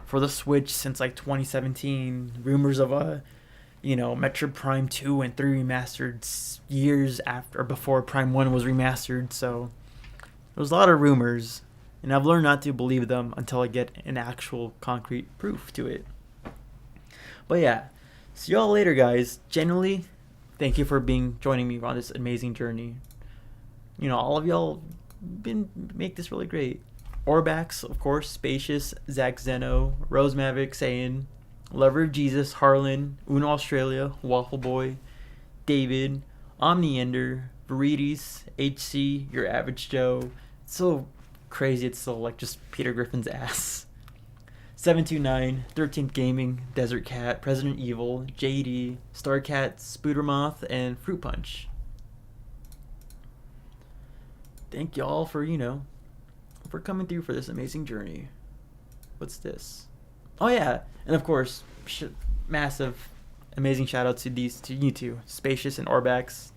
for the Switch since, like, 2017. Rumors of a, you know, Metroid Prime 2 and 3 remastered years after or before Prime 1 was remastered. So there was a lot of rumors, and I've learned not to believe them until I get an actual concrete proof to it. But yeah, see y'all later, guys. Generally, thank you for joining me on this amazing journey. You know, all of y'all make this really great. Orbax, of course, Spacious, Zach Zeno, Rose Mavic, Saiyan, Lover of Jesus, Harlan, Uno Australia, Waffle Boy, David, Omniender, Verides, HC, Your Average Joe. It's so crazy, it's so like just Peter Griffin's ass. 729, 13th Gaming, Desert Cat, President Evil, JD, Starcat, Spoodermoth, and Fruit Punch. Thank y'all for, you know, for coming through for this amazing journey. What's this? Oh yeah, and of course, massive, amazing shout out to you two, Spacious and Orbax.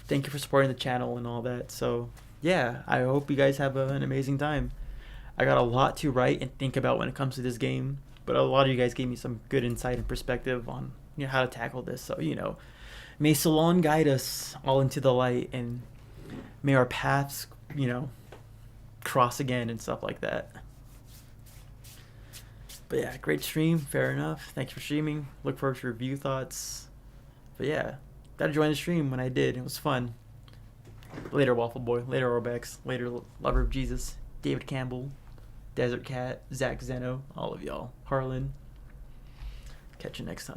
Thank you for supporting the channel and all that. So yeah, I hope you guys have an amazing time. I got a lot to write and think about when it comes to this game, but a lot of you guys gave me some good insight and perspective on how to tackle this. So may Salon guide us all into the light, and may our paths cross again and stuff like that. But yeah, great stream, fair enough. Thanks for streaming. Look forward to review thoughts. But yeah, gotta join the stream when I did. It was fun. Later, Waffle Boy. Later, Orbex. Later, Lover of Jesus. David Campbell. Desert Cat. Zach Zeno. All of y'all. Harlan. Catch you next time.